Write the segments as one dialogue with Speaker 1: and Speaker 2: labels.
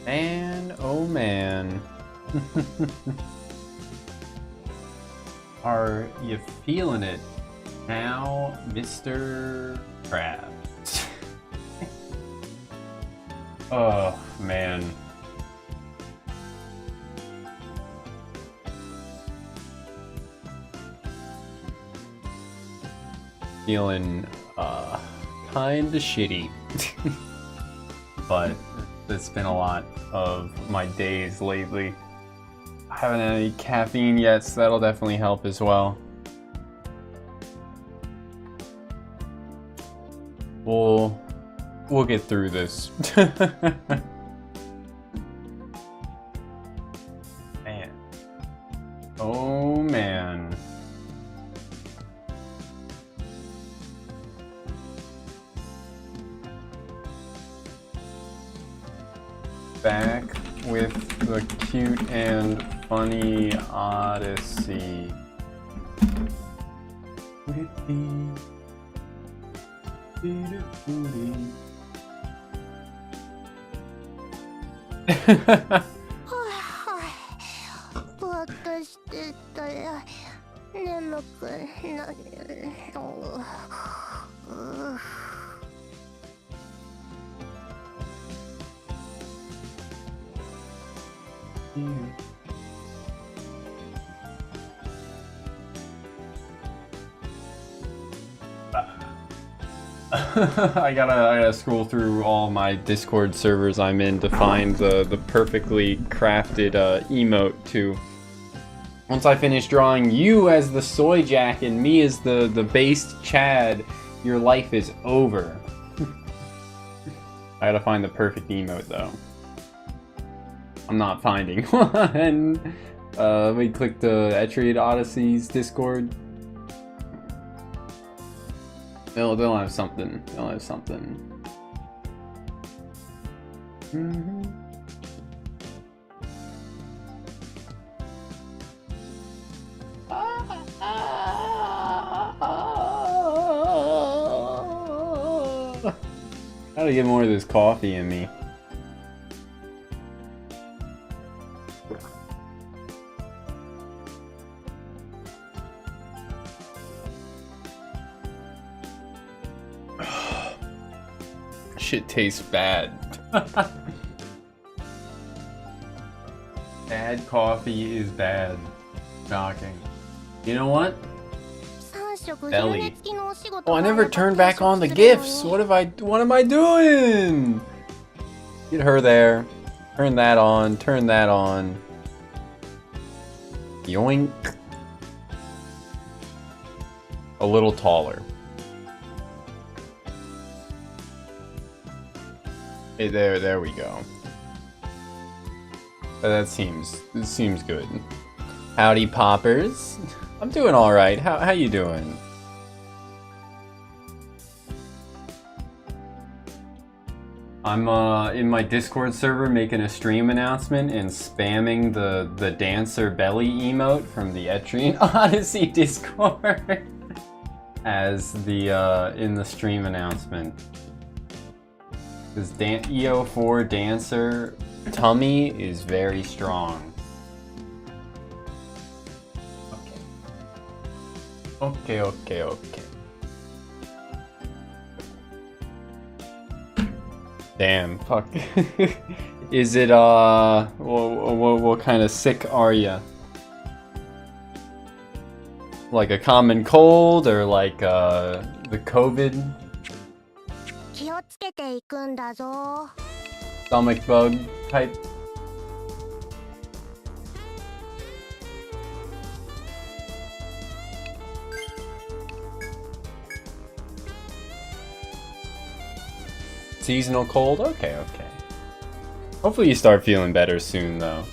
Speaker 1: Man, oh man. Are you feeling it now, Mr. Krabs? Oh man. Feeling kinda shitty. But it's been a lot of my days lately. I haven't had any caffeine yet, so that'll definitely help as well. We'll get through this. Man. Oh man. Back with the cute and funny Odyssey. I gotta scroll through all my Discord servers I'm in to find the perfectly crafted emote to. Once I finish drawing you as the soy jack and me as the based Chad, your life is over. I gotta find the perfect emote though. I'm not finding one. We clicked Etrian Odyssey's Discord. They'll have something. They'll have something. Gotta get more of this coffee in me. Shit tastes bad. Bad coffee is bad. Shocking. You know what? Belly. Oh, I never turned back on the gifts. What am I doing? Get her there. Turn that on. Turn that on. Yoink. A little taller. Hey, there we go. That seems good. Howdy, poppers. I'm doing all right. How you doing? I'm in my Discord server making a stream announcement and spamming the dancer belly emote from the Etrian Odyssey Discord as the in the stream announcement. This EO4 dancer tummy is very strong. Okay. Damn, fuck. Is it, what kind of sick are ya? Like a common cold or like, the COVID? Stomach bug type? Seasonal cold? Okay. Hopefully you start feeling better soon though.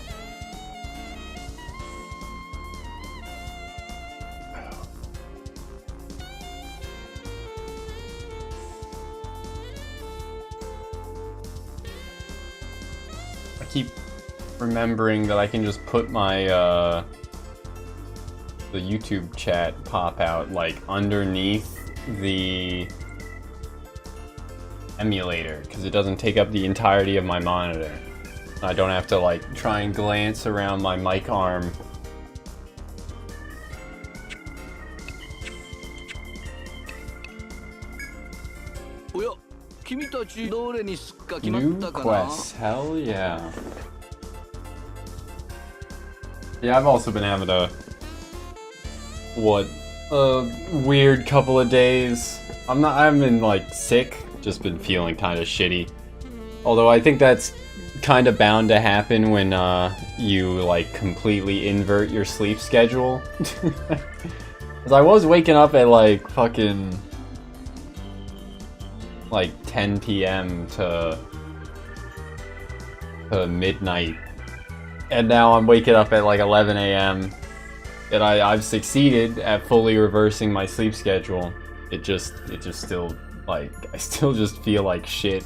Speaker 1: Keep remembering that I can just put my the YouTube chat pop out like underneath the emulator because it doesn't take up the entirety of my monitor. I don't have to like try and glance around my mic arm. New quests, hell yeah. Yeah, I've also been having a weird couple of days. I haven't been like sick, just been feeling kind of shitty. Although I think that's kind of bound to happen when you like completely invert your sleep schedule. Cause I was waking up at like fucking like 10 p.m. to midnight, and now I'm waking up at like 11 a.m. and I've succeeded at fully reversing my sleep schedule. It just still like I still just feel like shit.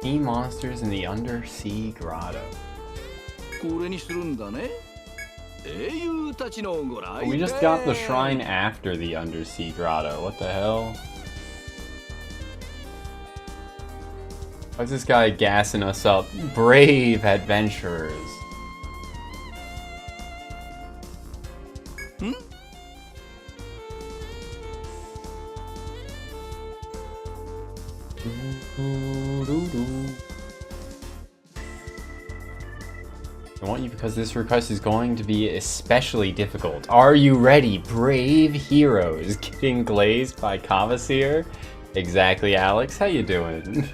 Speaker 1: Sea monsters in the undersea grotto. We just got the shrine after the undersea grotto. What the hell? Why's this guy gassing us up? Brave adventurers. I want you because this request is going to be especially difficult. Are you ready, brave heroes? Getting glazed by Kavasir? Exactly, Alex. How you doing?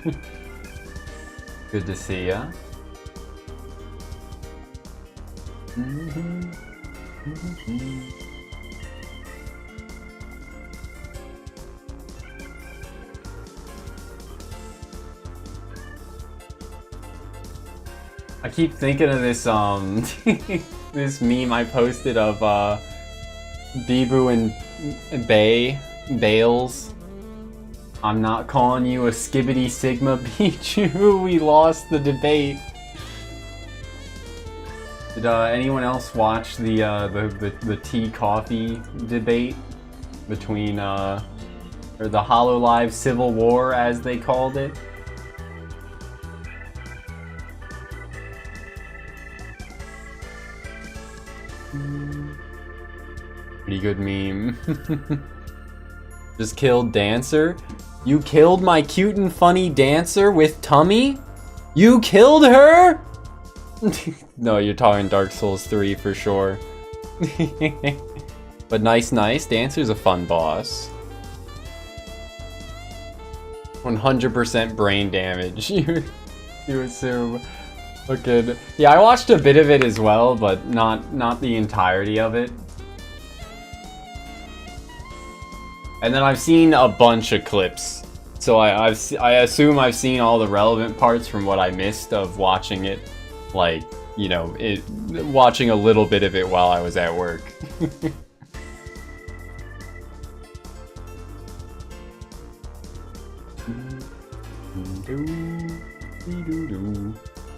Speaker 1: Good to see ya. I keep thinking of this this meme I posted of Bibu and Bales. I'm not calling you a skibbity sigma Pichu. We lost the debate. Did anyone else watch the tea coffee debate between or the HoloLive Civil War as they called it? Pretty good meme. Just killed Dancer? You killed my cute and funny Dancer with tummy? You killed her? No, you're talking Dark Souls 3 for sure. But nice. Dancer's a fun boss. 100% brain damage. You assume. Okay. Yeah, I watched a bit of it as well, but not the entirety of it. And then I've seen a bunch of clips, so I assume I've seen all the relevant parts from what I missed of watching it, like, you know, watching a little bit of it while I was at work.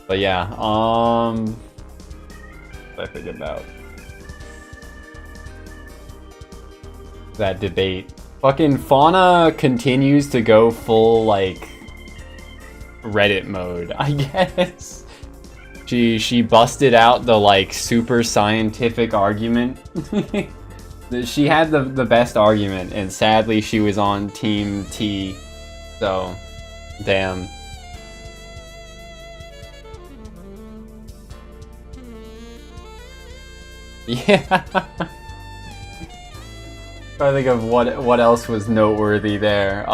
Speaker 1: But yeah, what I think about that debate. Fucking Fauna continues to go full, like, Reddit mode, I guess. She busted out the, like, super scientific argument. She had the best argument, and sadly she was on Team T, so, damn. Yeah. I think of what else was noteworthy there.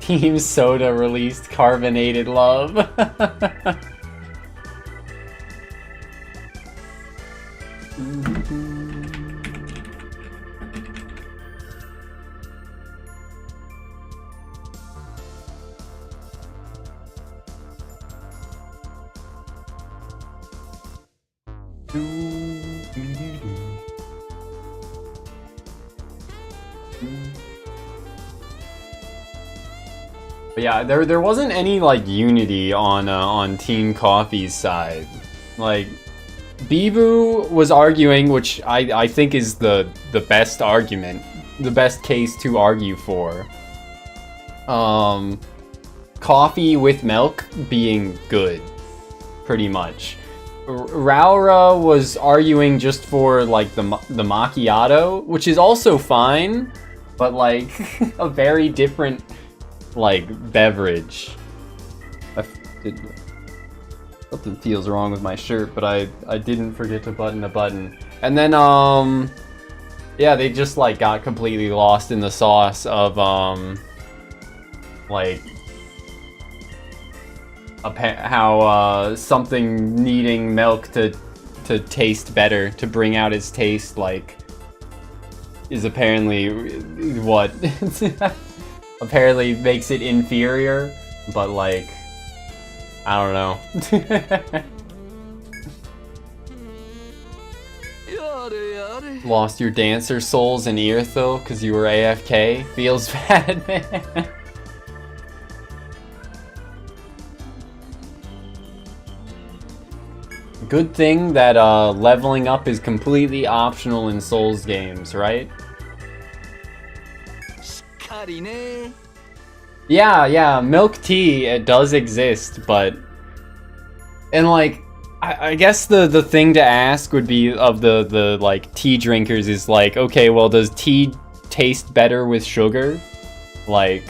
Speaker 1: Team Soda released Carbonated Love. But yeah, there wasn't any like unity on Team Coffee's side. Like, Bibu was arguing, which I think is the best argument, the best case to argue for. Coffee with milk being good, pretty much. Raura was arguing just for like the macchiato, which is also fine, but like a very different like beverage. Something feels wrong with my shirt, but I didn't forget to button a button. And then yeah, they just like got completely lost in the sauce of like how something needing milk to taste better, to bring out its taste, like, is apparently what apparently makes it inferior, but like, I don't know. Lost your dancer souls in Earthil because you were AFK? Feels bad, man. Good thing that leveling up is completely optional in Souls games, right? Yeah, milk tea, it does exist, but... And like, I guess the thing to ask would be of the like tea drinkers is like, okay, well, does tea taste better with sugar? Like,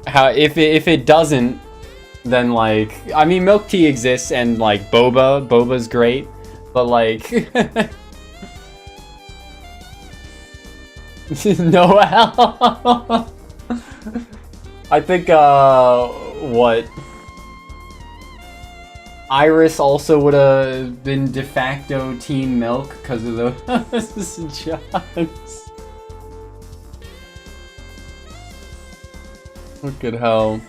Speaker 1: how if it doesn't, then like, I mean, milk tea exists, and like boba's great, but like Noel. I think what, Iris also would have been de facto team milk because of those jobs. Look at how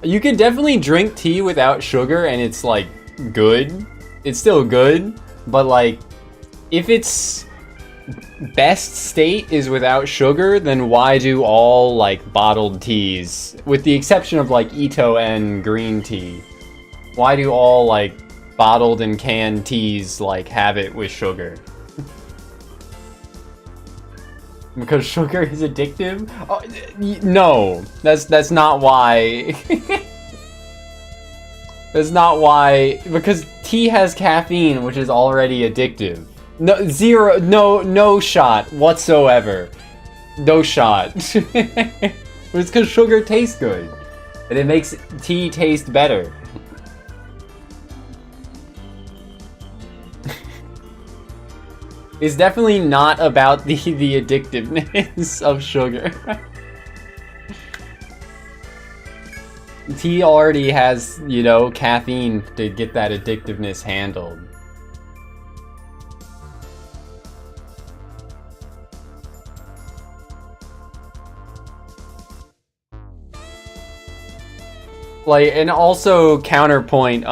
Speaker 1: you could definitely drink tea without sugar and it's like good. It's still good, but like if its best state is without sugar, then why do all like bottled teas, with the exception of like Ito and green tea, why do all like bottled and canned teas like have it with sugar? Because sugar is addictive? Oh, no, that's not why. That's not why. Because tea has caffeine, which is already addictive. No shot whatsoever. No shot. But it's because sugar tastes good, and it makes tea taste better. It's definitely not about the addictiveness of sugar. Tea already has, you know, caffeine to get that addictiveness handled. Like, and also counterpoint,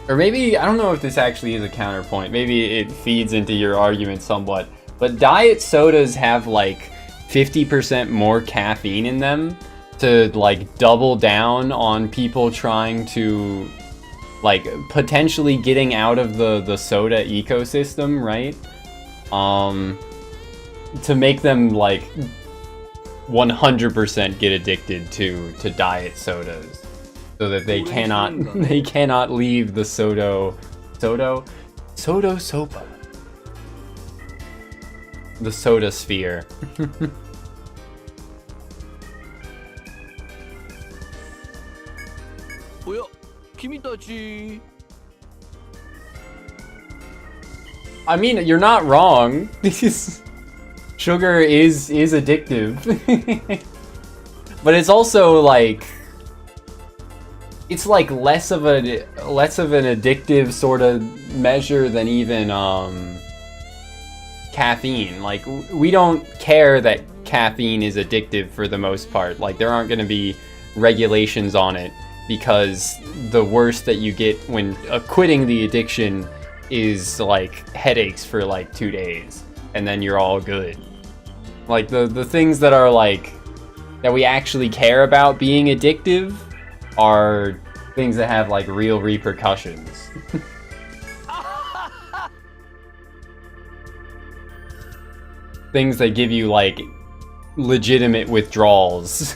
Speaker 1: or maybe, I don't know if this actually is a counterpoint, maybe it feeds into your argument somewhat, but diet sodas have like 50% more caffeine in them to like double down on people trying to like potentially getting out of the soda ecosystem, right? To make them like 100% get addicted to diet sodas, so that they cannot leave the soda sopa, the soda sphere. I mean, you're not wrong. Sugar is addictive. But it's also like, it's like less of an addictive sort of measure than even caffeine. Like, we don't care that caffeine is addictive for the most part. Like, there aren't going to be regulations on it, because the worst that you get when quitting the addiction is like headaches for like 2 days, and then you're all good. Like the things that are like that we actually care about being addictive are things that have like real repercussions. Things that give you like legitimate withdrawals.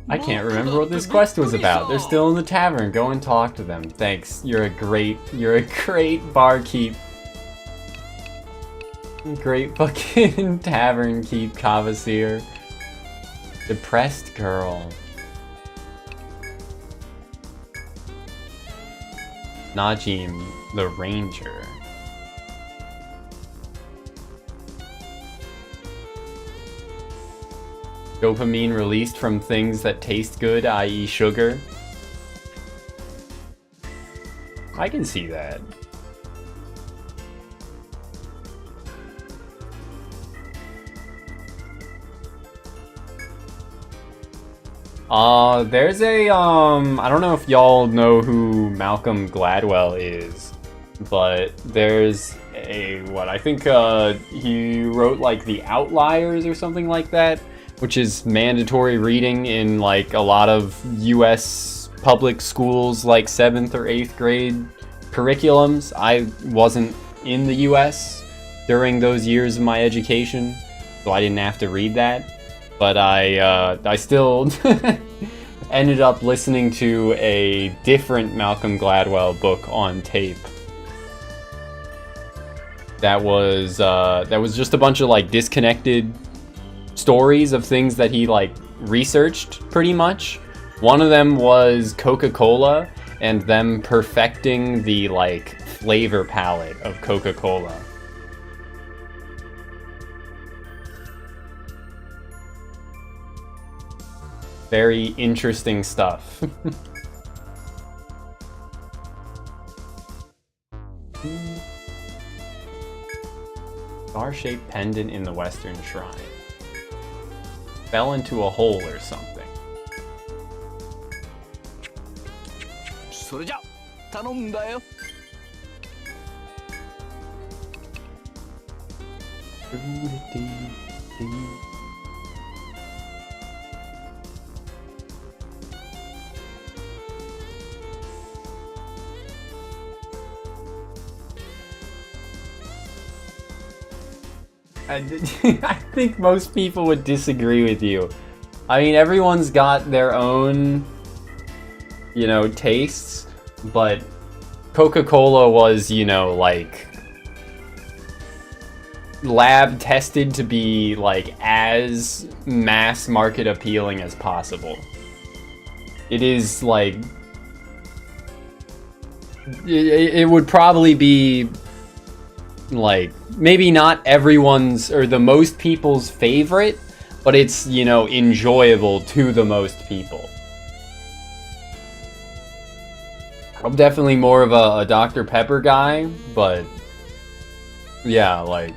Speaker 1: I can't remember what this quest was about. They're still in the tavern. Go and talk to them. Thanks. You're a great barkeep. Great fucking tavern keep, Cavasier. Depressed girl. Najim, the ranger. Dopamine released from things that taste good, i.e. sugar. I can see that. There's a, I don't know if y'all know who Malcolm Gladwell is, but there's a, I think, he wrote, like, The Outliers or something like that, which is mandatory reading in, like, a lot of US public schools, like, 7th or 8th grade curriculums. I wasn't in the US during those years of my education, so I didn't have to read that. But I still ended up listening to a different Malcolm Gladwell book on tape. That was just a bunch of like disconnected stories of things that he like researched pretty much. One of them was Coca-Cola and them perfecting the like flavor palette of Coca-Cola. Very interesting stuff. Star-shaped pendant in the Western Shrine. Fell into a hole or something. I think most people would disagree with you. I mean, everyone's got their own, you know, tastes, but Coca-Cola was, you know, like, lab tested to be, like, as mass market appealing as possible. It is, like, it would probably be, like, maybe not everyone's or the most people's favorite, but it's, you know, enjoyable to the most people. I'm definitely more of a Dr. Pepper guy, but yeah, like,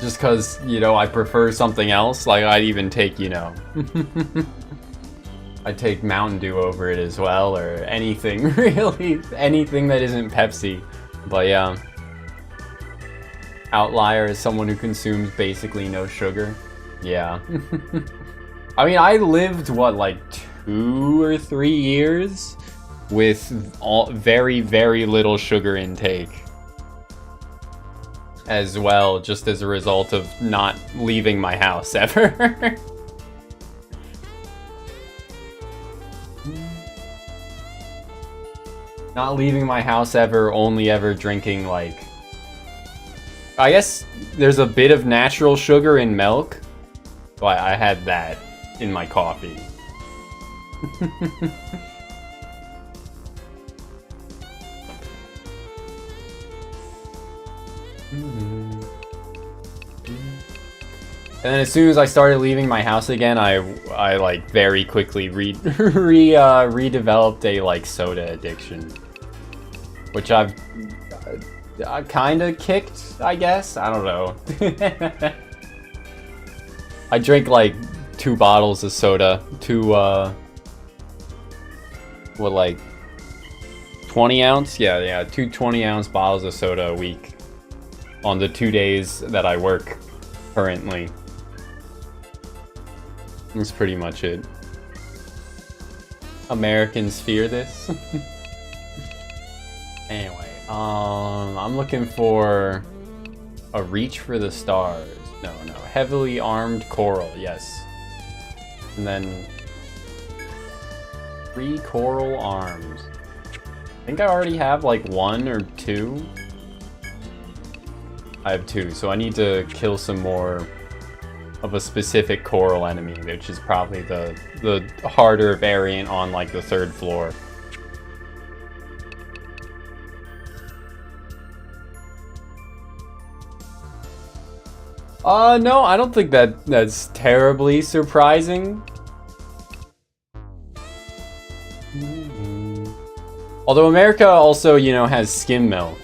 Speaker 1: just because, you know, I prefer something else, like, I'd even take, you know, I'd take Mountain Dew over it as well, or anything, really. Anything that isn't Pepsi. But yeah. Outlier is someone who consumes basically no sugar. Yeah. I mean, I lived, what, like 2 or 3 years with very, very little sugar intake. As well, just as a result of not leaving my house ever. Not leaving my house ever, only ever drinking, like... I guess there's a bit of natural sugar in milk. But I had that in my coffee. And then as soon as I started leaving my house again, I like very quickly redeveloped a like soda addiction, which I've kind of kicked, I guess. I don't know. I drink like 2 bottles of soda, like 20 ounce? Yeah, 2 20-ounce bottles of soda a week on the 2 days that I work currently. That's pretty much it. Americans fear this. Anyway, I'm looking for a reach for the stars. No, heavily armed coral, yes. And then 3 coral arms. I think I already have like 1 or 2. I have 2, so I need to kill some more of a specific coral enemy, which is probably the harder variant on like the 3rd floor. No, I don't think that's terribly surprising. Although America also, you know, has skim milk.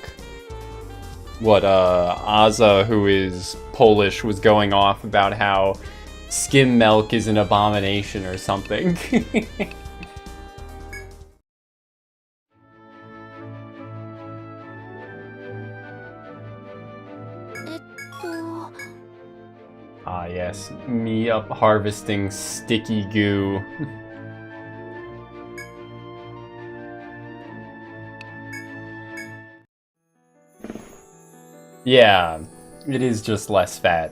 Speaker 1: What, Aza, who is Polish, was going off about how skim milk is an abomination or something. Ah, yes, me up harvesting sticky goo. Yeah, it is just less fat.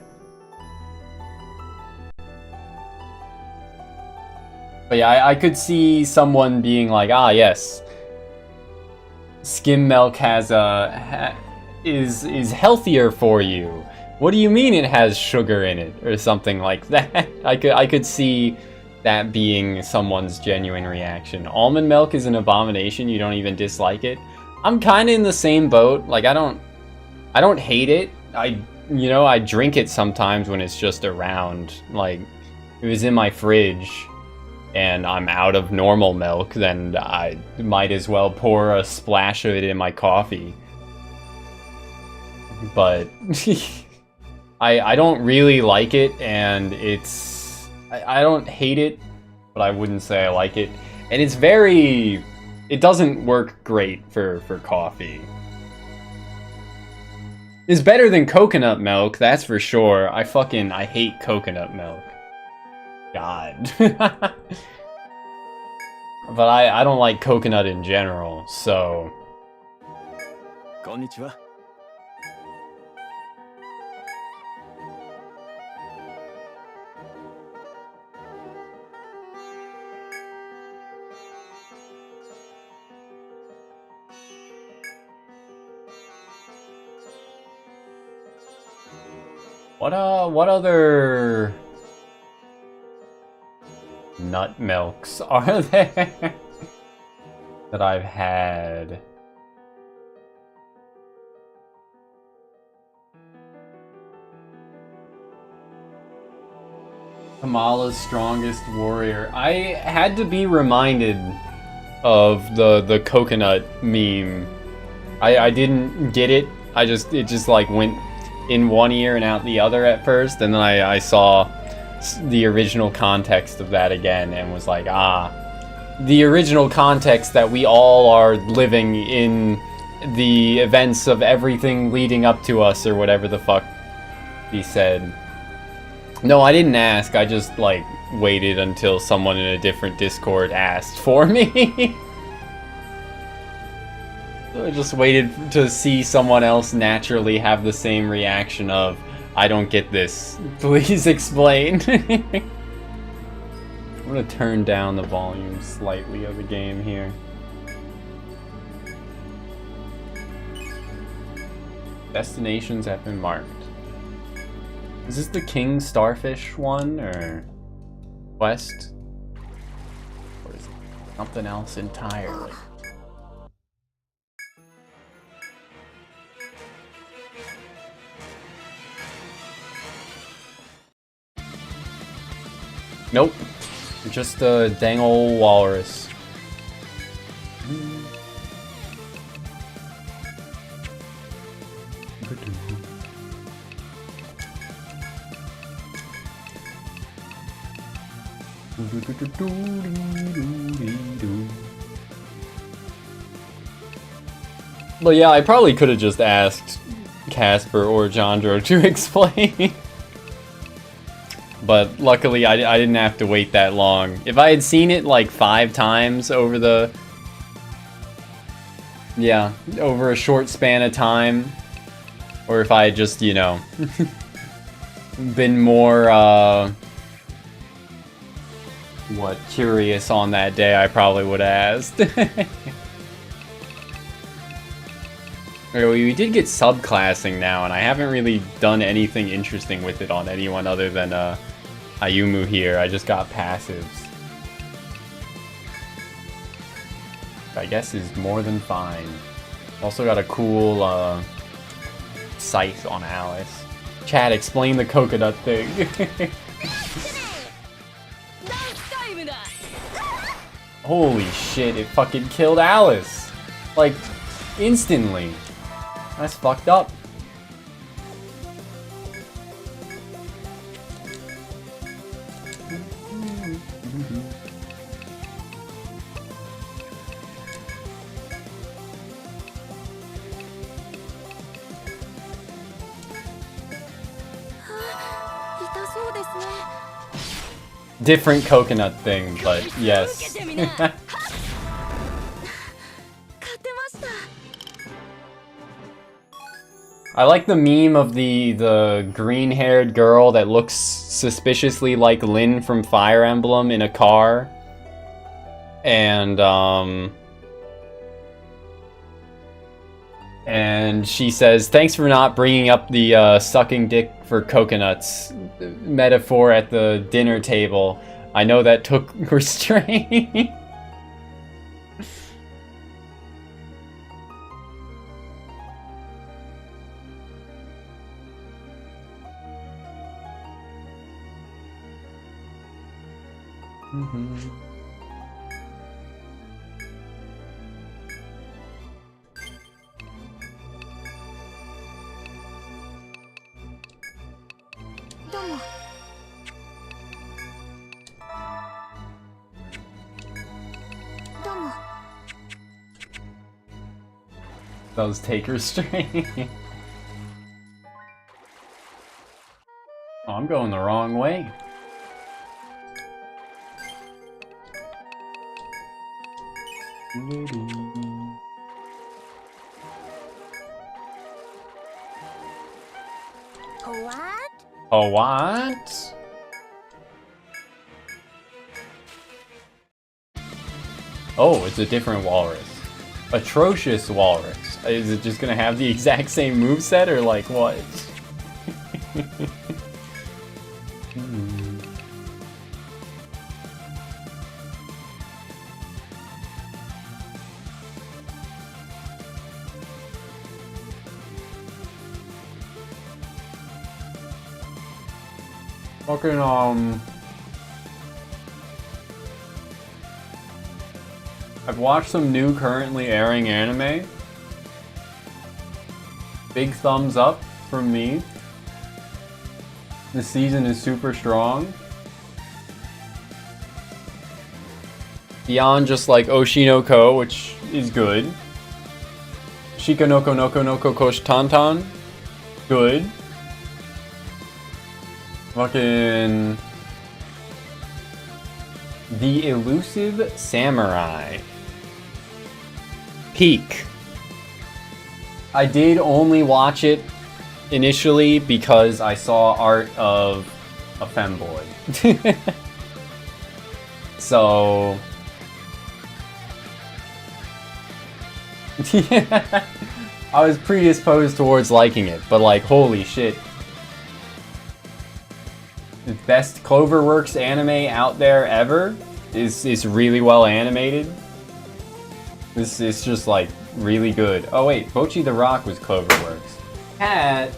Speaker 1: But yeah, I could see someone being like, ah, yes, skim milk has is healthier for you. What do you mean it has sugar in it, or something like that? I could see that being someone's genuine reaction. Almond milk is an abomination. You don't even dislike it. I'm kind of in the same boat. Like I don't hate it. You know, I drink it sometimes when it's just around. Like, if it was in my fridge and I'm out of normal milk, then I might as well pour a splash of it in my coffee. But I don't really like it, and I don't hate it, but I wouldn't say I like it. And it doesn't work great for coffee. It's better than coconut milk, that's for sure. I hate coconut milk. God. But I don't like coconut in general, so...
Speaker 2: Konnichiwa.
Speaker 1: What other nut milks are there that I've had? Kamala's strongest warrior. I had to be reminded of the coconut meme. I didn't get it. It just like went in one ear and out the other at first, and then I saw the original context of that again and was like, ah, the original context that we all are living in the events of everything leading up to us, or whatever the fuck he said. No, I didn't ask, I just like waited until someone in a different Discord asked for me. I just waited to see someone else naturally have the same reaction of, I don't get this. Please explain. I'm gonna turn down the volume slightly of the game here. Destinations have been marked. Is this the King Starfish one, or quest? Or is it something else entirely? Nope. Just a dang old walrus. But yeah, I probably could have just asked Casper or Jandro to explain. But luckily, I didn't have to wait that long. If I had seen it like 5 times over the... Yeah, over a short span of time. Or if I had just, you know, been more, curious on that day, I probably would have asked. We did get subclassing now, and I haven't really done anything interesting with it on anyone other than Ayumu here. I just got passives. I guess is more than fine. Also got a cool scythe on Alice. Chad, explain the coconut thing. Holy shit, it fucking killed Alice! Like, instantly. That's fucked up. Different coconut thing, but yes. I like the meme of the green-haired girl that looks suspiciously like Lynn from Fire Emblem in a car. And she says, "Thanks for not bringing up the sucking dick for coconuts metaphor at the dinner table. I know that took restraint." Those take restraint. Oh, I'm going the wrong way.
Speaker 2: What?
Speaker 1: A what? Oh, it's a different walrus. Atrocious walrus. Is it just gonna have the exact same moveset or like what? Fucking I've watched some new currently airing anime. Big thumbs up from me. This season is super strong. Beyond just like Oshinoko, which is good. Shikanoko Noko Noko Kosh Tantan, good. Fucking The Elusive Samurai. Peak. I did only watch it initially because I saw art of a femboy. So... yeah, I was predisposed towards liking it, but like, holy shit. The best Cloverworks anime out there ever is really well animated. This is just like really good. Oh wait, Bocchi the Rock was Cloverworks. Cat,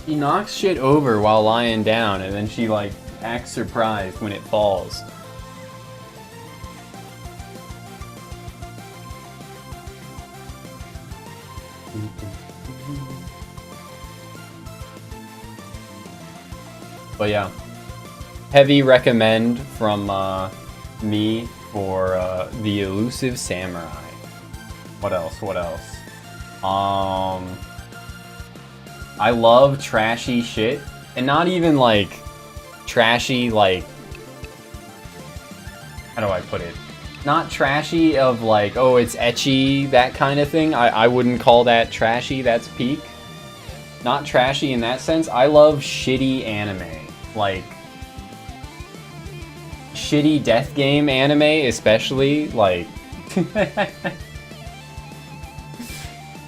Speaker 1: he knocks shit over while lying down, and then she like acts surprised when it falls. But yeah, heavy recommend from me for The Elusive Samurai. What else? What else? I love trashy shit, and not even like trashy like, how do I put it? Not trashy of like, oh, it's ecchi, that kind of thing. I wouldn't call that trashy, that's peak. Not trashy in that sense. I love shitty anime. Like, shitty death game anime, especially, like...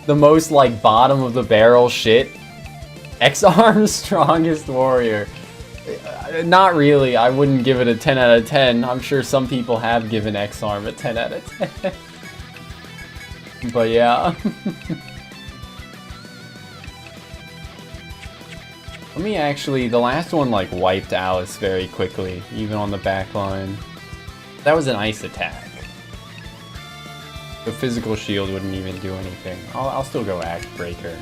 Speaker 1: the most, like, bottom of the barrel shit. X-Arm's Strongest Warrior. Not really. I wouldn't give it a 10 out of 10. I'm sure some people have given X-Arm a 10 out of 10. But yeah. Let me actually... The last one, like, wiped Alice very quickly, even on the back line. That was an ice attack. The physical shield wouldn't even do anything. I'll still go Act Breaker.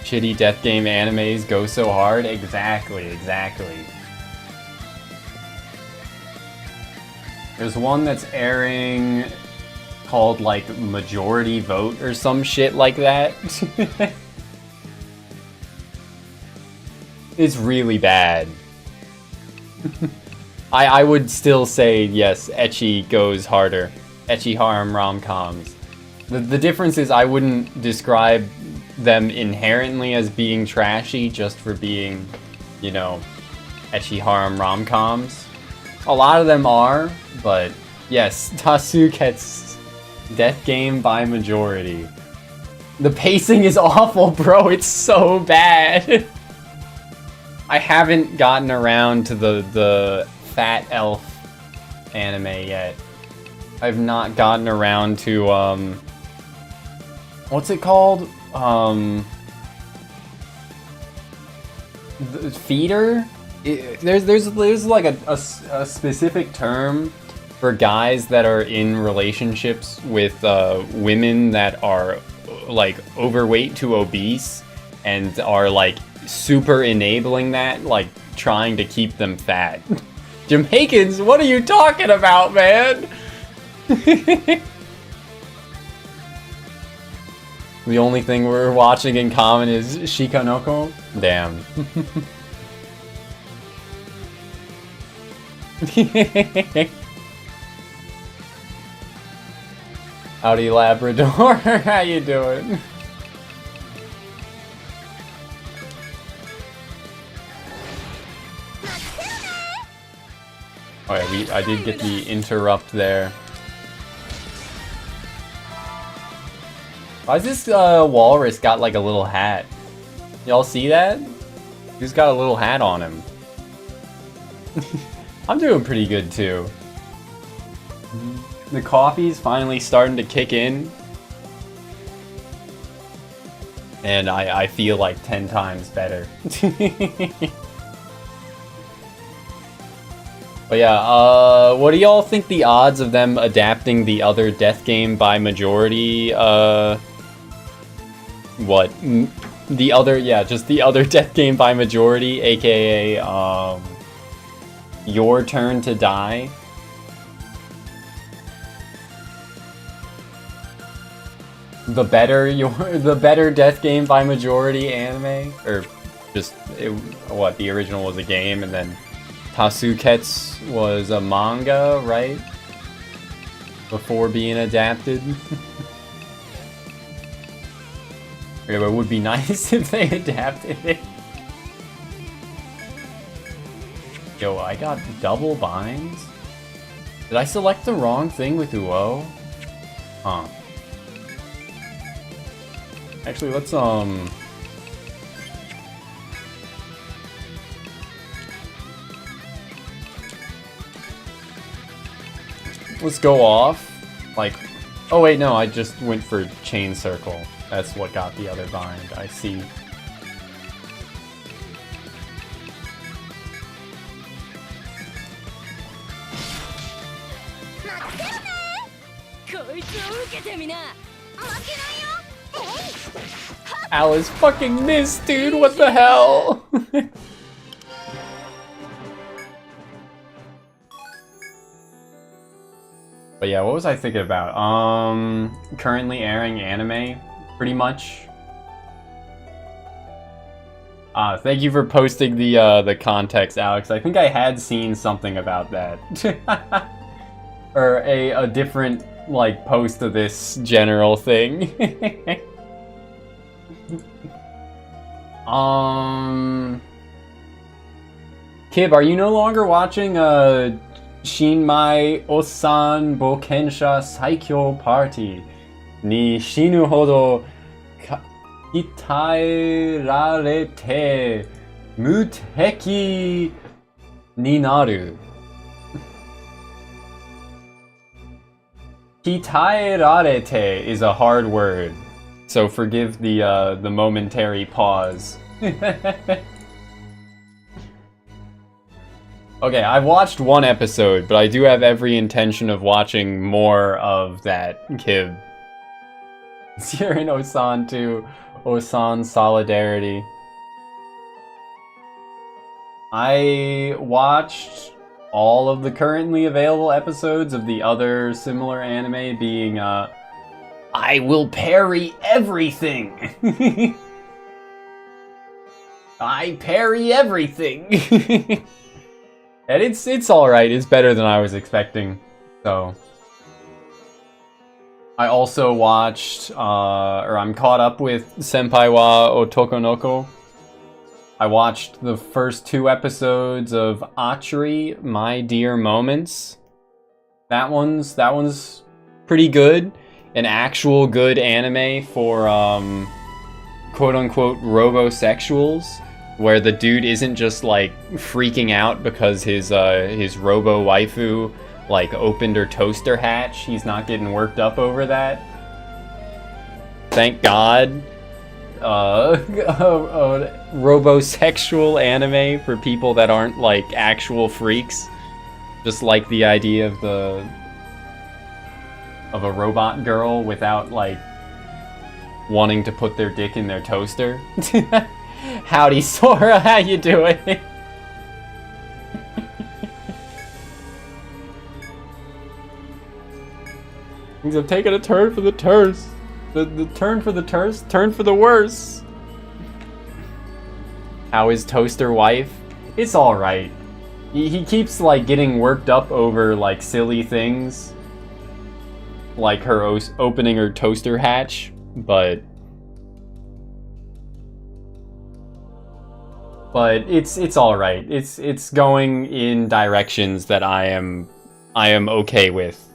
Speaker 1: Shitty death game animes go so hard? Exactly, exactly. There's one that's airing called, like, Majority Vote or some shit like that. It's really bad. I would still say, yes, ecchi goes harder. Ecchi harem rom-coms. The difference is I wouldn't describe them inherently as being trashy just for being, you know, ecchi harem rom-coms. A lot of them are, but yes, Tasuket's death game by majority. The pacing is awful, bro. It's so bad. I haven't gotten around to the Fat Elf anime yet. I've not gotten around to, what's it called? The Feeder? There's like a specific term for guys that are in relationships with women that are like overweight to obese and are like super enabling that, like trying to keep them fat. Jamaicans, what are you talking about, man? The only thing we're watching in common is Shikanoko? Damn. Howdy, Labrador. How you doing? Alright, I did get the interrupt there. Why is this walrus got like a little hat? Y'all see that? He's got a little hat on him. I'm doing pretty good too. The coffee's finally starting to kick in. And I feel like 10 times better. But yeah, what do y'all think the odds of them adapting the other death game by majority, what? The other, yeah, just the other death game by majority, aka, Your Turn to Die? The better death game by majority anime? Or just, what, the original was a game and then Tasuket's was a manga, right? Before being adapted. Yeah, but it would be nice if they adapted it. Yo, I got double binds? Did I select the wrong thing with Uo? Huh. Actually, let's go off. Like, oh wait, no, I just went for chain circle. That's what got the other bind. I see. Alice fucking missed, dude. What the hell? But yeah, what was I thinking about? Currently airing anime, pretty much. Thank you for posting the context, Alex. I think I had seen something about that. Or a different, like, post of this general thing. Kib, are you no longer watching, Shinmai Osan Bokensha Saikyo Party ni shinu hodo kitaerarete muteki ni naru? Kitaerarete is a hard word, so forgive the momentary pause. Okay, I've watched one episode, but I do have every intention of watching more of that, Kib. You're in Osan too. Osan Solidarity. I watched all of the currently available episodes of the other similar anime, being, I will parry everything! I parry everything! And it's alright, it's better than I was expecting, so. I also watched, or I'm caught up with Senpai wa Otokonoko. I watched the first 2 episodes of Atri, My Dear Moments. That one's pretty good. An actual good anime for, quote-unquote robosexuals, where the dude isn't just, like, freaking out because his robo waifu, like, opened her toaster hatch. He's not getting worked up over that. Thank God. Robosexual anime for people that aren't, like, actual freaks. Just like the idea of a robot girl without, like, wanting to put their dick in their toaster. Howdy, Sora, how you doing? Things have taken a turn for the terse. The turn for the terse, turn for the worse. How is Toaster Wife? It's alright. He keeps, like, getting worked up over, like, silly things. Like her opening her toaster hatch, but it's all right. It's going in directions that I am okay with.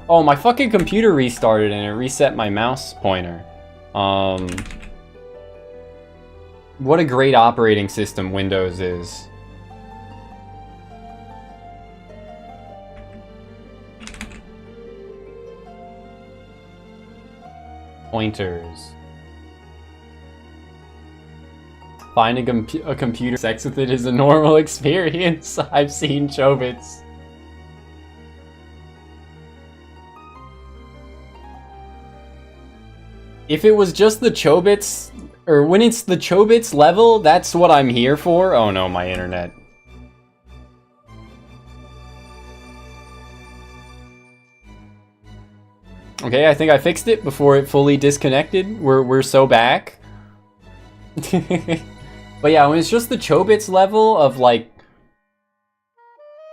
Speaker 1: Oh, my fucking computer restarted and it reset my mouse pointer. What a great operating system Windows is. Pointers. Finding a computer sex with it is a normal experience. I've seen Chobits. If it was just the Chobits, or when it's the Chobits level, that's what I'm here for. Oh no, my internet. Okay, I think I fixed it before it fully disconnected. We're so back. But yeah, when it's just the Chobits level of, like,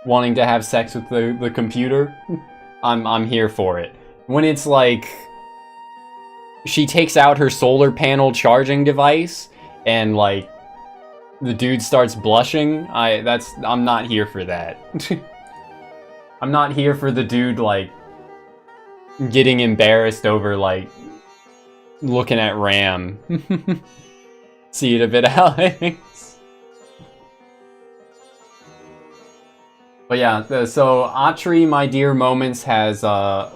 Speaker 1: wanting to have sex with the computer, I'm here for it. When it's like she takes out her solar panel charging device and, like, the dude starts blushing, I'm not here for that. I'm not here for the dude, like, getting embarrassed over, like, looking at RAM. See it a bit, Alex. But yeah, so Atri, My Dear Moments has,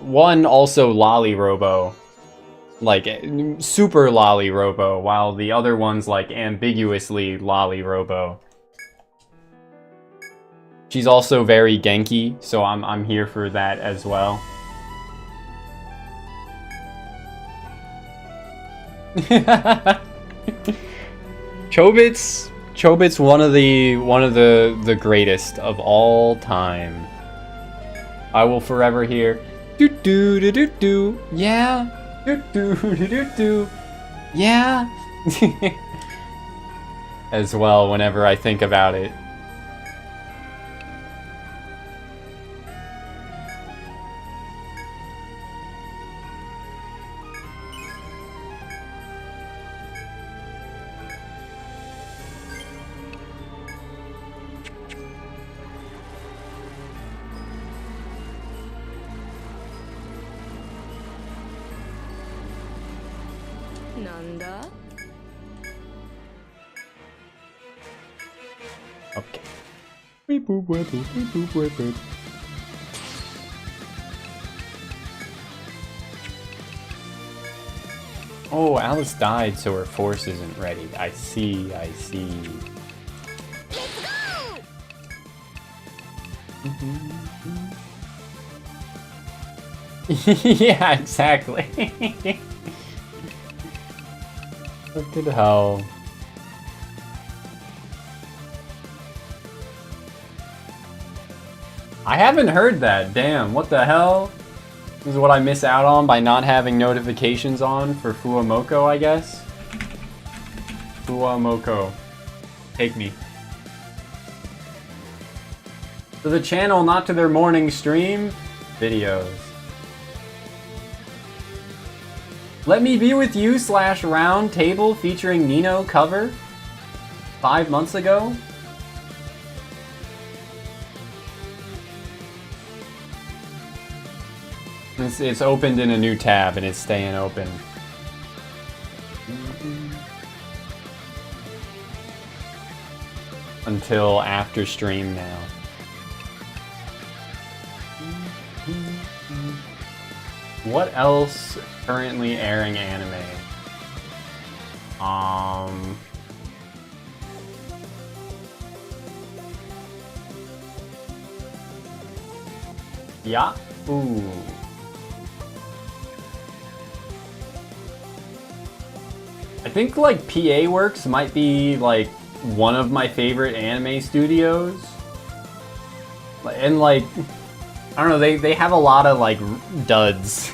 Speaker 1: one also Lolly Robo. Like, super Lolly Robo, while the other one's, like, ambiguously Lolly Robo. She's also very Genki, so I'm here for that as well. Chobits one of the greatest of all time. I will forever hear do do do do do. Yeah. Do do do do do. Yeah. As well whenever I think about it. Okay. Beep boop boop boop beep boop boop boop. Oh, Alice died, so her force isn't ready. I see, I see. Yeah, exactly. What the hell? I haven't heard that. Damn, what the hell? This is what I miss out on by not having notifications on for Fuamoko, I guess. Fuamoko. Take me. To the channel, not to their morning stream videos. Let Me Be With You / round table featuring Nino cover 5 months ago. It's opened in a new tab and it's staying open. Until after stream now. What else currently airing anime? Yeah. Ooh. I think like PA Works might be like one of my favorite anime studios. And like, I don't know, they have a lot of like duds.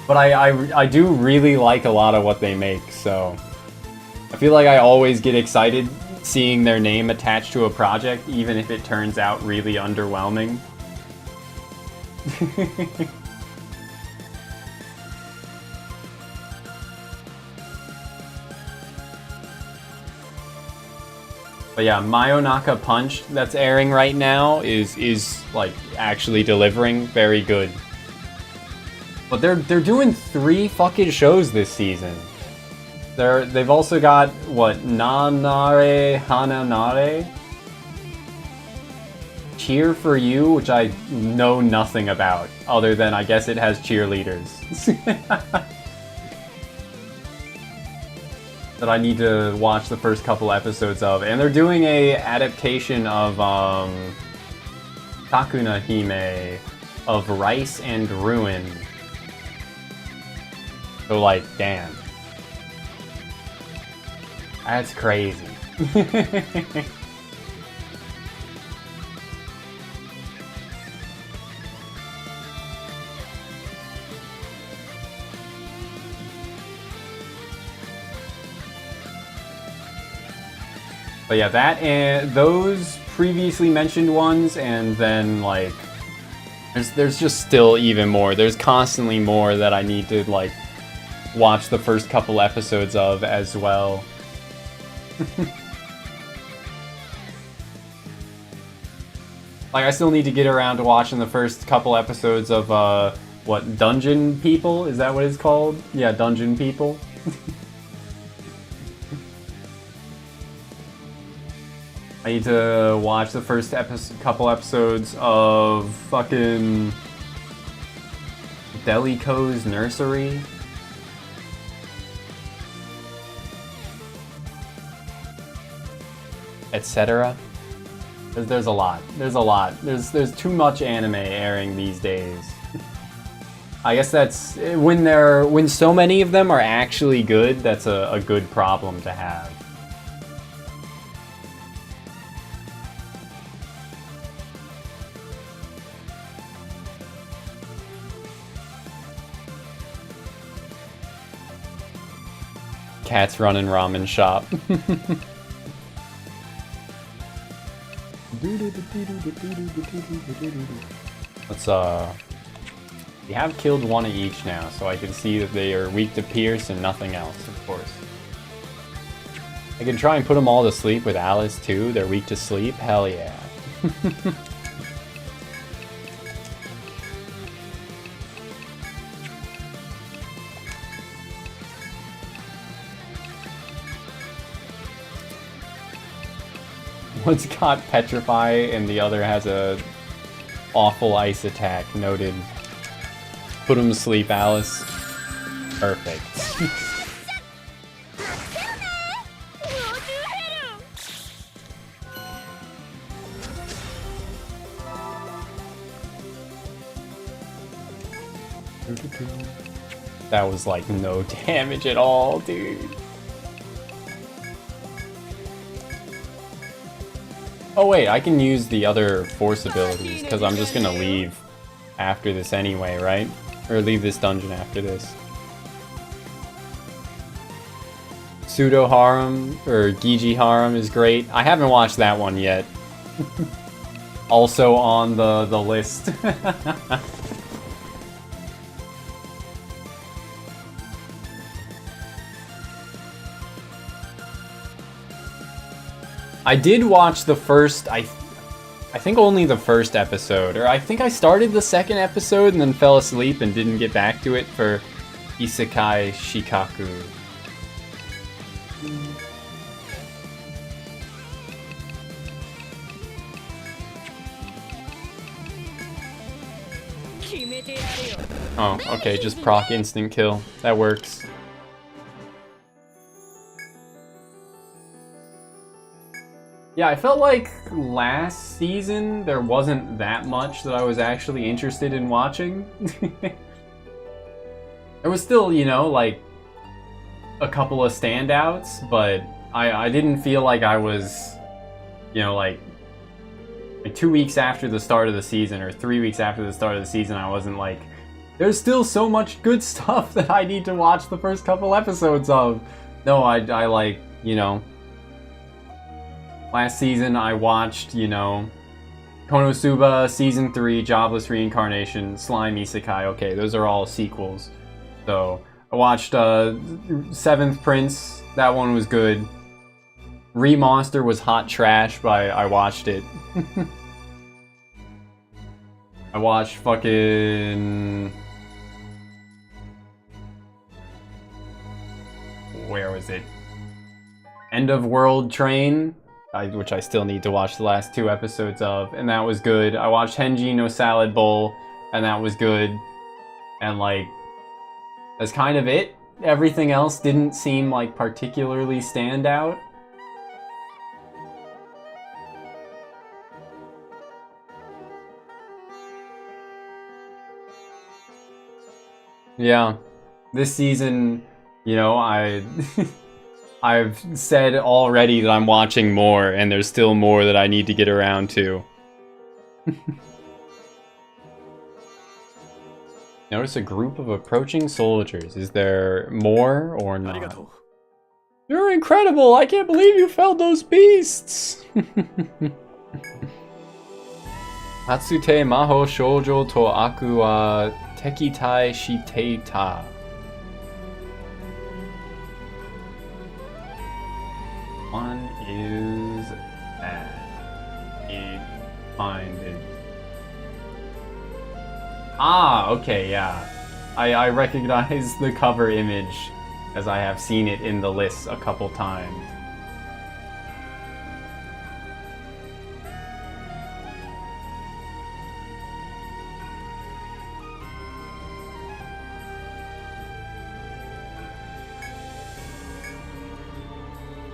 Speaker 1: But I do really like a lot of what they make, so I feel like I always get excited seeing their name attached to a project, even if it turns out really underwhelming. But yeah, Mayonaka Punch that's airing right now is like actually delivering very good. But they're doing 3 fucking shows this season. They've also got what, Nanare Hananare? Cheer for You, which I know nothing about, other than I guess it has cheerleaders. That I need to watch the first couple episodes of. And they're doing a adaptation of Takuna Hime of Rice and Ruin. So like, damn. That's crazy. But yeah, that and those previously mentioned ones, and then like there's just still even more. There's constantly more that I need to like watch the first couple episodes of as well. Like I still need to get around to watching the first couple episodes of what, Dungeon People? Is that what it's called? Yeah, Dungeon People. I need to watch the first couple episodes of fucking Delico's Nursery. Etc. There's a lot. There's a lot. There's too much anime airing these days. I guess that's when so many of them are actually good, that's a good problem to have. Cat's running ramen shop. Let's we have killed one of each now, so I can see that they are weak to pierce and nothing else, of course. I can try and put them all to sleep with Alice too. They're weak to sleep. Hell yeah. One's got Petrify and the other has a awful ice attack. Noted. Put him to sleep, Alice. Perfect. That was like no damage at all, dude. Oh wait, I can use the other force abilities because I'm just gonna leave after this anyway, right? Or leave this dungeon after this. Pseudo Harem or Gigi Harem is great. I haven't watched that one yet. Also on the list. I did watch the first, I think only the first episode, or I think I started the second episode and then fell asleep and didn't get back to it for Isekai Shikaku. Oh, okay, just proc instant kill. That works. Yeah, I felt like last season there wasn't that much that I was actually interested in watching. There was still, you know, like a couple of standouts, but I didn't feel like I was, you know, like 2 weeks after the start of the season or 3 weeks after the start of the season, I wasn't like, there's still so much good stuff that I need to watch the first couple episodes of. No, I like, you know, last season I watched, you know, Konosuba Season 3, Jobless Reincarnation, Slime Isekai. Okay, those are all sequels. So, I watched Seventh Prince. That one was good. Remonster was hot trash, but I watched it. I watched fucking... Where was it? End of World Train, which I still need to watch the last 2 episodes of, and that was good. I watched Henji no Salad Bowl, and that was good. And like, that's kind of it. Everything else didn't seem like particularly stand out. Yeah, this season, you know, I've said already that I'm watching more, and there's still more that I need to get around to. Notice a group of approaching soldiers. Is there more or not? You're incredible! I can't believe you felled those beasts! Hatsute maho shoujo to aku wa tekitai shiteita. One is find it. Ah, okay, yeah. I recognize the cover image as I have seen it in the list a couple times.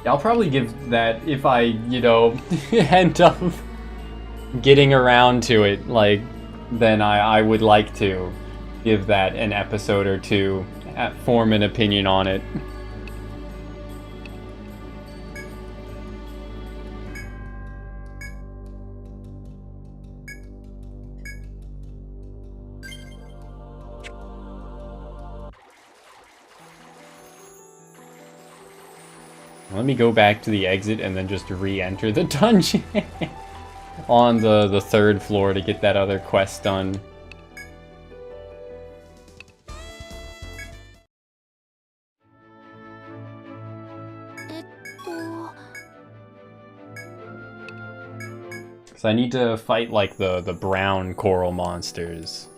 Speaker 1: I'll probably give that if I, you know, end up getting around to it, like, then I would like to give that an episode or two, form an opinion on it. Let me go back to the exit and then just re-enter the dungeon on the 3rd floor to get that other quest done. Because I need to fight like the brown coral monsters.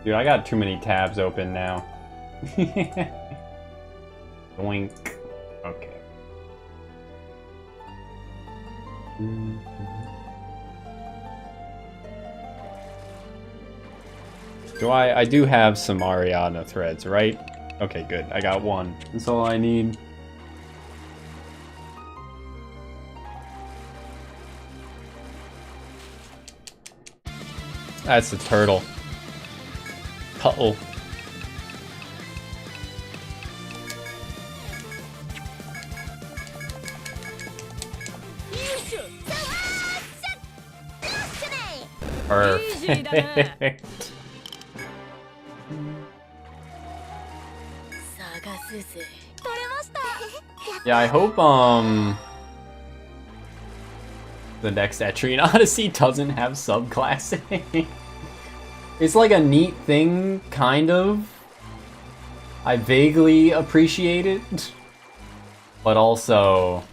Speaker 1: Dude, I got too many tabs open now. Doink. Okay. I do have some Ariadna threads, right? Okay, good. I got one. That's all I need. That's the turtle. Uh-oh. Perfect. Yeah, I hope the next Etrian Odyssey doesn't have subclassing. It's like a neat thing, kind of. I vaguely appreciate it, but also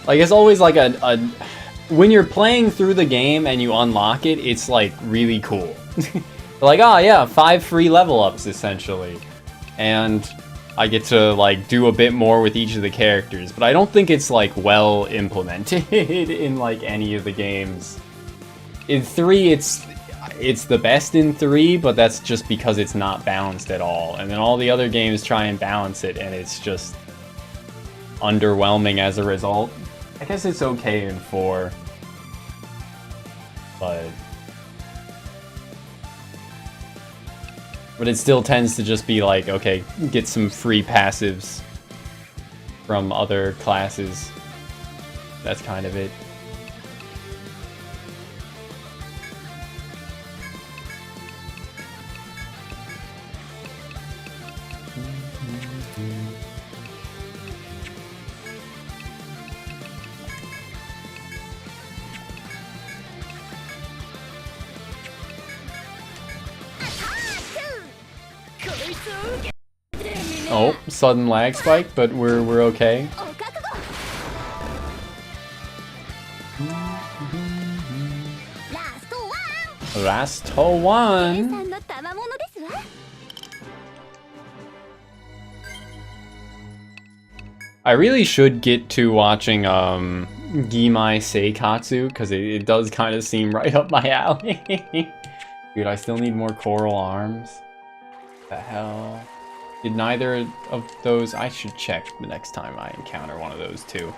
Speaker 1: like it's always like a when you're playing through the game and you unlock it, it's like really cool. Like, oh yeah, 5 free level ups essentially, and I get to like do a bit more with each of the characters, but I don't think it's like well implemented in like any of the games. In 3, it's the best in 3, but that's just because it's not balanced at all. And then all the other games try and balance it, and it's just underwhelming as a result. I guess it's okay in 4, but it still tends to just be like, okay, get some free passives from other classes. That's kind of it. Oh, sudden lag spike, but we're okay. Last one. I really should get to watching Gimai Seikatsu, because it does kind of seem right up my alley. Dude, I still need more coral arms. What the hell? Did neither of those... I should check the next time I encounter one of those too.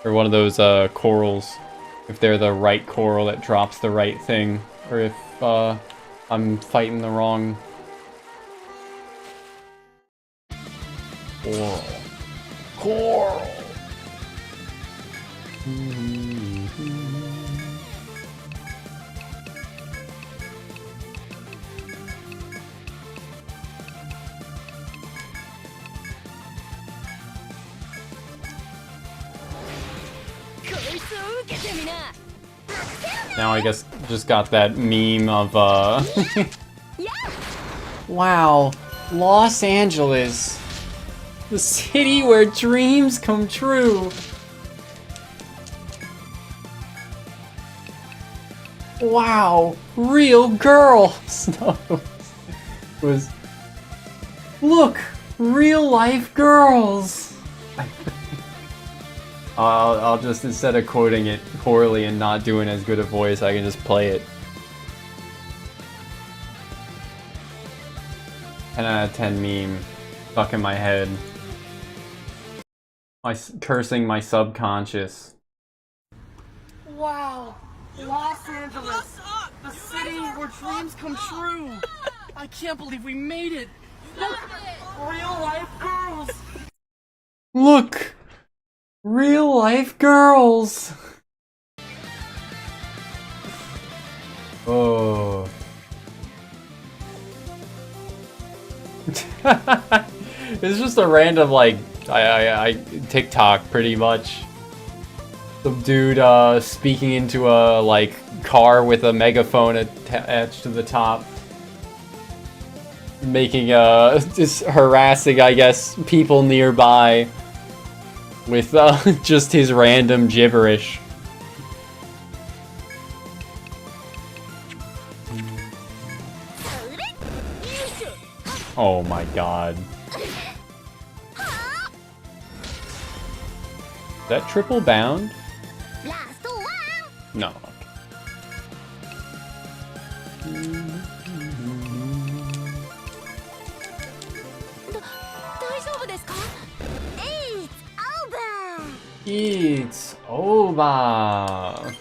Speaker 1: Or one of those corals. If they're the right coral that drops the right thing. Or if I'm fighting the wrong... Coral. Coral! Now I guess just got that meme of wow, Los Angeles. The city where dreams come true. Wow, real girls. No, was look, real life girls. I'll just, instead of quoting it poorly and not doing as good a voice, I can just play it. 10 out of 10 meme stuck in my head. Cursing my subconscious.
Speaker 2: Wow, Los Angeles, the city where dreams come true. I can't believe we made it. Look, real life girls.
Speaker 1: Look, real life girls. Oh. It's just a random, like, I TikTok, pretty much. Some dude, speaking into a, like, car with a megaphone attached to the top. Making, just harassing, I guess, people nearby with, just his random gibberish. Oh my god. Is that triple bound? No. It's over.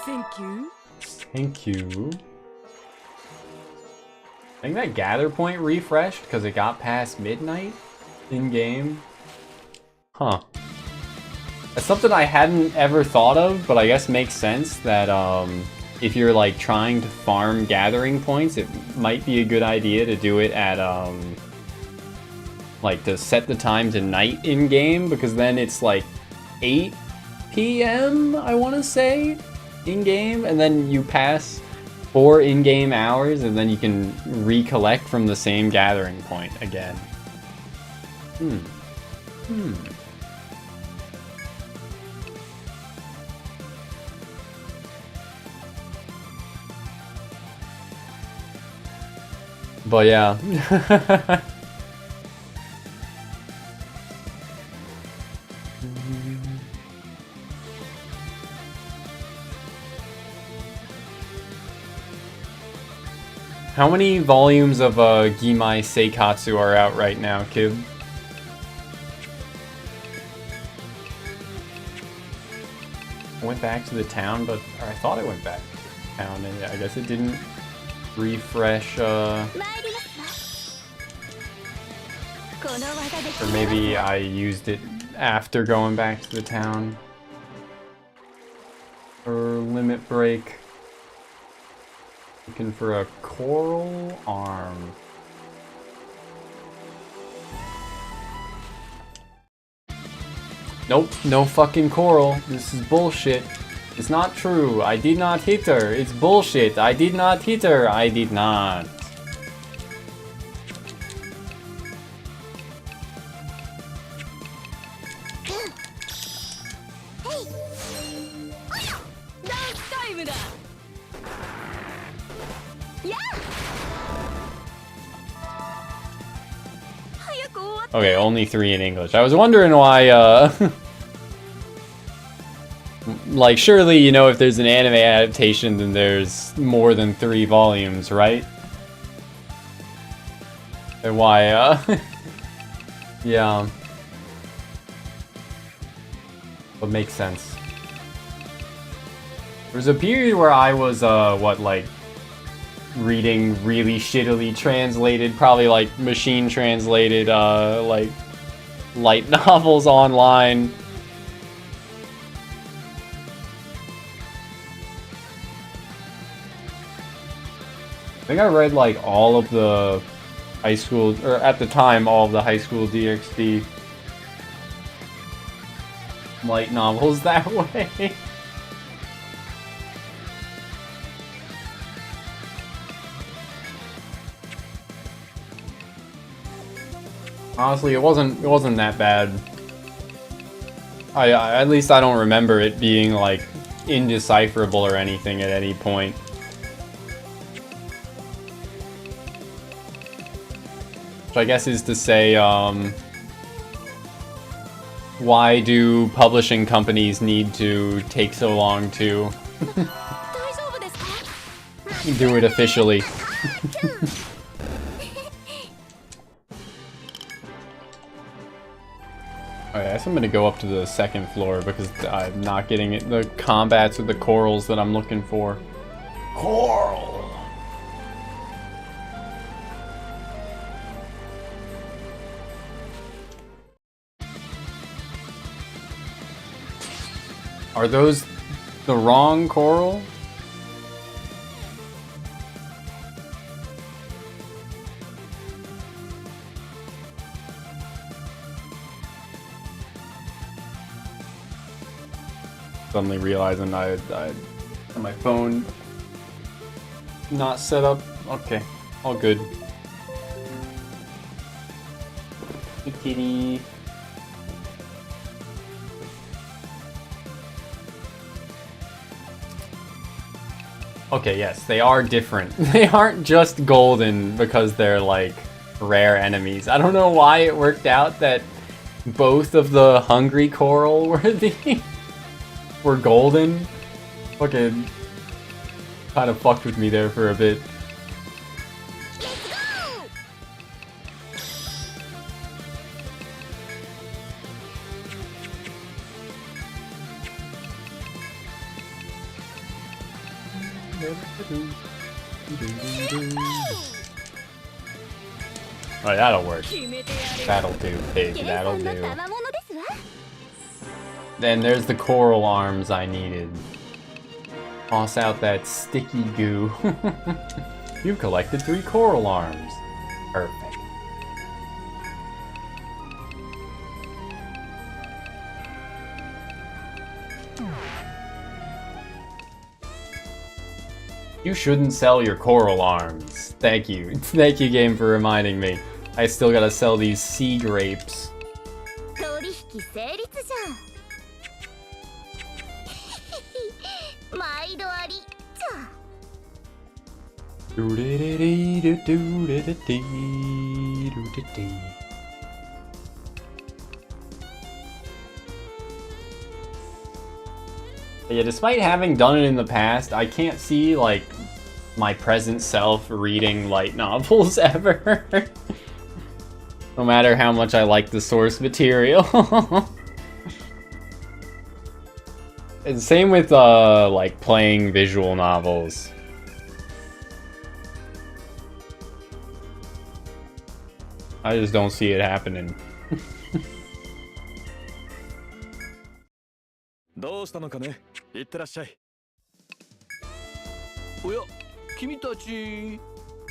Speaker 2: Thank you.
Speaker 1: Thank you. I think that gather point refreshed because it got past midnight in game. Huh. That's something I hadn't ever thought of, but I guess makes sense that if you're like trying to farm gathering points, it might be a good idea to do it at like to set the time to night in game, because then it's like 8 p.m. I want to say in game, and then you pass 4 in-game hours, and then you can recollect from the same gathering point again. But yeah. How many volumes of Gimai Seikatsu are out right now, kid? I went back to the town, but or I thought I went back to the town, and I guess it didn't refresh. Or maybe I used it after going back to the town. Or limit break. Looking for a coral arm. Nope, no fucking coral. This is bullshit. It's not true. I did not hit her. It's bullshit. I did not hit her. I did not. Okay, only 3 in English. I was wondering why, like, surely, you know, if there's an anime adaptation, then there's more than 3 volumes, right? And why, yeah. But makes sense. There was a period where I was, what, like, reading really shittily translated, probably like machine translated, like light novels online. I think I read like all of the high school, or at the time, all of the high school DxD light novels that way. Honestly, it wasn't that bad. I at least I don't remember it being like indecipherable or anything at any point. Which I guess is to say, why do publishing companies need to take so long to do it officially? I guess I'm gonna go up to the 2nd floor because I'm not getting it, the combats with the corals that I'm looking for. Coral! Are those the wrong coral? Suddenly realizing I had my phone not set up. Okay, all good. Hey, kitty. Okay, yes, they are different. They aren't just golden because they're like rare enemies. I don't know why it worked out that both of the hungry coral were golden. Fucking kind of fucked with me there for a bit. Alright, that'll work. That'll do, pig. That'll do. Then there's the coral arms I needed. Toss out that sticky goo. You've collected 3 coral arms. Perfect. You shouldn't sell your coral arms. Thank you. Thank you, game, for reminding me. I still gotta sell these sea grapes. Yeah, despite having done it in the past, I can't see, like, my present self reading light novels ever. No matter how much I like the source material. And same with, like, playing visual novels. I just don't see it happening.
Speaker 3: どうしたのかね。いってらっしゃい。おや、君たち、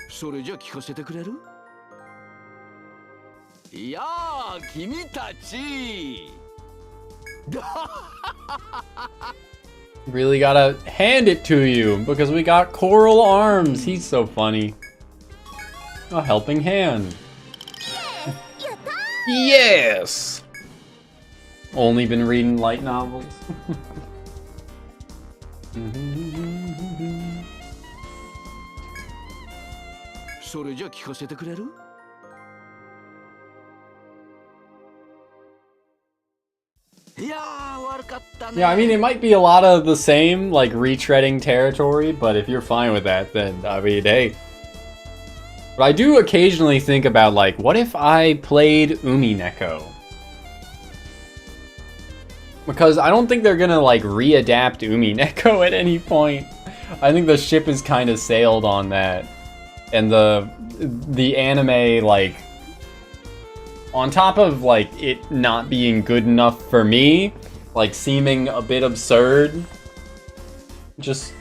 Speaker 3: それじゃ聞かせてくれる？いやあ、君たち。
Speaker 1: Really gotta hand it to you because we got coral arms. He's so funny. A helping hand. Yes! Only been reading light novels. Yeah, I mean, it might be a lot of the same, like, retreading territory, but if you're fine with that, then, I mean, hey. But I do occasionally think about, like, what if I played Umineko? Because I don't think they're gonna, like, readapt Umineko at any point. I think the ship is kind of sailed on that. And the anime, like, on top of, like, it not being good enough for me, like, seeming a bit absurd, just,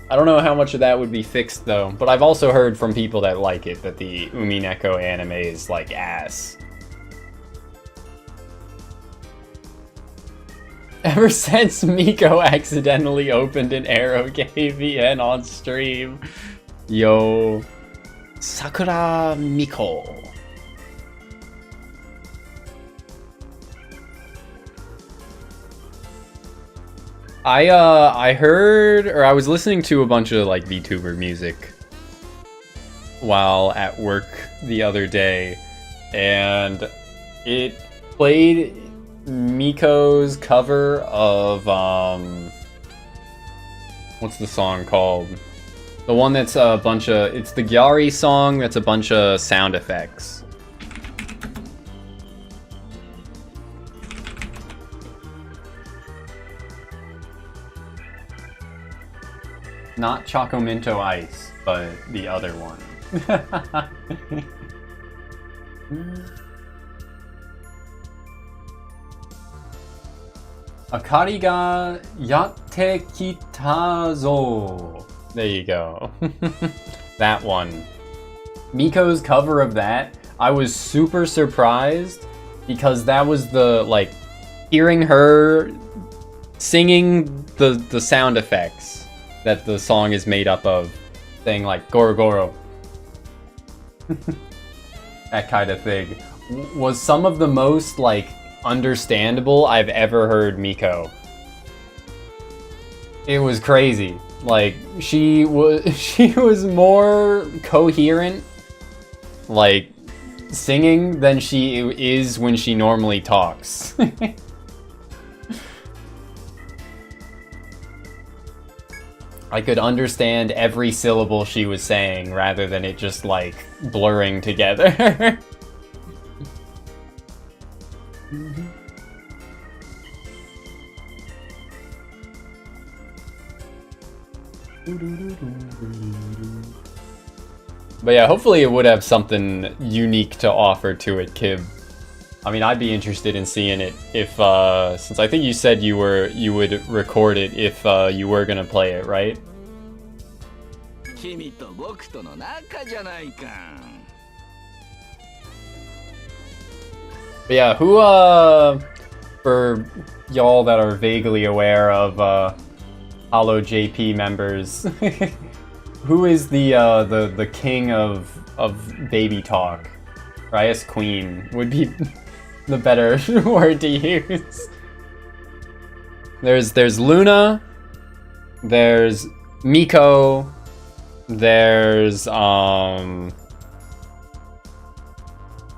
Speaker 1: I don't know how much of that would be fixed, though. But I've also heard from people that like it, that the Umineko anime is, like, ass. Ever since Miko accidentally opened an Arrow KVN on stream. Yo. Sakura Miko. I heard, or I was listening to a bunch of, like, VTuber music while at work the other day, and it played Miko's cover of, what's the song called? The one that's a bunch of, it's the Gyari song that's a bunch of sound effects. Not Chocominto Ice, but the other one. Akari ga yatte kita zo. There you go. That one. Miko's cover of that, I was super surprised because that was the, like, hearing her singing the sound effects that the song is made up of, saying like Goro Goro, that kind of thing, was some of the most like understandable I've ever heard Miko. It was crazy. Like she was more coherent like singing than she is when she normally talks. I could understand every syllable she was saying rather than it just like blurring together. But yeah, hopefully it would have something unique to offer to it, Kib. I mean, I'd be interested in seeing it if, since I think you said you would record it if you were gonna play it, right? But yeah, who, for y'all that are vaguely aware of, Holo JP members, who is the king of baby talk? Or I guess queen would be the better word to use. There's Luna, there's Miko, there's her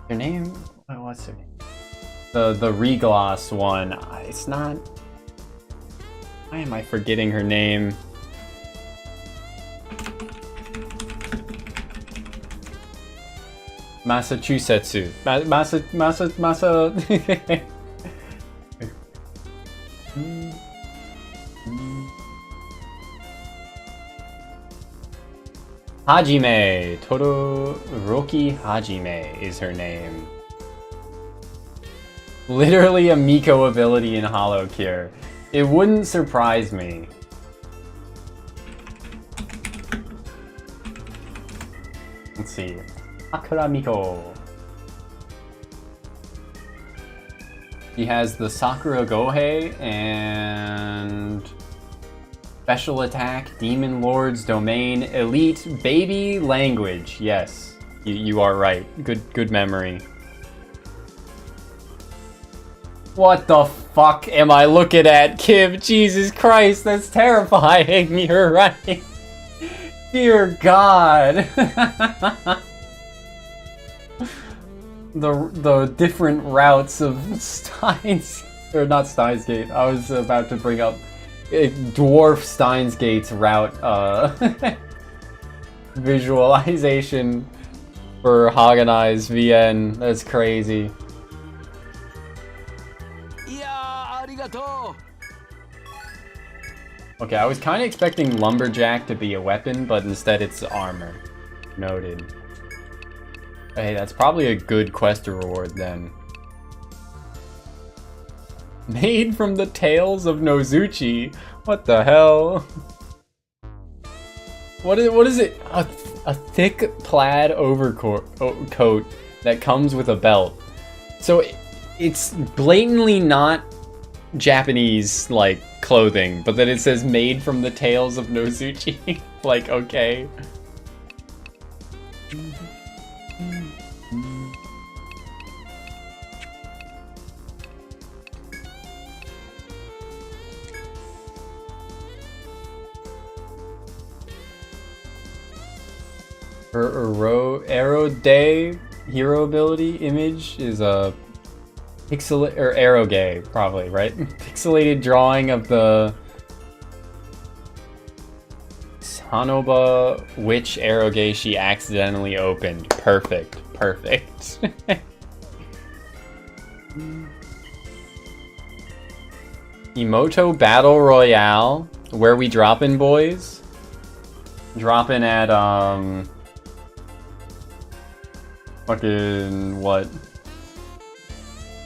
Speaker 1: name? What's her name? The Regloss one. It's not. Why am I forgetting her name? Massachusetts. Massa. Hajime. Todoroki Hajime is her name. Literally a Miko ability in Holo Cure. It wouldn't surprise me. Let's see. Akira Miko. He has the Sakura Gohei and special attack, Demon Lord's Domain, Elite, Baby Language. Yes, you are right. Good memory. What the fuck am I looking at, Kim? Jesus Christ, that's terrifying. You're right. Dear God. The different routes of Steins, or not Steins Gate. I was about to bring up Dwarf Steins Gate's route visualization for Hagenai's VN. That's crazy. Okay, I was kind of expecting Lumberjack to be a weapon, but instead it's armor. Noted. Hey, that's probably a good quest reward then. Made from the tails of Nozuchi. What the hell? What is it? A thick plaid overcoat that comes with a belt. So it's blatantly not Japanese like clothing, but then it says made from the tails of Nozuchi. Like, okay. Her Arrow Day hero ability image is a pixel or Arrow Gay, probably, right? Pixelated drawing of the Sanoba witch Arrow Gay she accidentally opened. Perfect. Emoto Battle Royale, where we dropping, boys? Dropping at fucking what?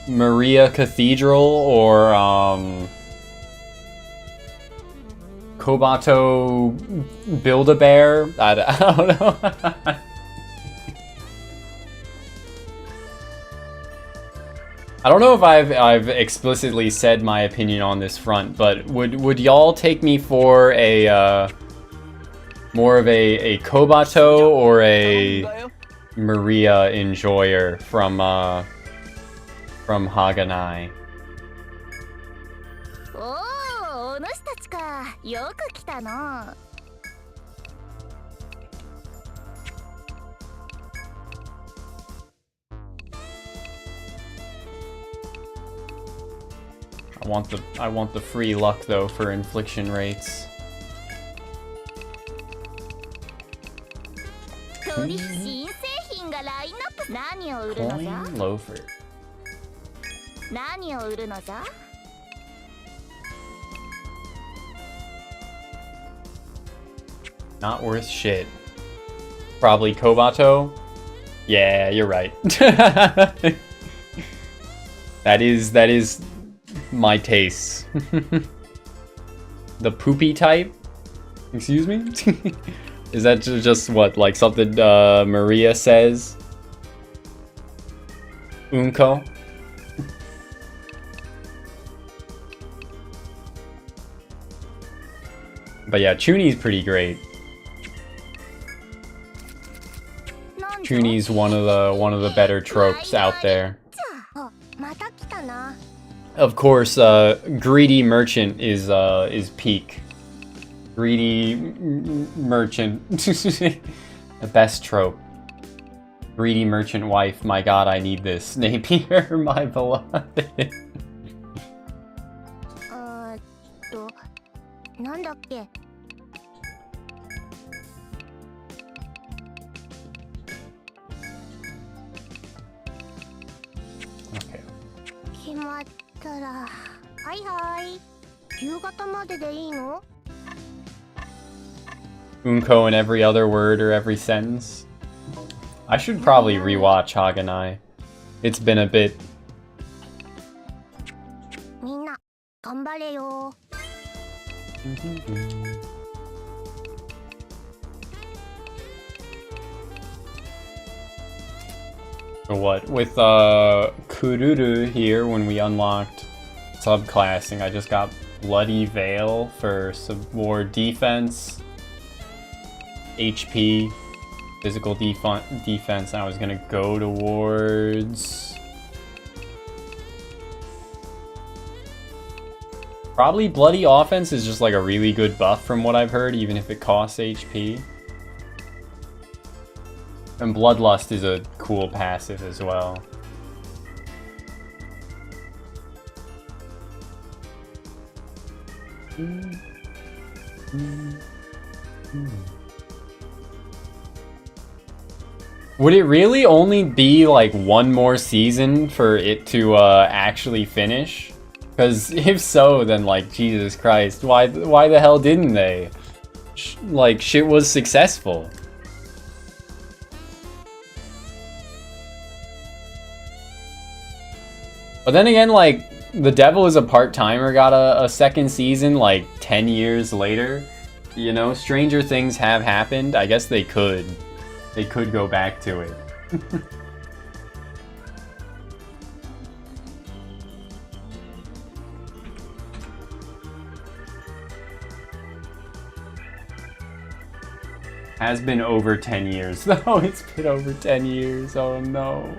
Speaker 1: Maria Cathedral or Kobato Build-A-Bear? I don't know. I don't know if I've explicitly said my opinion on this front, but would y'all take me for a more of a Kobato or a Maria enjoyer from Haganai?
Speaker 4: おお、お主たちか。よく来たの。
Speaker 1: I want the free luck though for infliction rates.
Speaker 4: 新製品がラインナップ。何を売るのじゃ？
Speaker 1: Coin loafer.
Speaker 4: 何を売るのじゃ？
Speaker 1: Not worth shit. Probably Kobato? Yeah, you're right. That is my taste. The poopy type? Excuse me? Is that just what, like something Maria says? Unko? But yeah, Chuni's pretty great. Chuni's one of the better tropes out there. Of course, greedy merchant is peak. Greedy merchant, the best trope. Greedy merchant wife. My God, I need this. Napier, my beloved.
Speaker 4: なんだっけ。
Speaker 1: Okay.
Speaker 4: 決まったら、はいはい。夕方まででいいの？
Speaker 1: Unko in every other word or every sentence. I should probably rewatch Haganai. It's been a bit.
Speaker 4: みんな頑張れよ。
Speaker 1: What with Kururu here when we unlocked subclassing, I just got Bloody Veil for some more defense, HP, physical defense, and I was gonna go towards probably Bloody Offense is just like a really good buff from what I've heard, even if it costs HP. And Bloodlust is a cool passive as well. Would it really only be like one more season for it to actually finish? Because if so, then like, Jesus Christ, why the hell didn't they? Like, shit was successful. But then again, like, The Devil is a Part-Timer got a second season, like, 10 years later. You know, stranger things have happened. I guess they could. They could go back to it. Has been over 10 years, though. It's been over 10 years. Oh, no.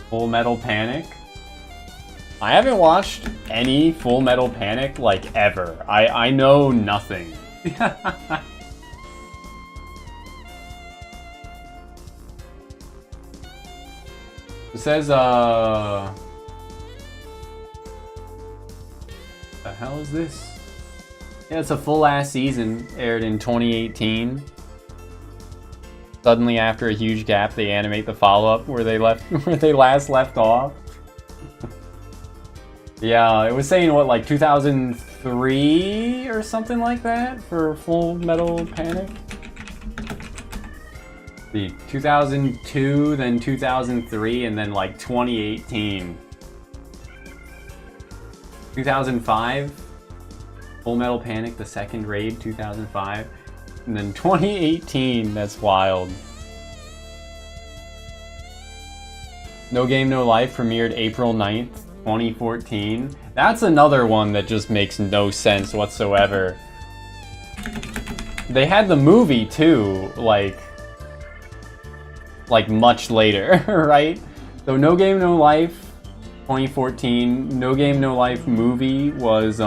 Speaker 1: Full Metal Panic? I haven't watched any Full Metal Panic, like, ever. I know nothing. It says, the hell is this? Yeah, it's a full-ass season, aired in 2018. Suddenly, after a huge gap, they animate the follow-up where they last left off. Yeah, it was saying what, like 2003 2003 or something like that for Full Metal Panic. The 2002, then 2003, and then like 2018. 2005, Full Metal Panic, the second raid, 2005. And then 2018, that's wild. No Game No Life premiered April 9th, 2014. That's another one that just makes no sense whatsoever. They had the movie too, like much later, right? So No Game No Life, 2014. No Game No Life movie was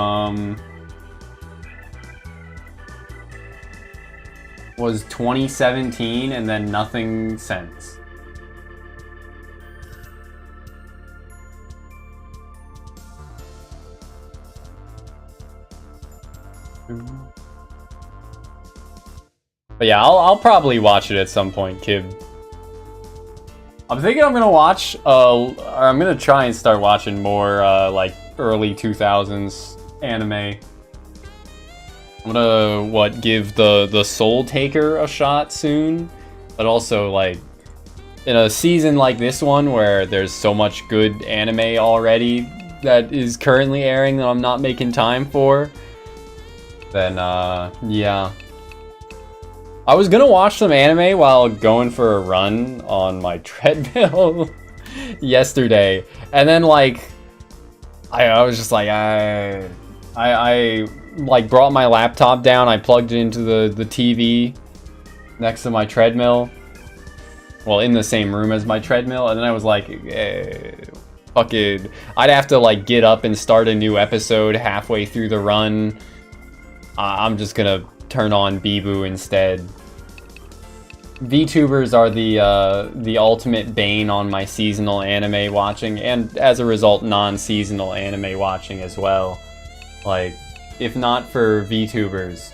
Speaker 1: 2017, and then nothing since. But yeah, I'll probably watch it at some point, Kib. I'm thinking I'm gonna watch, or I'm gonna try and start watching more, like, early 2000s anime. I'm gonna, give the Soul Taker a shot soon, but also, like, in a season like this one where there's so much good anime already that is currently airing that I'm not making time for, then, yeah. I was gonna watch some anime while going for a run on my treadmill yesterday, and then, like, I was just like, I like brought my laptop down, I plugged it into the TV next to my treadmill, well, in the same room as my treadmill, and then I was like, fucking, I'd have to, like, get up and start a new episode halfway through the run. I'm just gonna turn on Beboo instead. VTubers are the ultimate bane on my seasonal anime watching, and as a result, non-seasonal anime watching as well. Like, if not for VTubers.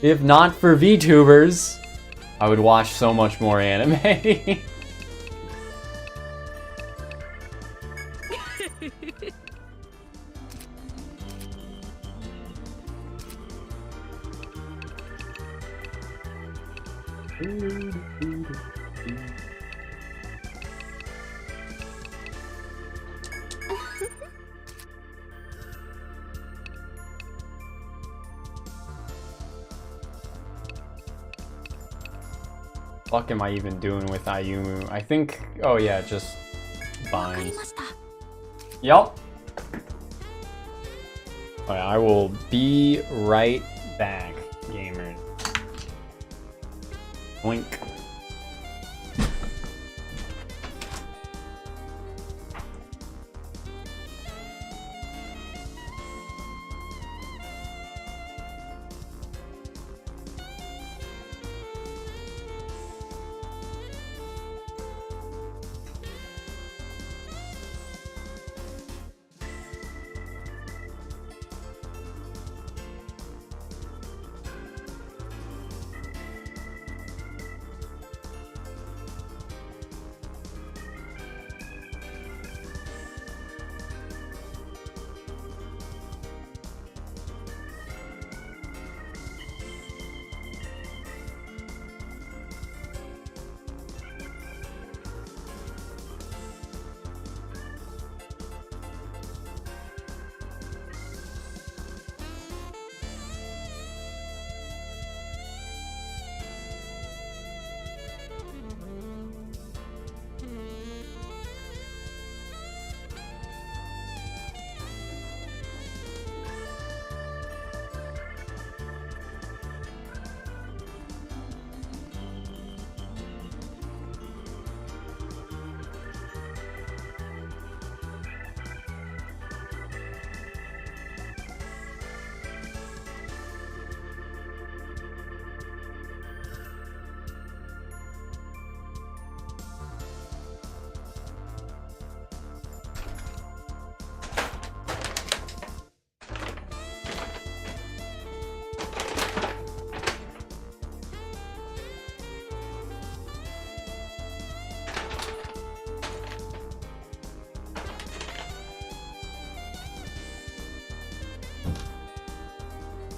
Speaker 1: If not for VTubers, I would watch so much more anime. Fuck am I even doing with Ayumu? I think, oh yeah, just binds. Yup. Alright, I will be right back, gamers. Oink.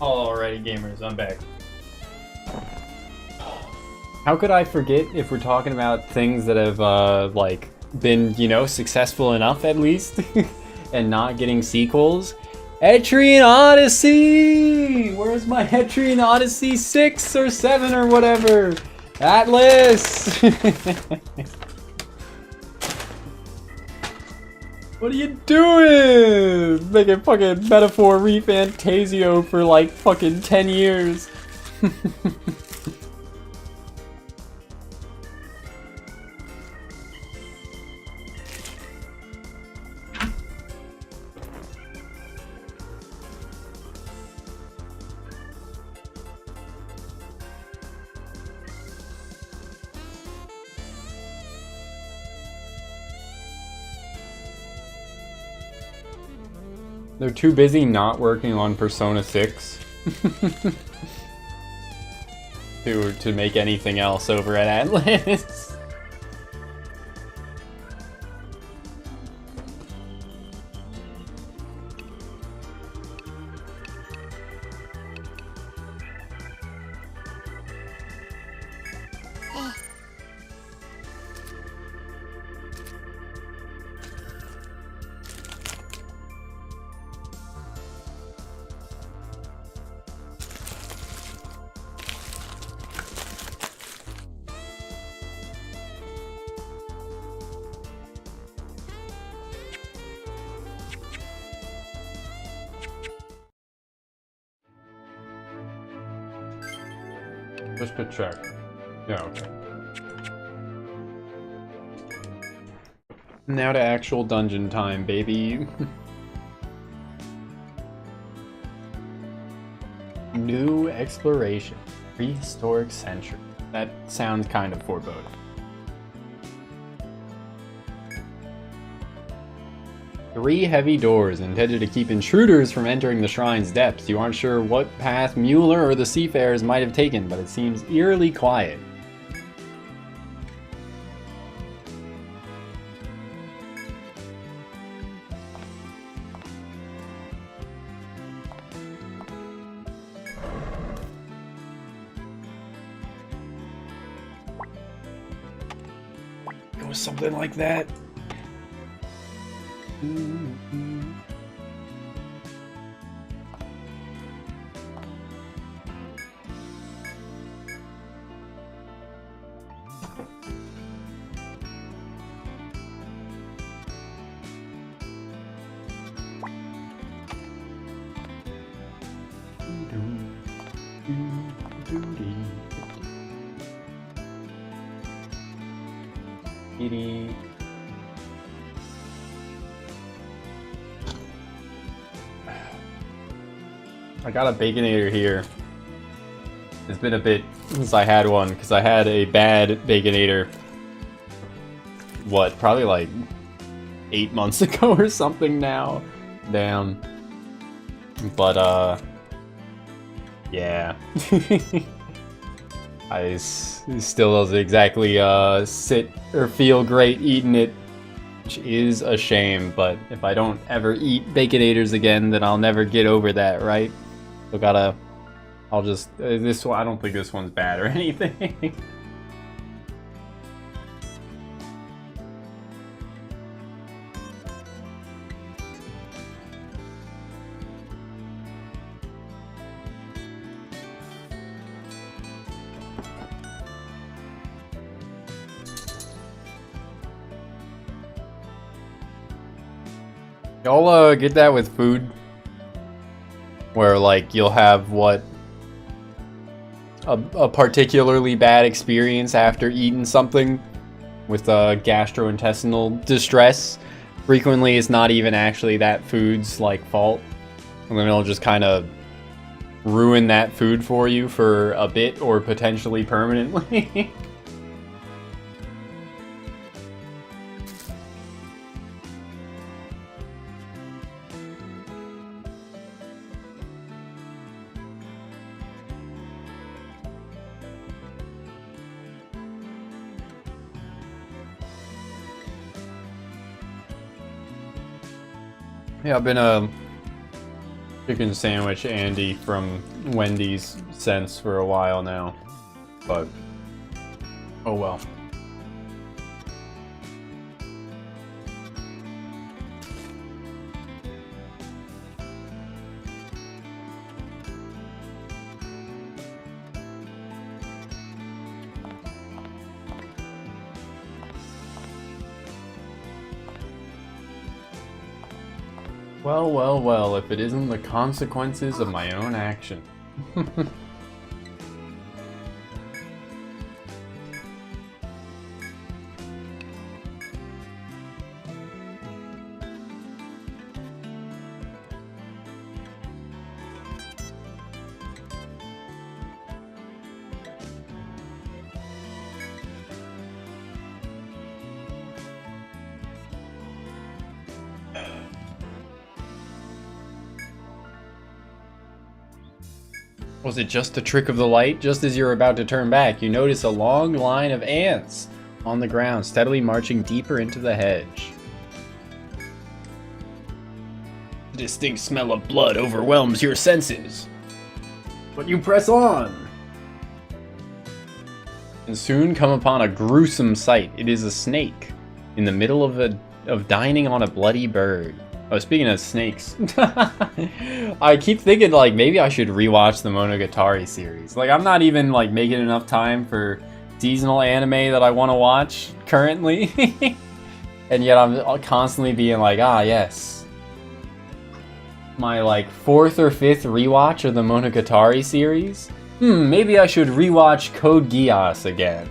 Speaker 1: Alrighty, gamers, I'm back. How could I forget if we're talking about things that have, like, been, you know, successful enough at least, and not getting sequels? Etrian Odyssey! Where's my Etrian Odyssey 6 or 7 or whatever? Atlas! What are you doing? Making fucking Metaphor ReFantasio for like fucking 10 years. They're too busy not working on Persona 6 to make anything else over at Atlas. Just to check. Yeah, okay. Now to actual dungeon time, baby. New exploration. Prehistoric century. That sounds kind of foreboding. Three heavy doors intended to keep intruders from entering the shrine's depths. You aren't sure what path Mueller or the seafarers might have taken, but it seems eerily quiet. It was something like that. I got a Baconator here. It's been a bit since I had one, because I had a bad Baconator, what, probably like 8 months ago or something now. Damn. But, yeah. Still doesn't exactly, sit or feel great eating it, which is a shame, but if I don't ever eat Baconators again, then I'll never get over that, right? So I'll just, this one, I don't think this one's bad or anything. Y'all get that with food? Where like you'll have what? A particularly bad experience after eating something with gastrointestinal distress. Frequently it's not even actually that food's like fault. And then it'll just kind of ruin that food for you for a bit or potentially permanently. Yeah, I've been chicken sandwich Andy from Wendy's sense for a while now. But, oh well. Well, well, well, if it isn't the consequences of my own action. Was it just a trick of the light? Just as you're about to turn back, you notice a long line of ants on the ground, steadily marching deeper into the hedge. The distinct smell of blood overwhelms your senses, but you press on, and soon come upon a gruesome sight. It is a snake in the middle of dining on a bloody bird. Oh, speaking of snakes, I keep thinking, like, maybe I should rewatch the Monogatari series. Like, I'm not even, like, making enough time for seasonal anime that I want to watch currently. And yet I'm constantly being like, ah, yes. My, like, 4th or 5th rewatch of the Monogatari series? Maybe I should rewatch Code Geass again.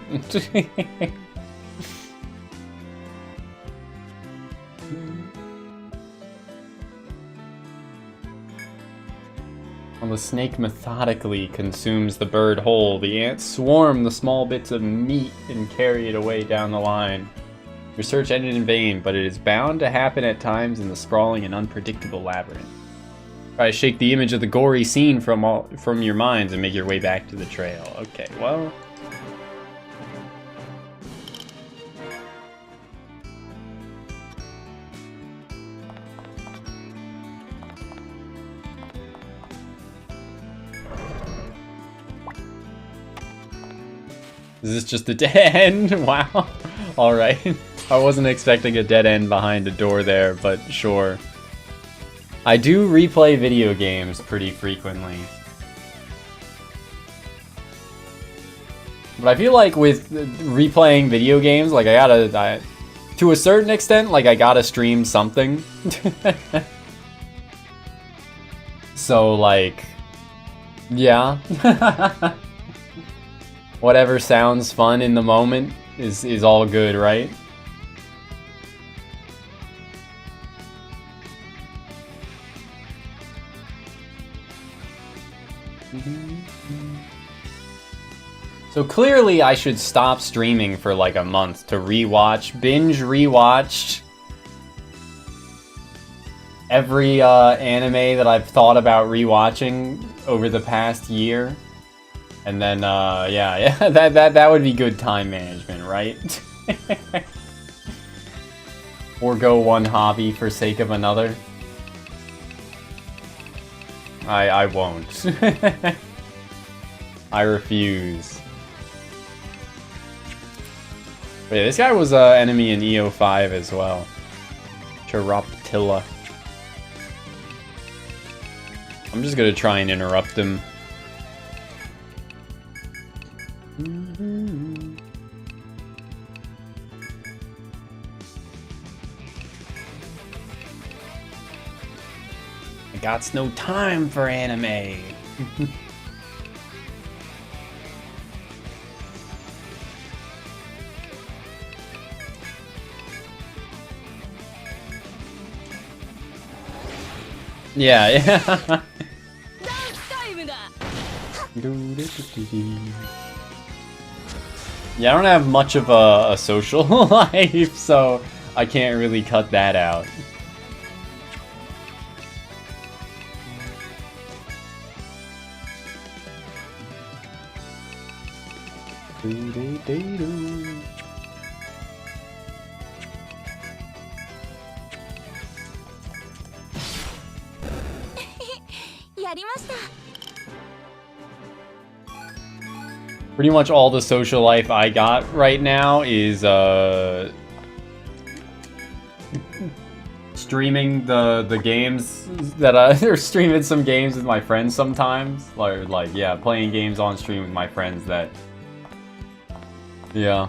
Speaker 1: While the snake methodically consumes the bird whole, the ants swarm the small bits of meat and carry it away down the line. Your search ended in vain, but it is bound to happen at times in the sprawling and unpredictable labyrinth. Try to shake the image of the gory scene from your minds and make your way back to the trail. Okay, well... Is this just a dead end? Wow. Alright. I wasn't expecting a dead end behind a door there, but sure. I do replay video games pretty frequently. But I feel like with replaying video games, like to a certain extent, like I gotta stream something. So like, yeah. Whatever sounds fun in the moment is all good, right? So clearly I should stop streaming for like a month to binge rewatch every anime that I've thought about rewatching over the past year. And then, yeah, that would be good time management, right? Forgo one hobby for sake of another. I won't. I refuse. But yeah, this guy was an enemy in EO5 as well. Chiroptilla. I'm just gonna try and interrupt him. I got no time for anime. Yeah. Yeah, I don't have much of a social life, so I can't really cut that out. Pretty much all the social life I got right now is streaming the games that or streaming some games with my friends sometimes, or like yeah, playing games on stream with my friends that yeah.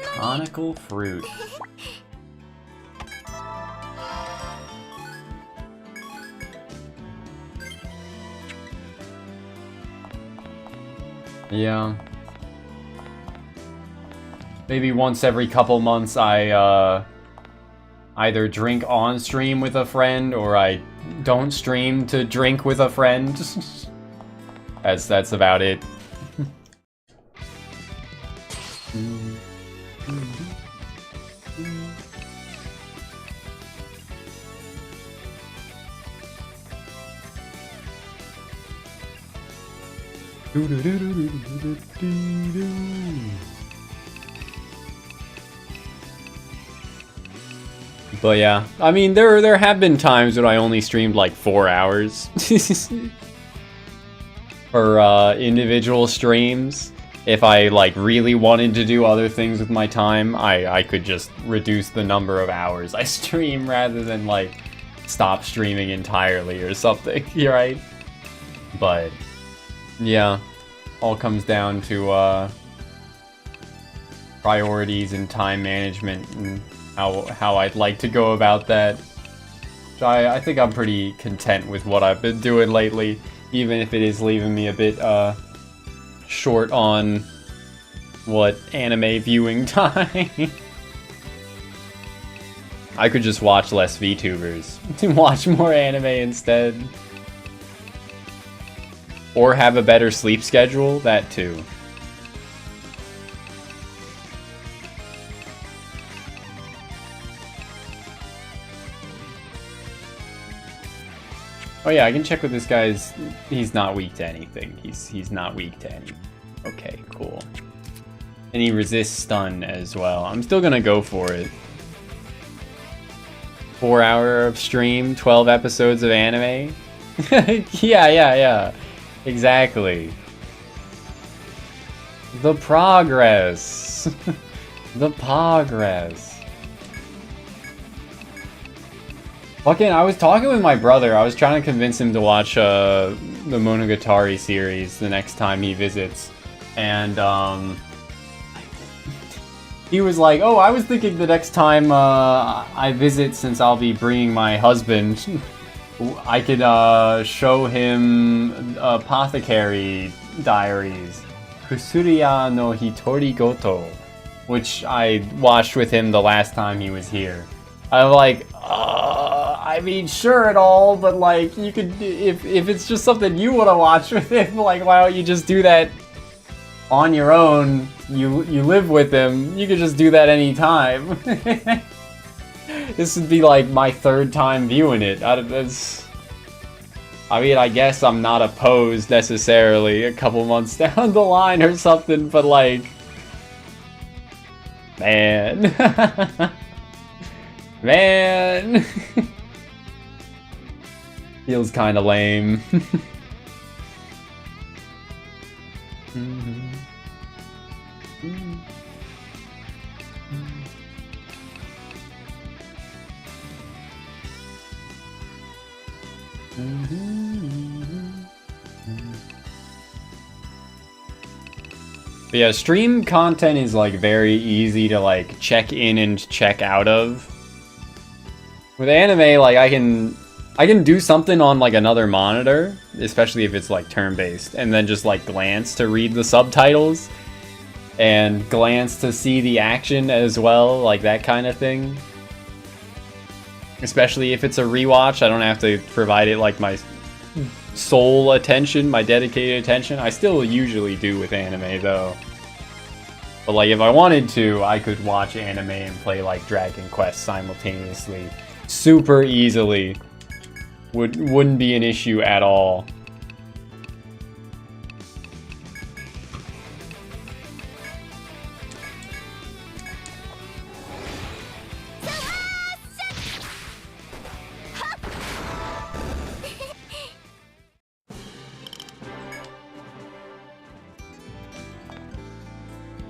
Speaker 1: Conical fruit. Yeah. Maybe once every couple months I either drink on stream with a friend or I don't stream to drink with a friend. That's about it. But yeah, I mean, there have been times when I only streamed like 4 hours for individual streams. If I like really wanted to do other things with my time, I could just reduce the number of hours I stream rather than like stop streaming entirely or something, right? But yeah, all comes down to priorities and time management and how I'd like to go about that. So I think I'm pretty content with what I've been doing lately, even if it is leaving me a bit short on what anime viewing time. I could just watch less VTubers to watch more anime instead. Or have a better sleep schedule, that too. Oh yeah, I can check with this guy's. He's not weak to anything. He's not weak to anything. Okay, cool. And he resists stun as well. I'm still gonna go for it. 4 hour of stream, 12 episodes of anime. Yeah. Exactly. The progress. The progress. Fucking, I was talking with my brother. I was trying to convince him to watch the Monogatari series the next time he visits. And he was like, oh, I was thinking the next time I visit, since I'll be bringing my husband, I could show him Apothecary Diaries, Kusuriya no Hitori Goto, which I watched with him the last time he was here. I'm like, I mean, sure and all, but like, you could, if it's just something you want to watch with him, like, why don't you just do that on your own? You live with him, you could just do that anytime. This would be like my 3rd time viewing it. I mean, I guess I'm not opposed necessarily a couple months down the line or something, but like, man. Man. Feels kind of lame. But yeah, stream content is like very easy to like check in and check out of. With anime, like I can do something on like another monitor, especially if it's like turn-based, and then just like glance to read the subtitles and glance to see the action as well, like that kind of thing. Especially if it's a rewatch, I don't have to provide it like my sole attention, my dedicated attention. I still usually do with anime though. But like if I wanted to, I could watch anime and play like Dragon Quest simultaneously. Super easily. Wouldn't be an issue at all.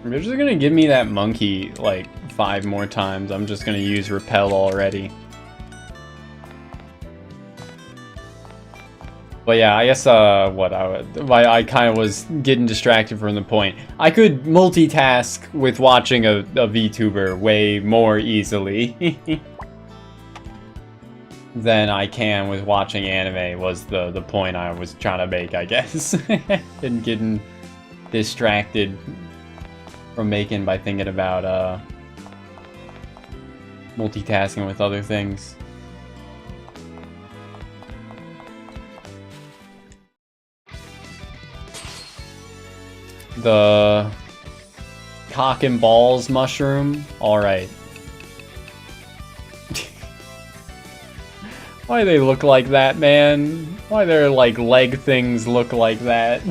Speaker 1: They're just gonna give me that monkey like 5 more times. I'm just gonna use repel already. But yeah, I guess I kind of was getting distracted from the point. I could multitask with watching a VTuber way more easily than I can with watching anime, was the point I was trying to make, I guess. And getting distracted from making by thinking about multitasking with other things. The cock and balls mushroom. Alright. Why they look like that, man? Why their like leg things look like that?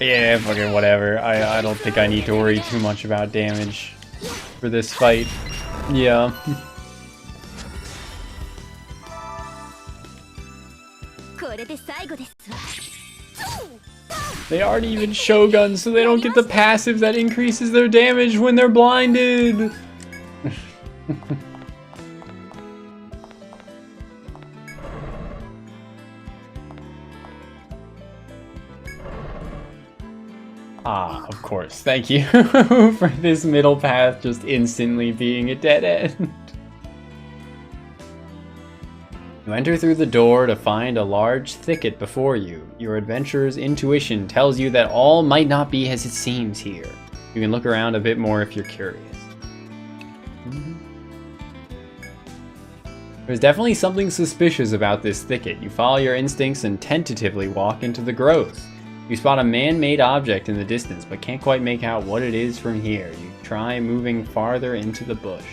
Speaker 1: Yeah, fucking whatever. I don't think I need to worry too much about damage for this fight. Yeah. They aren't even Shoguns, so they don't get the passive that increases their damage when they're blinded! Ah, of course. Thank you for this middle path just instantly being a dead end. You enter through the door to find a large thicket before you. Your adventurer's intuition tells you that all might not be as it seems here. You can look around a bit more if you're curious. There's definitely something suspicious about this thicket. You follow your instincts and tentatively walk into the growth. You spot a man-made object in the distance, but can't quite make out what it is from here. You try moving farther into the bush.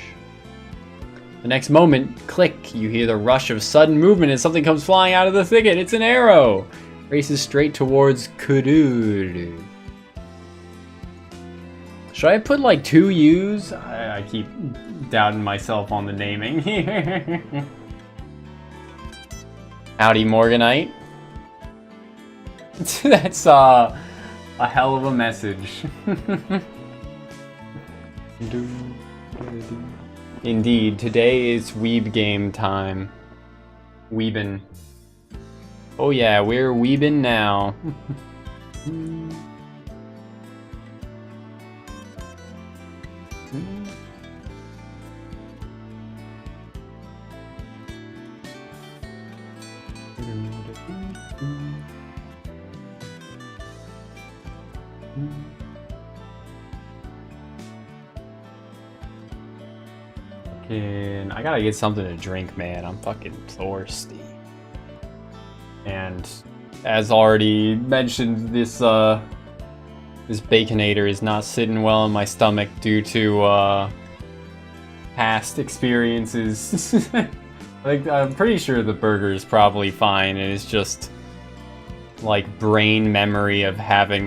Speaker 1: The next moment, click, you hear the rush of sudden movement and something comes flying out of the thicket. It's an arrow! Races straight towards Kururu. Should I put like 2 U's? I keep doubting myself on the naming here. Howdy, Morganite. That's a hell of a message. Indeed, today is weeb game time. Weebin'. Oh yeah, we're weebin' now. I gotta get something to drink, man. I'm fucking thirsty. And as already mentioned, this Baconator is not sitting well in my stomach due to past experiences. Like, I'm pretty sure the burger is probably fine, and it's just like brain memory of having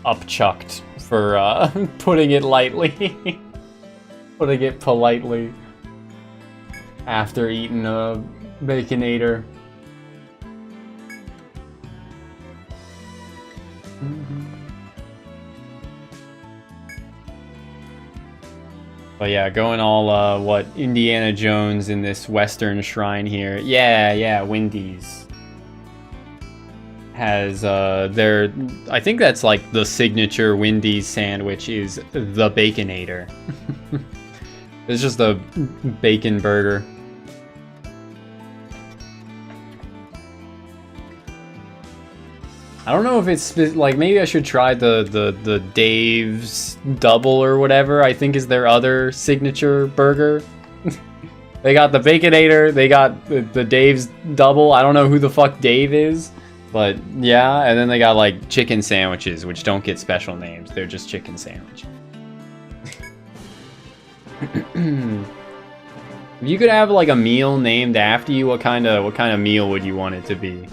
Speaker 1: upchucked, for putting it lightly. Putting it politely, after eating a Baconator. But yeah, going all what, Indiana Jones in this Western shrine here. Yeah, Wendy's has their, I think that's like the signature Wendy's sandwich is the Baconator. It's just a bacon burger. I don't know if it's like, maybe I should try the Dave's Double or whatever. I think is their other signature burger. They got the Baconator. They got the Dave's Double. I don't know who the fuck Dave is. But yeah, and then they got like chicken sandwiches, which don't get special names. They're just chicken sandwich. If you could have like a meal named after you, what kind of meal would you want it to be?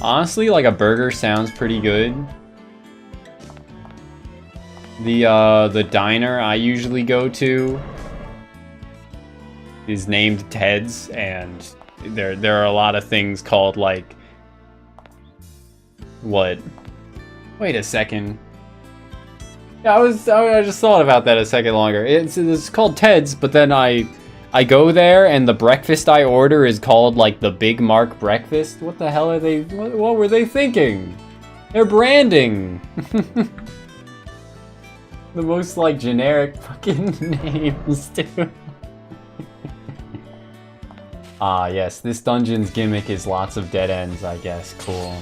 Speaker 1: Honestly, like a burger sounds pretty good. The diner I usually go to is named Ted's, and there are a lot of things called like what? Wait a second. Yeah, I just thought about that a second longer. It's called Ted's, but then I go there and the breakfast I order is called like the Big Mark breakfast. What the hell are they? What were they thinking? They're branding. The most like generic fucking names too. Ah yes, this dungeon's gimmick is lots of dead ends, I guess. Cool.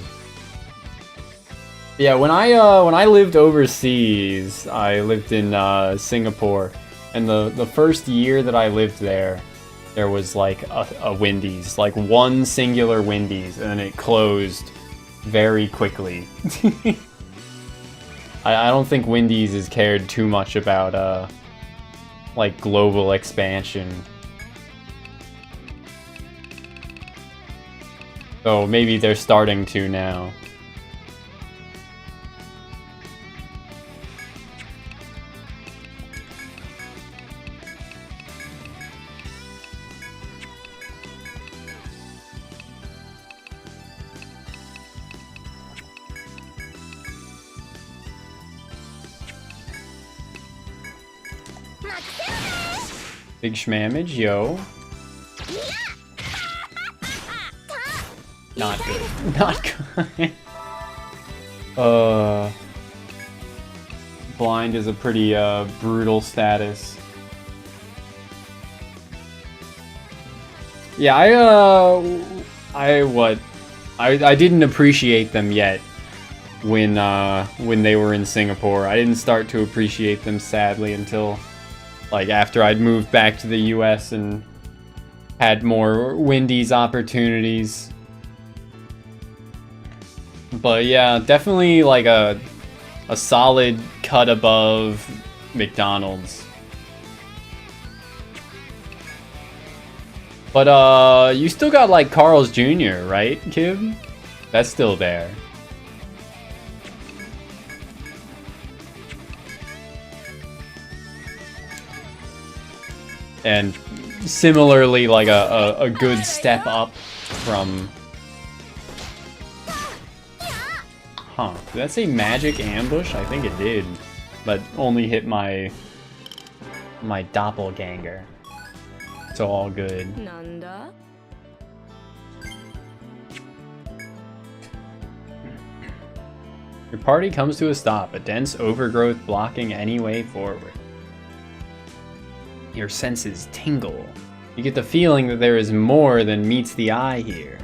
Speaker 1: Yeah, when I lived overseas, I lived in Singapore, and the first year that I lived there was like a Wendy's, like one singular Wendy's, and then it closed very quickly. I don't think Wendy's has cared too much about like global expansion. So maybe they're starting to now. Big schmamage, yo. Not good. Not good. Blind is a pretty brutal status. Yeah, I didn't appreciate them yet when they were in Singapore. I didn't start to appreciate them, sadly, until like after I'd moved back to the US and had more Wendy's opportunities. But yeah, definitely like a solid cut above McDonald's. But you still got like Carl's Jr., right, Kib? That's still there. And similarly, like a good step up from... Huh, did that say magic ambush? I think it did, but only hit my doppelganger. It's all good. Your party comes to a stop, a dense overgrowth blocking any way forward. Your senses tingle. You get the feeling that there is more than meets the eye here.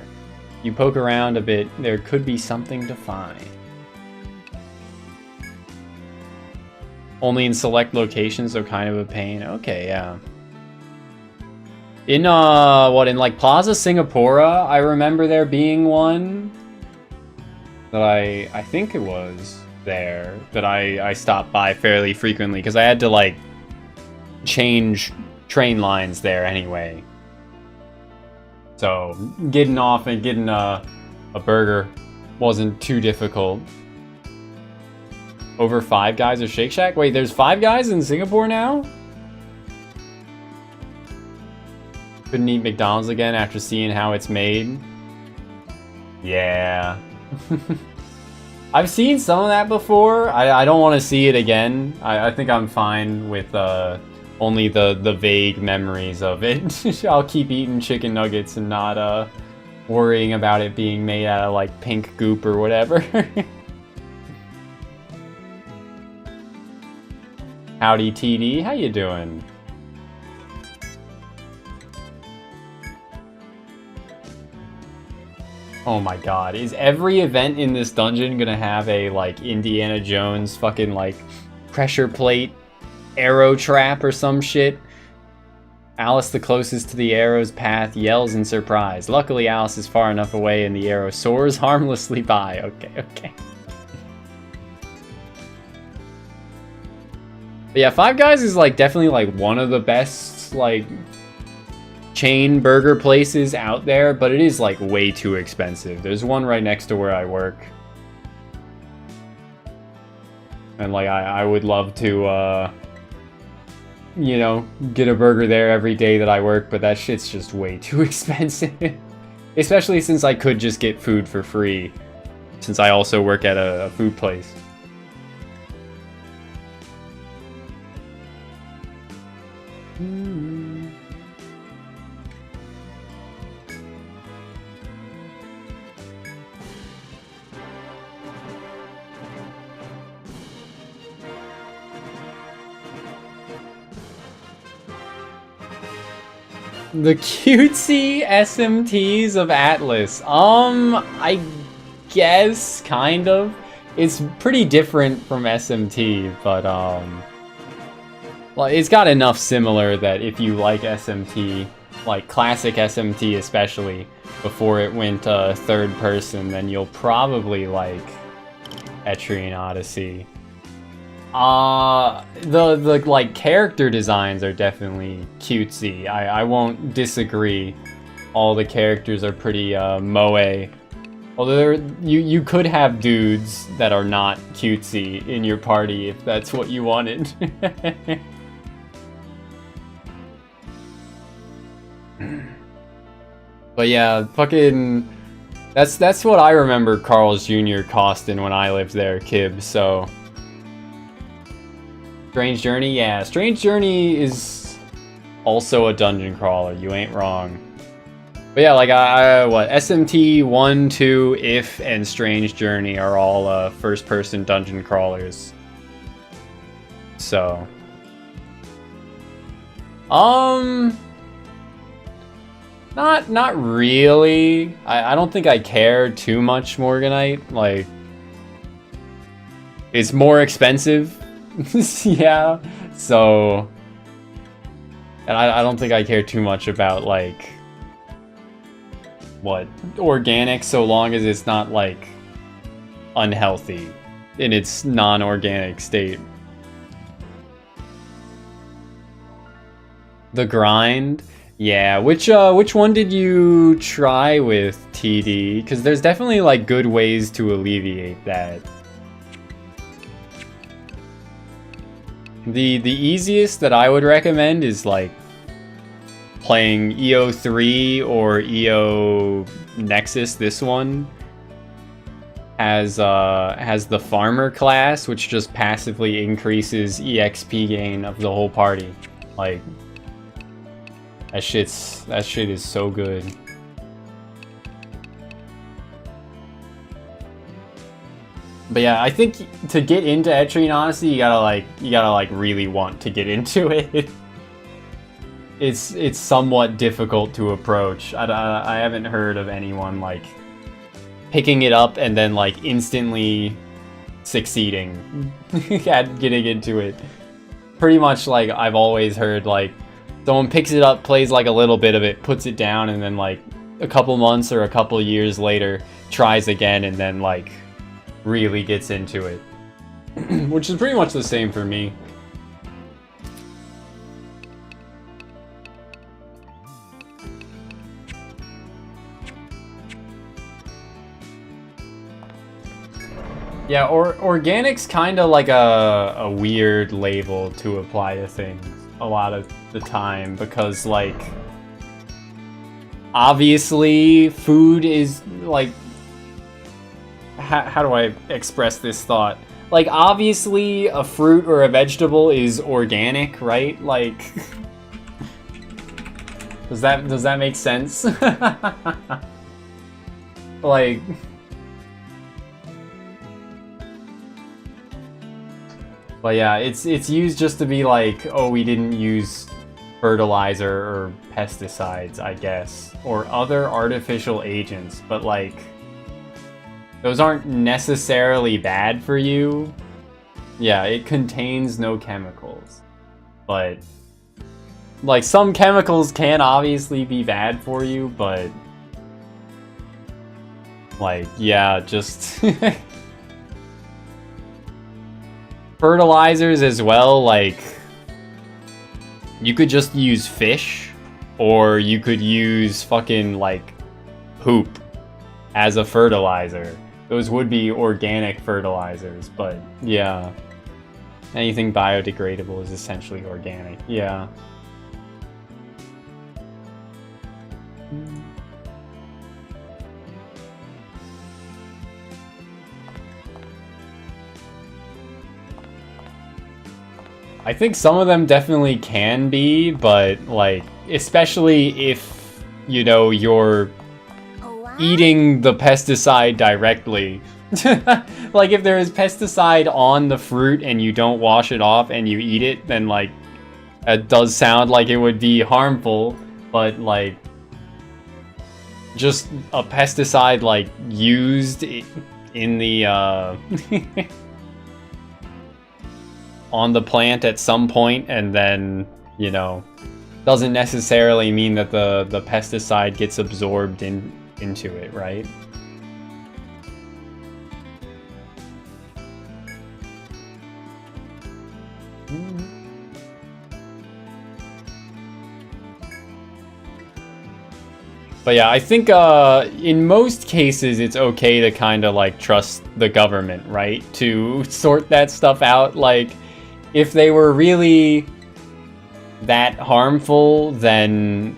Speaker 1: You poke around a bit, there could be something to find. Only in select locations, so kind of a pain. Okay, yeah. In, in like Plaza Singapura, I remember there being one that I think it was there, that I stopped by fairly frequently, because I had to, like, change train lines there anyway. So, getting off and getting a burger wasn't too difficult. Over Five Guys or Shake Shack? Wait, there's Five Guys in Singapore now? Couldn't eat McDonald's again after seeing how it's made? Yeah. I've seen some of that before. I don't want to see it again. I think I'm fine with only the vague memories of it. I'll keep eating chicken nuggets and not worrying about it being made out of like pink goop or whatever. Howdy TD, how you doing? Oh my god, is every event in this dungeon gonna have a like Indiana Jones fucking like pressure plate arrow trap or some shit? Alice, the closest to the arrow's path, yells in surprise. Luckily, Alice is far enough away and the arrow soars harmlessly by. Okay, okay. But yeah, Five Guys is like definitely like one of the best like chain burger places out there, but it is like way too expensive. There's one right next to where I work. And like I would love to you know, get a burger there every day that I work, but that shit's just way too expensive. Especially since I could just get food for free, since I also work at a food place. The cutesy SMTs of Atlas. I guess, kind of. It's pretty different from SMT, but, well, it's got enough similar that if you like SMT, like classic SMT especially, before it went third person, then you'll probably like Etrian Odyssey. The like character designs are definitely cutesy. I won't disagree. All the characters are pretty moe. Although you could have dudes that are not cutesy in your party if that's what you wanted. But yeah, fucking that's what I remember Carl's Jr. costing when I lived there, Kib, so Strange Journey, yeah. Strange Journey is also a dungeon crawler, you ain't wrong. But yeah, like, what, SMT 1, 2, If, and Strange Journey are all first-person dungeon crawlers. So. Not really. I don't think I care too much, Morganite. Like, it's more expensive. Yeah, so, and I don't think I care too much about like what organic, so long as it's not like unhealthy in its non-organic state. The grind, yeah. Which one did you try with TD? Because there's definitely like good ways to alleviate that. The easiest that I would recommend is like playing EO3 or EO Nexus. This one has the farmer class, which just passively increases EXP gain of the whole party. Like that shit is so good. But yeah, I think to get into Etrian Odyssey, you gotta really want to get into it. It's somewhat difficult to approach. I haven't heard of anyone like picking it up and then like instantly succeeding at getting into it. Pretty much like I've always heard like someone picks it up, plays like a little bit of it, puts it down, and then like a couple months or a couple years later tries again and then like really gets into it. Which is pretty much the same for me. Yeah, organic's kind of like a weird label to apply to things a lot of the time, because like obviously food is like, how do I express this thought? Like, obviously, a fruit or a vegetable is organic, right? Like, does that make sense? Like, but yeah, it's used just to be like, oh, we didn't use fertilizer or pesticides, I guess, or other artificial agents, but like, those aren't necessarily bad for you. Yeah, it contains no chemicals. But Like, some chemicals can obviously be bad for you, but... Like, yeah, just... Fertilizers as well, like... You could just use fish, or you could use fucking, like, poop as a fertilizer. Those would be organic fertilizers, but yeah. Anything biodegradable is essentially organic, yeah. I think some of them definitely can be, but, like, especially if, you know, you're eating the pesticide directly. Like, if there is pesticide on the fruit and you don't wash it off and you eat it, then, like, it does sound like it would be harmful, but, like, just a pesticide, like, used in the, on the plant at some point, and then, you know, doesn't necessarily mean that the pesticide gets absorbed into it, right? But yeah, I think in most cases it's okay to kind of like trust the government, right? To sort that stuff out. Like, if they were really that harmful, then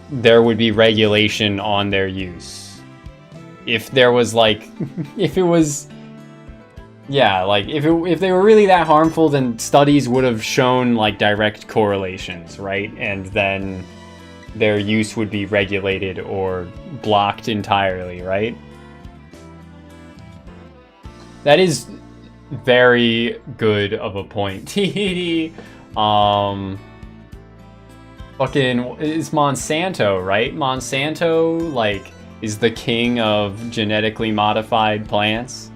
Speaker 1: there would be regulation on their use. If there was like, if it was, yeah, like if they were really that harmful, then studies would have shown like direct correlations, right? And then their use would be regulated or blocked entirely, right? That is very good of a point. TD. Fucking, it's Monsanto, right? Monsanto, like, is the king of genetically modified plants.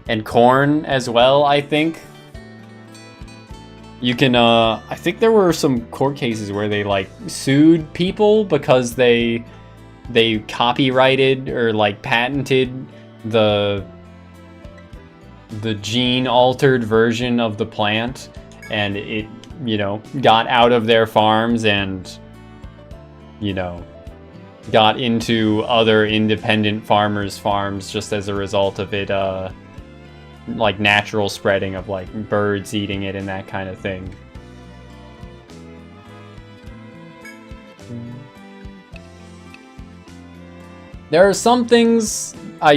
Speaker 1: And corn as well, I think. You can, I think there were some court cases where they, like, sued people because they copyrighted or, like, patented the gene-altered version of the plant, and it, you know, got out of their farms and, you know, got into other independent farmers' farms just as a result of it, like, natural spreading of, like, birds eating it and that kind of thing. There are some things I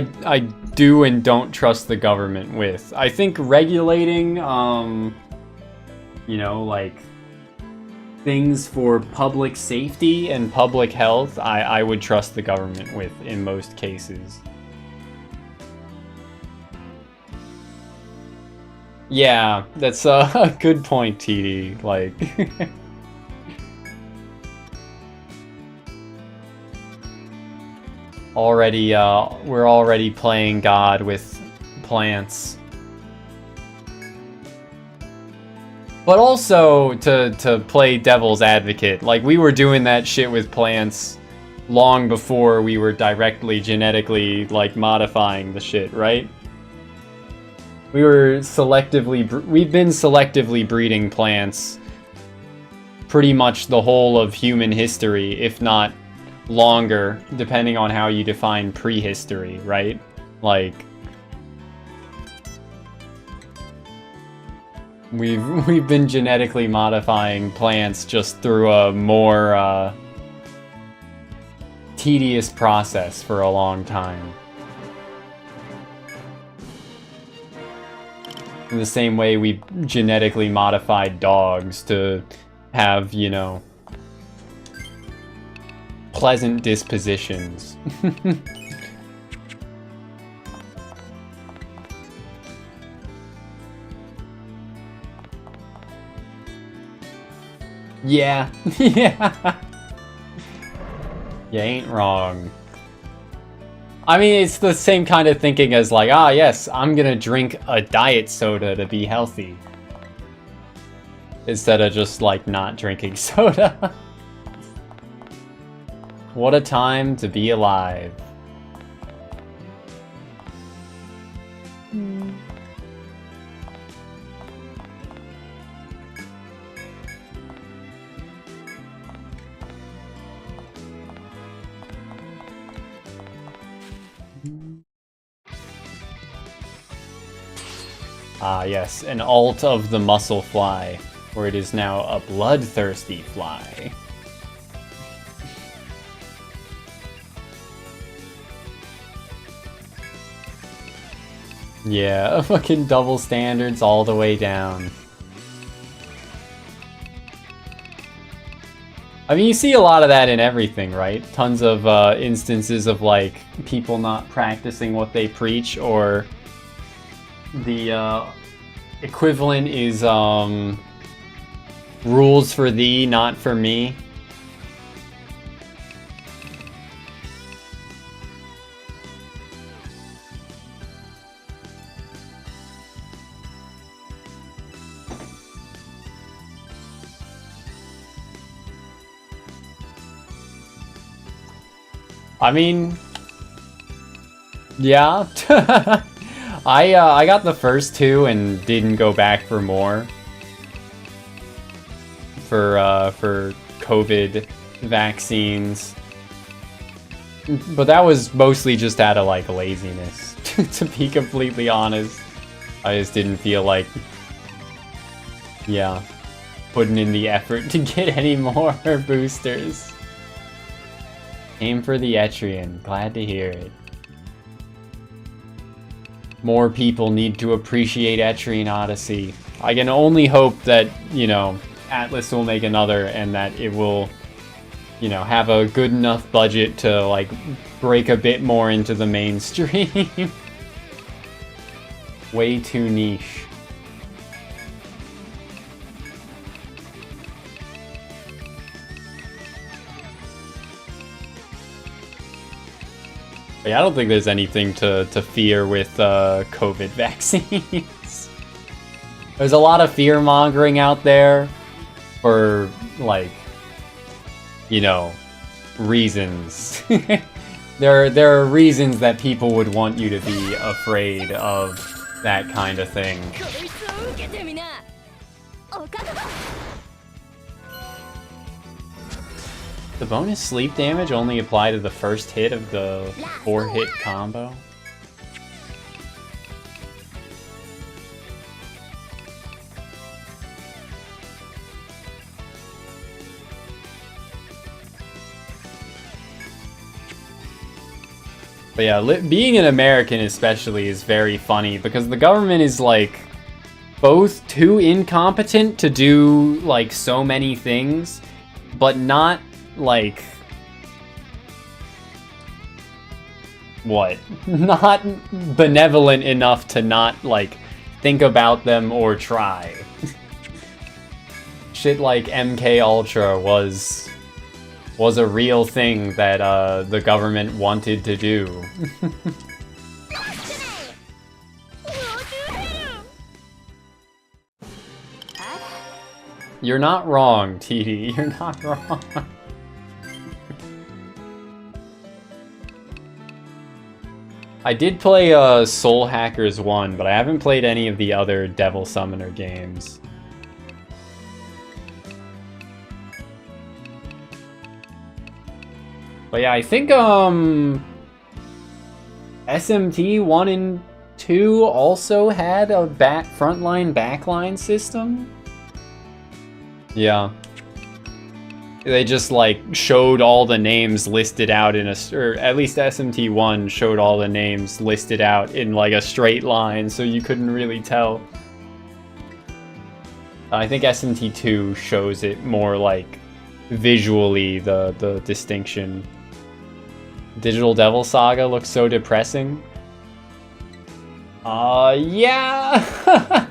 Speaker 1: do and don't trust the government with. I think regulating, you know, like, things for public safety and public health, I would trust the government with in most cases. Yeah, that's a good point, TD. Like, already, we're already playing God with plants. But also, to play devil's advocate, like, we were doing that shit with plants long before we were directly genetically, like, modifying the shit, right? We were we've been selectively breeding plants pretty much the whole of human history, if not longer, depending on how you define prehistory, right? Like, we've been genetically modifying plants just through a more tedious process for a long time. In the same way we genetically modified dogs to have, you know, pleasant dispositions. Yeah, yeah. You ain't wrong. I mean, it's the same kind of thinking as like, ah, yes, I'm gonna drink a diet soda to be healthy. instead of just like not drinking soda. What a time to be alive. Ah, yes, an alt of the muscle fly, where it is now a bloodthirsty fly. Yeah, fucking double standards all the way down. I mean, you see a lot of that in everything, right? Tons of instances of, like, people not practicing what they preach, or the equivalent is rules for thee, not for me. I mean, yeah. I got the first two and didn't go back for more. For COVID vaccines. But that was mostly just out of, like, laziness, to be completely honest. I just didn't feel like, yeah, putting in the effort to get any more boosters. Aim for the Etrian. Glad to hear it. More people need to appreciate Etrian Odyssey. I can only hope that, you know, Atlas will make another and that it will, you know, have a good enough budget to, like, break a bit more into the mainstream. Way too niche. Yeah, I don't think there's anything to fear with COVID vaccines. There's a lot of fear-mongering out there for, like, you know, reasons. There are reasons that people would want you to be afraid of that kind of thing. The bonus sleep damage only apply to the first hit of the 4-hit combo? But yeah, being an American especially is very funny because the government is, like, both too incompetent to do, like, so many things, but not, like, what? Not benevolent enough to not, like, think about them or try. Shit like MK Ultra was a real thing that the government wanted to do. You're not wrong, TD. You're not wrong. I did play Soul Hackers 1, but I haven't played any of the other Devil Summoner games. But yeah, I think SMT 1 and 2 also had a frontline backline system. Yeah. They just, like, showed all the names listed out in or at least SMT1 showed all the names listed out in, like, a straight line, so you couldn't really tell. I think SMT2 shows it more, like, visually, the distinction. Digital Devil Saga looks so depressing. Yeah!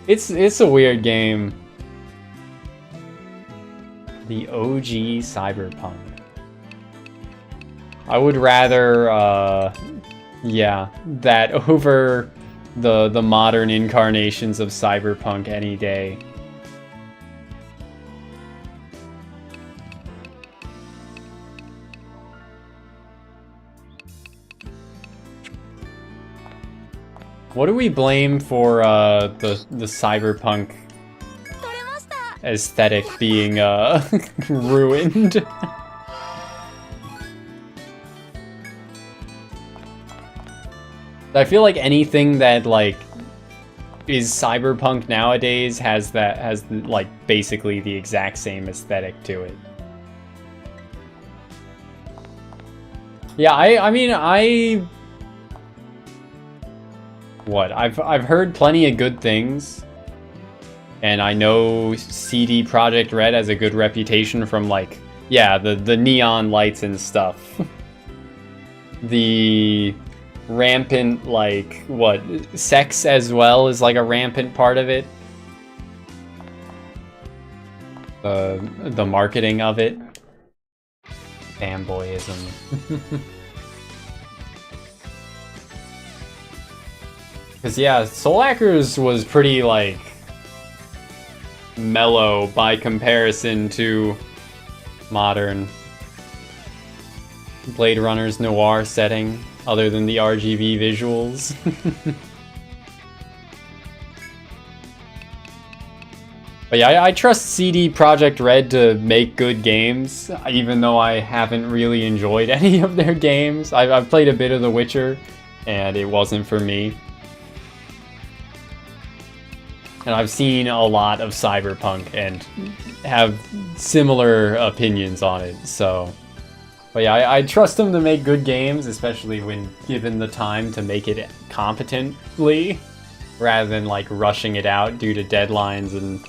Speaker 1: It's a weird game. The OG Cyberpunk. I would rather, yeah, that over the modern incarnations of Cyberpunk any day. What do we blame for the cyberpunk aesthetic being ruined? I feel like anything that like is cyberpunk nowadays has like basically the exact same aesthetic to it. Yeah, I've heard plenty of good things, and I know CD Projekt Red has a good reputation from like, yeah, the neon lights and stuff. The rampant, like, what, sex as well is like a rampant part of it. The marketing of it. Fanboyism. Because, yeah, Soul Hackers was pretty, like, mellow by comparison to modern Blade Runner's noir setting, other than the RGB visuals. But yeah, I trust CD Projekt Red to make good games, even though I haven't really enjoyed any of their games. I've played a bit of The Witcher, and it wasn't for me. And I've seen a lot of Cyberpunk and have similar opinions on it, so... But yeah, I trust them to make good games, especially when given the time to make it competently, rather than like rushing it out due to deadlines and,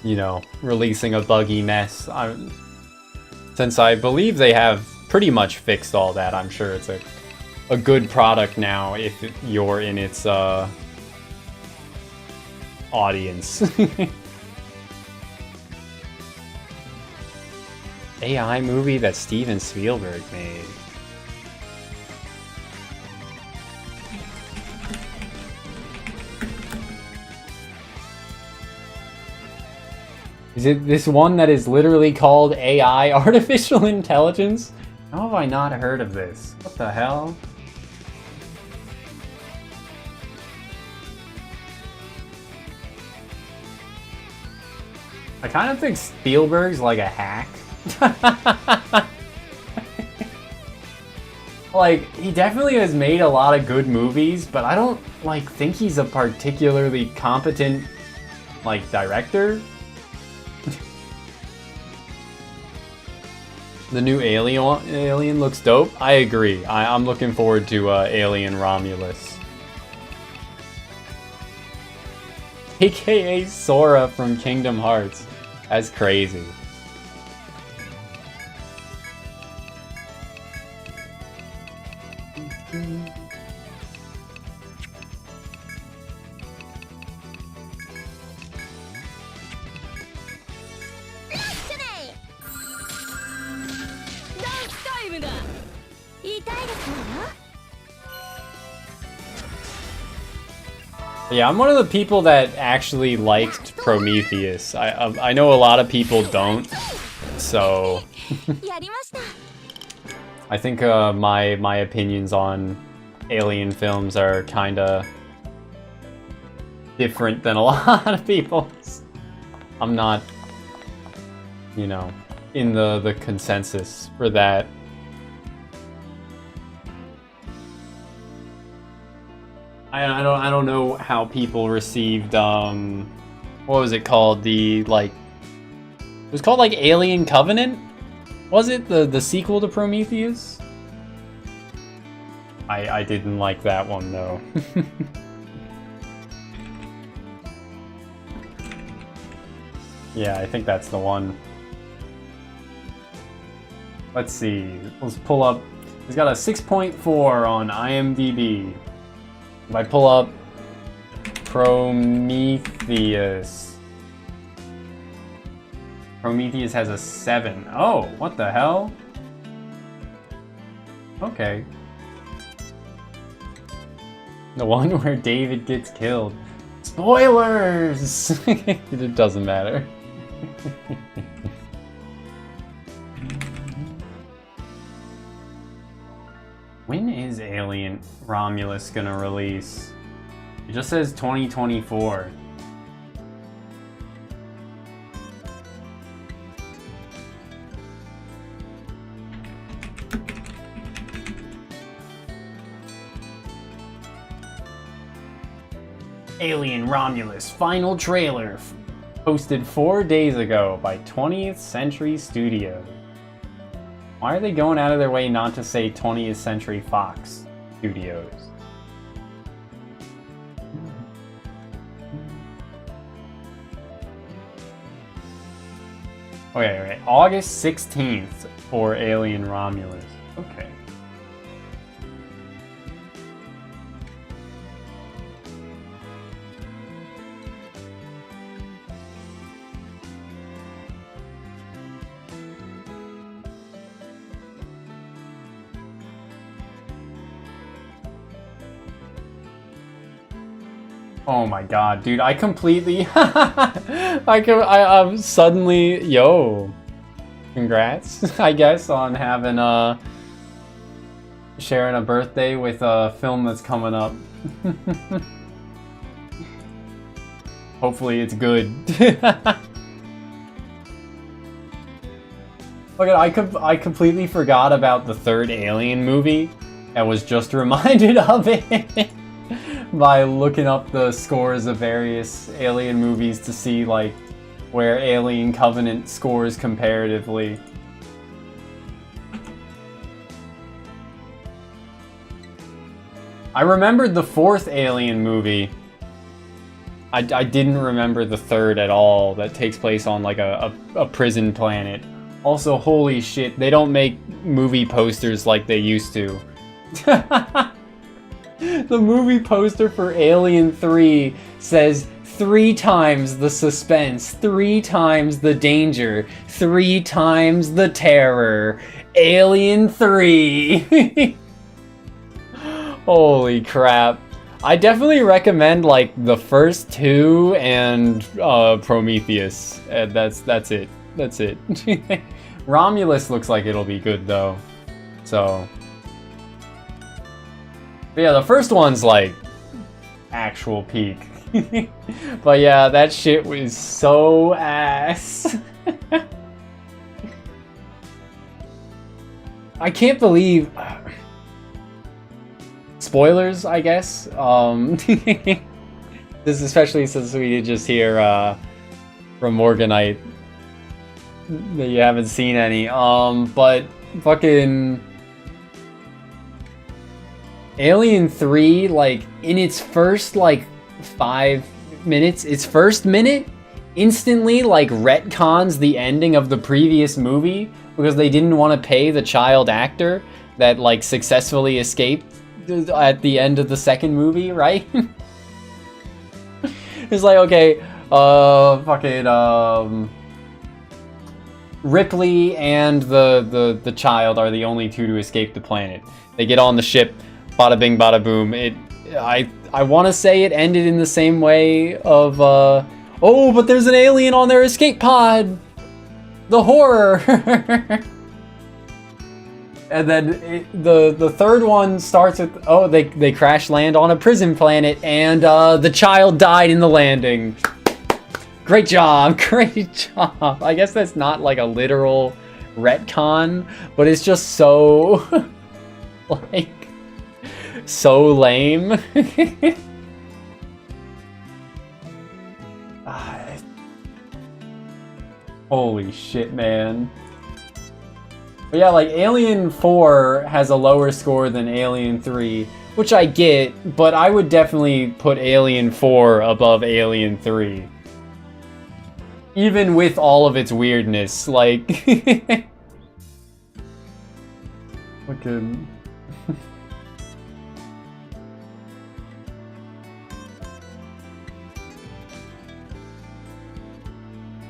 Speaker 1: you know, releasing a buggy mess. Since I believe they have pretty much fixed all that, I'm sure it's a good product now if you're in its audience. AI movie that Steven Spielberg made. Is it this one that is literally called AI, Artificial Intelligence? How have I not heard of this? What the hell? I kind of think Spielberg's like a hack. Like, he definitely has made a lot of good movies, but I don't, like, think he's a particularly competent, like, director. The new Alien looks dope. I agree. I'm looking forward to Alien Romulus. AKA Sora from Kingdom Hearts. That's crazy. Yeah, I'm one of the people that actually liked Prometheus. I know a lot of people don't, so I think my opinions on alien films are kind of different than a lot of people's. I'm not, you know, in the consensus for that. I don't know how people received what was it called? It was called like Alien Covenant? Was it the sequel to Prometheus? I didn't like that one though. Yeah, I think that's the one. Let's see. Let's pull up. He's got a 6.4 on IMDb. If I pull up Prometheus. Prometheus has a 7. Oh, what the hell? Okay. The one where David gets killed. Spoilers! It doesn't matter. When is Alien Romulus gonna release? It just says 2024. Alien Romulus final trailer posted 4 days ago by 20th Century Studios. Why are they going out of their way not to say 20th Century Fox Studios? Okay, right. August 16th for Alien Romulus. Okay. Oh my god, dude, I completely I'm suddenly, yo, congrats, I guess, on having sharing a birthday with a film that's coming up. Hopefully it's good. Look, I completely forgot about the third Alien movie and was just reminded of it. By looking up the scores of various Alien movies to see, like, where Alien Covenant scores comparatively. I remembered the fourth Alien movie. I didn't remember the third at all, that takes place on, like, a prison planet. Also, holy shit, they don't make movie posters like they used to. The movie poster for Alien 3 says 3 times the suspense, 3 times the danger, 3 times the terror. Alien 3! Holy crap. I definitely recommend, like, the first 2 and Prometheus. That's it. That's it. Romulus looks like it'll be good, though. So... But yeah, the first one's like actual peak. But yeah, that shit was so ass. I can't believe spoilers, I guess. This especially since we did just hear from Morganite that you haven't seen any. But fucking Alien 3, like, in its first, like, 5 minutes, its first minute, instantly, like, retcons the ending of the previous movie because they didn't want to pay the child actor that, like, successfully escaped at the end of the second movie, right? It's like, okay, Ripley and the child are the only two to escape the planet. They get on the ship. Bada bing, bada boom. I want to say it ended in the same way of, oh, but there's an alien on their escape pod! The horror! And then the third one starts with, oh, they crash land on a prison planet, and the child died in the landing. Great job, great job. I guess that's not like a literal retcon, but it's just so, like, so lame. Holy shit, man. But yeah, like, Alien 4 has a lower score than Alien 3, which I get, but I would definitely put Alien 4 above Alien 3. Even with all of its weirdness, like... Fucking...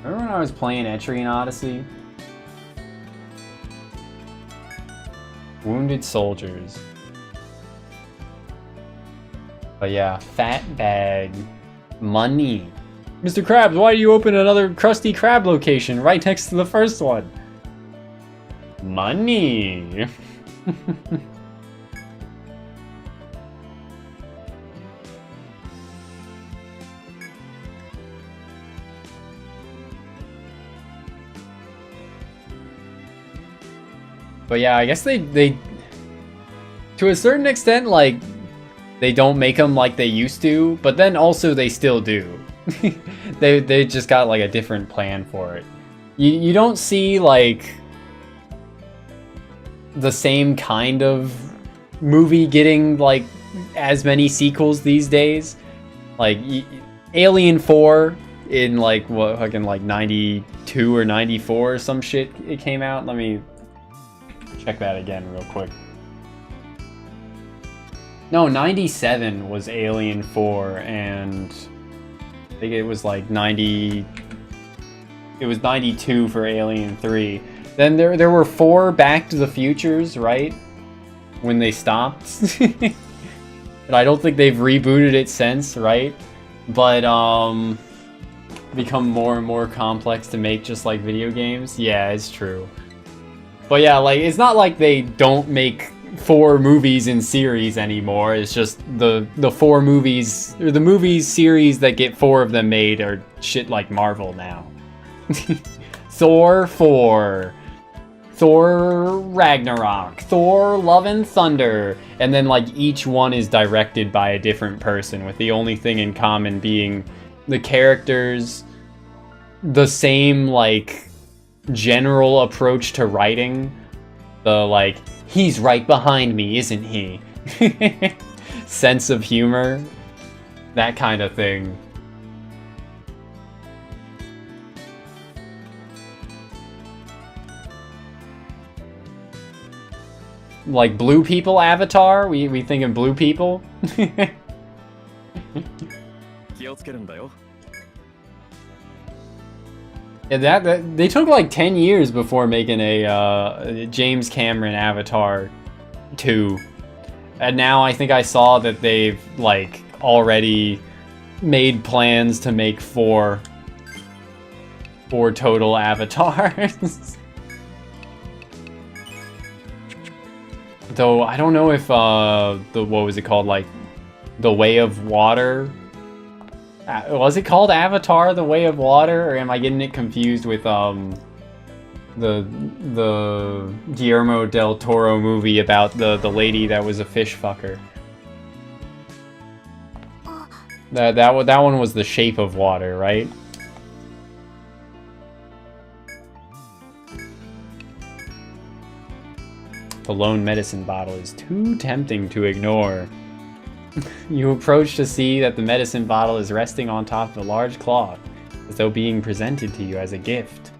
Speaker 1: Remember when I was playing Etrian Odyssey? Wounded soldiers. But yeah, fat bag. Money. Mr. Krabs, why do you open another Krusty Krab location right next to the first one? Money. But yeah, I guess they to a certain extent, like, they don't make them like they used to, but then also they still do. They just got like a different plan for it. You don't see like the same kind of movie getting like as many sequels these days. Like Alien 4 in like what fucking like 92 or 94 or some shit it came out. Let me check that again real quick. No, 97 was Alien 4, and I think it was like 90. It was 92 for Alien 3. Then there were 4 Back to the Futures, right? When they stopped. And I don't think they've rebooted it since, right? But become more and more complex to make, just like video games. Yeah, it's true. But yeah, like it's not like they don't make 4 movies in series anymore. It's just the 4 movies, or the movies series that get 4 of them made are shit like Marvel now. Thor 4, Thor Ragnarok, Thor Love and Thunder, and then like each one is directed by a different person, with the only thing in common being the characters, the same like general approach to writing, the like, he's right behind me, isn't he? Sense of humor, that kind of thing. Like blue people Avatar? We thinking blue people? Yeah, that they took like 10 years before making a James Cameron Avatar 2. And now I think I saw that they've like already made plans to make 4 total Avatars. Though I don't know if what was it called, like The Way of Water? Was it called Avatar: The Way of Water, or am I getting it confused with the Guillermo del Toro movie about the lady that was a fish fucker? That one was The Shape of Water, right? The lone medicine bottle is too tempting to ignore. You approach to see that the medicine bottle is resting on top of a large cloth, as though being presented to you as a gift.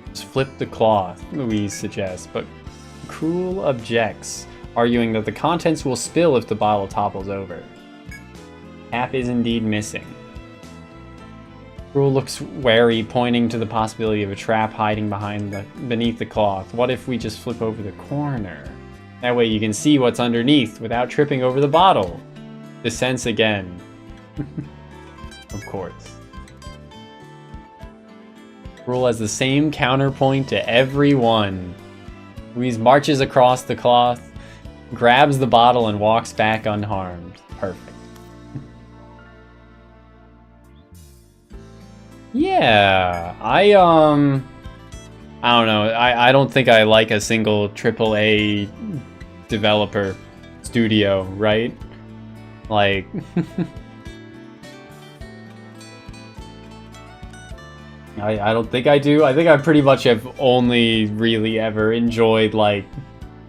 Speaker 1: Just flip the cloth, Louise suggests, but Cruel objects, arguing that the contents will spill if the bottle topples over. Cap is indeed missing. Cruel looks wary, pointing to the possibility of a trap hiding beneath the cloth. What if we just flip over the corner? That way you can see what's underneath without tripping over the bottle. Dissents again. Of course. Cruel has the same counterpoint to every one. Louise marches across the cloth, grabs the bottle, and walks back unharmed. Perfect. Yeah, I don't know. I don't think I like a single AAA developer studio, right? Like I don't think I do. I think I pretty much have only really ever enjoyed like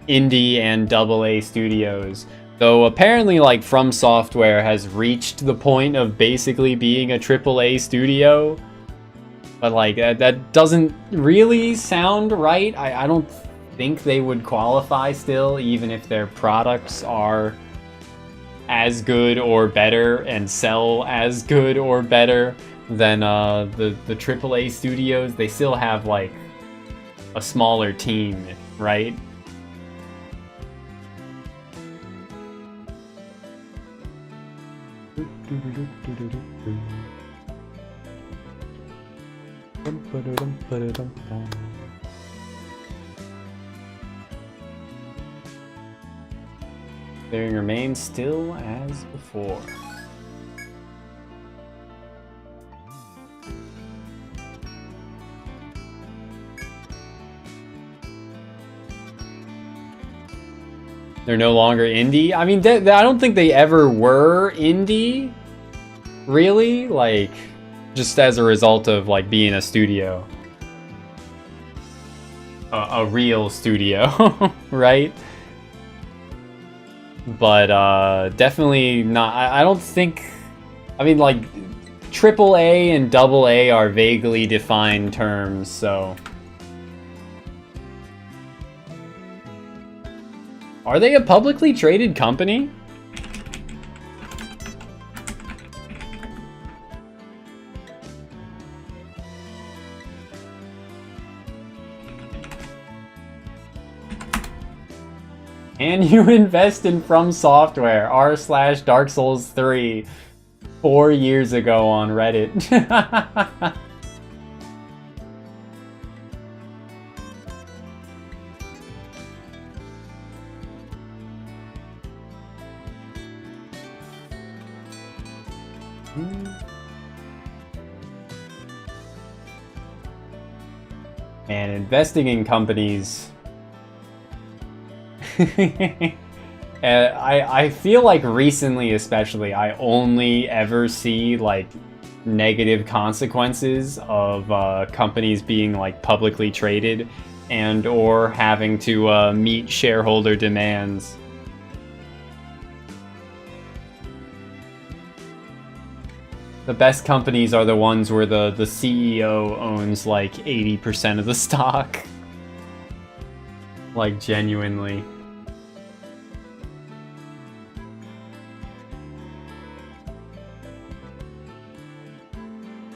Speaker 1: indie and AA studios. Though apparently like From Software has reached the point of basically being a AAA studio. But like that doesn't really sound right. I don't think they would qualify still, even if their products are as good or better and sell as good or better than the AAA studios. They still have like a smaller team, right? Clearing remains still as before. They're no longer indie. I mean, I don't think they ever were indie. Really, like, just as a result of like being a studio, a real studio, right? But definitely not. I don't think. I mean, like, AAA and AA are vaguely defined terms, so. Are they a publicly traded company? Can you invest in From Software r/Dark Souls 3 4 years ago on Reddit? And investing in companies. I feel like recently, especially, I only ever see like negative consequences of companies being like publicly traded and or having to meet shareholder demands. The best companies are the ones where the CEO owns like 80% of the stock. Like, genuinely.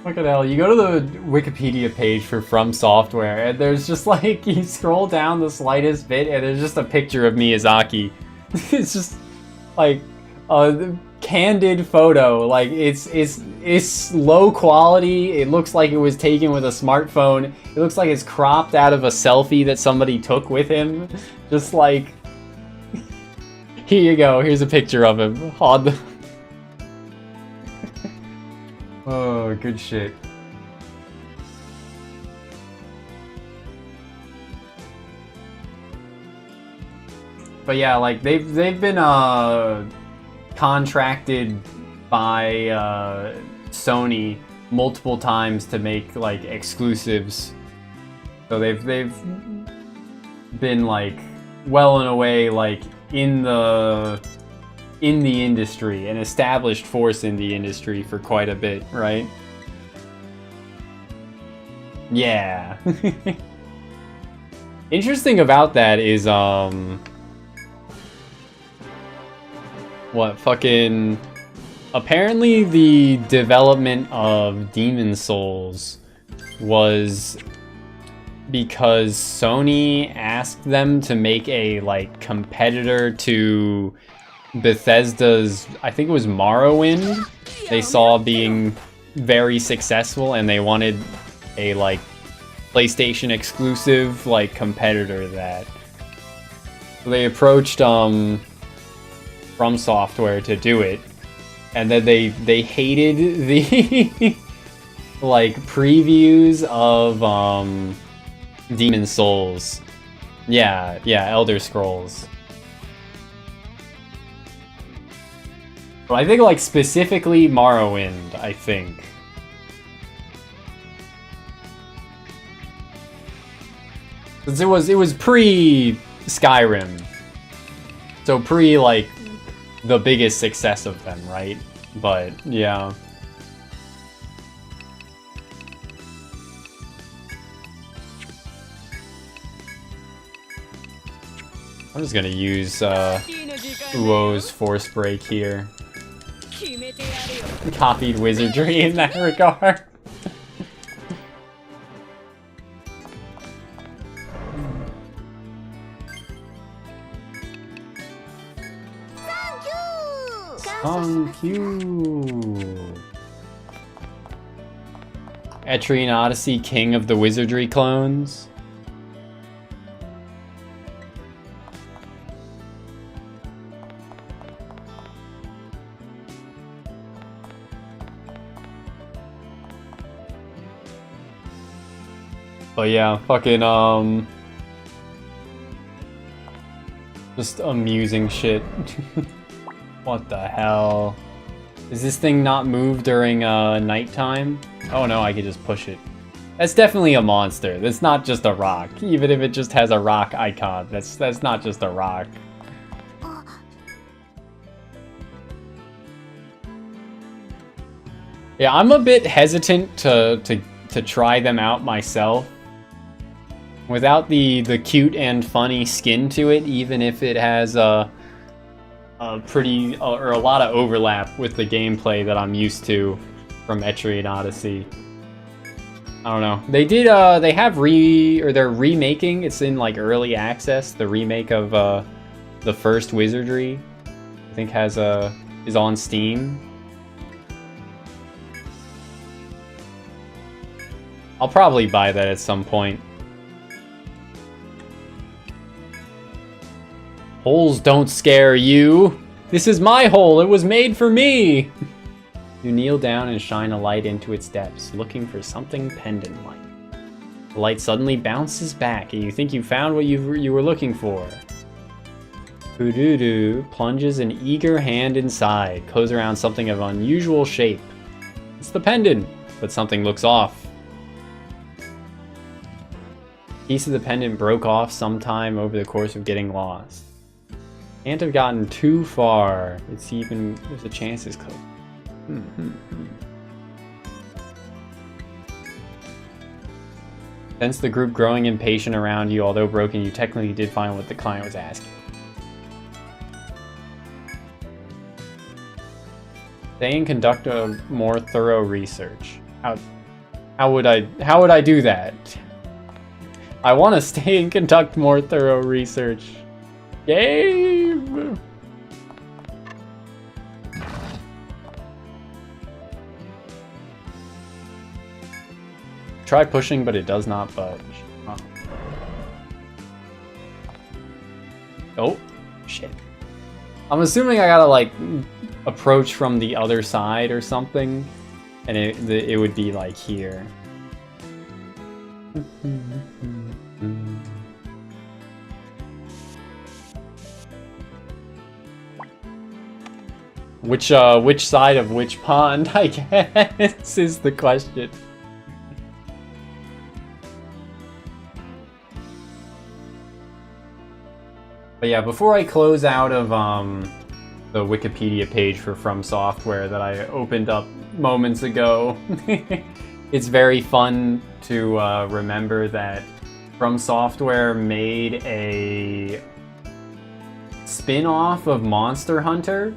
Speaker 1: Look at that. You go to the Wikipedia page for From Software, and there's just like, you scroll down the slightest bit, and there's just a picture of Miyazaki. It's just like a candid photo. Like, it's low quality. It looks like it was taken with a smartphone. It looks like it's cropped out of a selfie that somebody took with him. Just like, here you go. Here's a picture of him on the. Oh, good shit. But yeah, like they've been contracted by Sony multiple times to make like exclusives. So they've been like well and away like in the industry, an established force in the industry for quite a bit, right? Yeah. Interesting about that is what fucking apparently the development of Demon's Souls was because Sony asked them to make a like competitor to Bethesda's, I think it was Morrowind, they saw being very successful, and they wanted a like PlayStation exclusive like competitor to that. So they approached From Software to do it, and then they hated the like previews of Demon's Souls. Yeah, Elder Scrolls. But I think like specifically Morrowind, I think. Since it was pre Skyrim. So pre like the biggest success of them, right? But yeah. I'm just gonna use Uo's Force Break here. Copied wizardry in that regard. Thank you. Etrian Odyssey, King of the Wizardry Clones. But yeah, fucking Just amusing shit. What the hell? Does this thing not move during nighttime? Oh no, I can just push it. That's definitely a monster. That's not just a rock. Even if it just has a rock icon, that's not just a rock. Yeah, I'm a bit hesitant to try them out myself. Without the cute and funny skin to it, even if it has a pretty or a lot of overlap with the gameplay that I'm used to from Etrian Odyssey. I don't know. They did they have they're remaking, it's in like early access, the remake of the first Wizardry. I think is on Steam. I'll probably buy that at some point. Holes don't scare you. This is my hole. It was made for me. You kneel down and shine a light into its depths, looking for something pendant-like. The light suddenly bounces back, and you think you found what you were looking for. Hoodoo plunges an eager hand inside, close around something of unusual shape. It's the pendant, but something looks off. A piece of the pendant broke off sometime over the course of getting lost. Can't have gotten too far. There's a chance it's close. Sense the group growing impatient around you. Although broken, you technically did find what the client was asking. Stay and conduct a more thorough research. How would I do that? I want to stay and conduct more thorough research. Game! Try pushing, but it does not budge. Huh. Oh, shit. I'm assuming I gotta, like, approach from the other side or something, and it would be, like, here. Which side of which pond, I guess, is the question. But yeah, before I close out of the Wikipedia page for From Software that I opened up moments ago, it's very fun to remember that From Software made a spin-off of Monster Hunter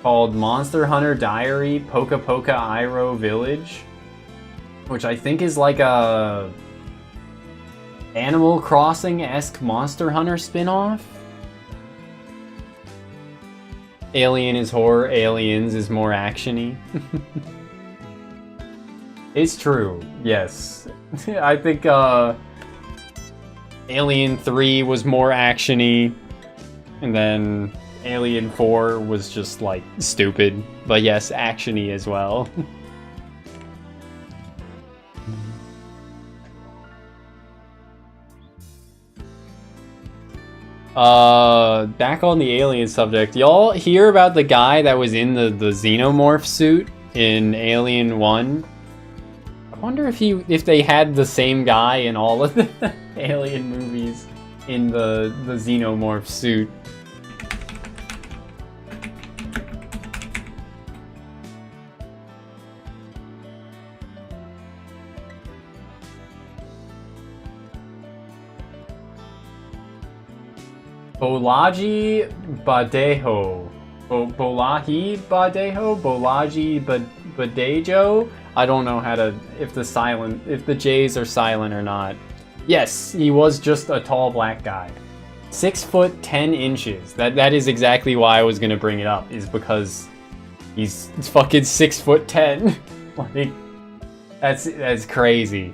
Speaker 1: called Monster Hunter Diary Poka Poka Iroh Village, which I think is like a Animal Crossing-esque Monster Hunter spin-off. Alien is horror, Aliens is more action-y. It's true, yes. I think Alien 3 was more action-y, and then Alien 4 was just, like, stupid. But yes, action-y as well. Back on the alien subject, y'all hear about the guy that was in the xenomorph suit in Alien 1? I wonder if they had the same guy in all of the Alien movies in the xenomorph suit. Bolaji Badejo. Bolaji Badejo? Bolaji Badejo? I don't know how to, if the J's are silent or not. Yes, he was just a tall black guy. 6 foot 10 inches. That is exactly why I was gonna bring it up, is because he's fucking 6 foot 10. Like, that's crazy.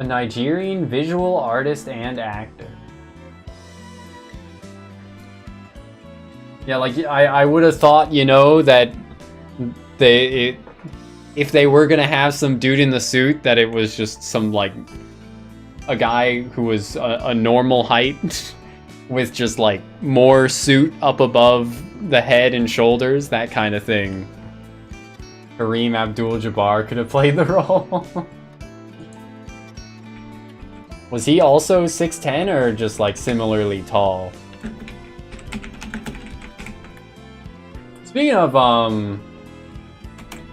Speaker 1: A Nigerian visual artist and actor. Yeah, like, I would have thought, you know, that if they were gonna have some dude in the suit, that it was just some, like, a guy who was a normal height with just like more suit up above the head and shoulders, that kind of thing. Kareem Abdul-Jabbar could have played the role. Was he also 6'10" or just like similarly tall? Speaking of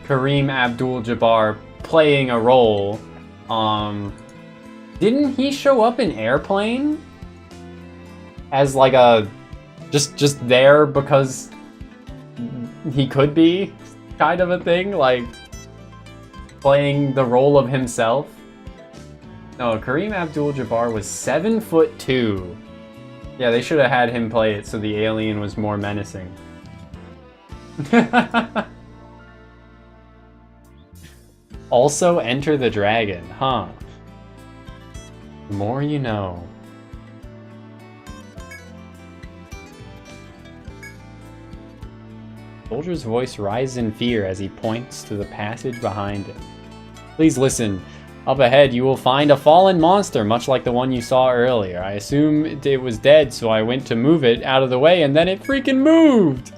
Speaker 1: Kareem Abdul-Jabbar playing a role, didn't he show up in Airplane as like a just there because he could be kind of a thing, like playing the role of himself? No, Kareem Abdul-Jabbar was 7'2". Yeah, they should have had him play it so the alien was more menacing. Also, Enter the Dragon, huh? The more you know. Soldier's voice rises in fear as he points to the passage behind him. Please listen. Up ahead, you will find a fallen monster, much like the one you saw earlier. I assumed it was dead, so I went to move it out of the way, and then it freaking moved!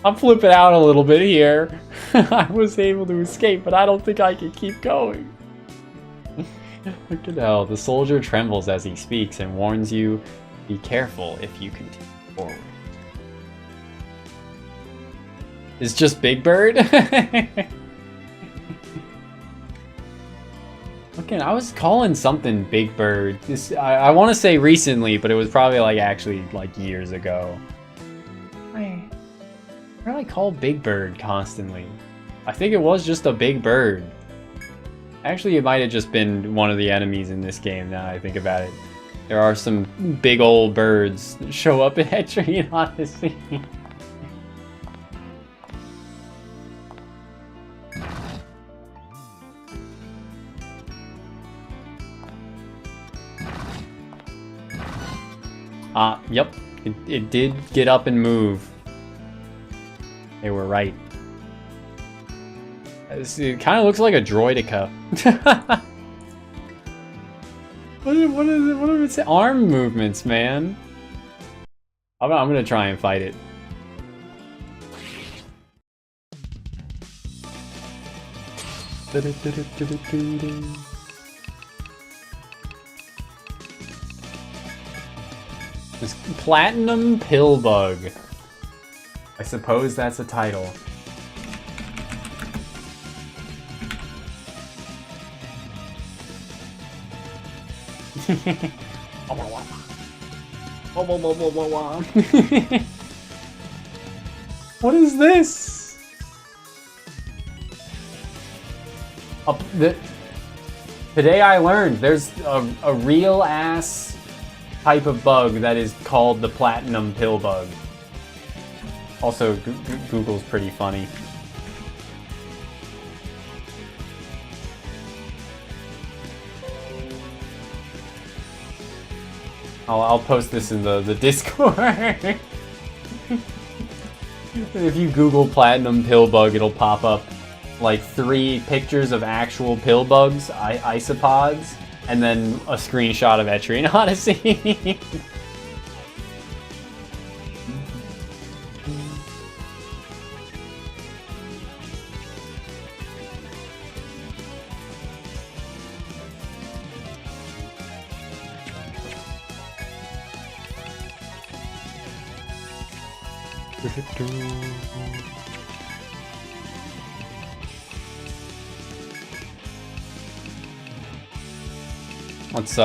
Speaker 1: I'm flipping out a little bit here. I was able to escape, but I don't think I can keep going. Look at hell. The soldier trembles as he speaks and warns you, be careful if you continue forward. It's just Big Bird? Okay, I was calling something Big Bird. I want to say recently, but it was probably like actually like years ago. Why do I call Big Bird constantly? I think it was just a big bird. Actually, it might have just been one of the enemies in this game now I think about it. There are some big old birds that show up in Etrian Odyssey. Yep. It did get up and move. They were right. It kind of looks like a droidica. What are its arm movements, man? I'm gonna try and fight it. This Platinum Pillbug. I suppose that's a title. What is this? Today I learned there's a real ass type of bug that is called the Platinum Pillbug. Also, Google's pretty funny. I'll post this in the Discord. If you Google Platinum Pillbug, it'll pop up like 3 pictures of actual pillbugs, isopods, and then a screenshot of Etrian Odyssey. Let's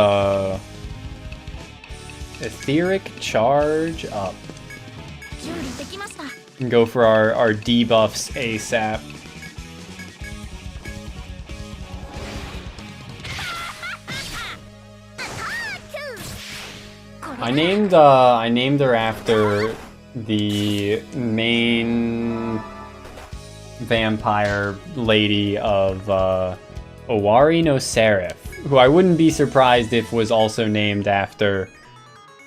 Speaker 1: etheric charge up and go for our debuffs ASAP. I named her after the main vampire lady of Owari no Seraph, who I wouldn't be surprised if was also named after,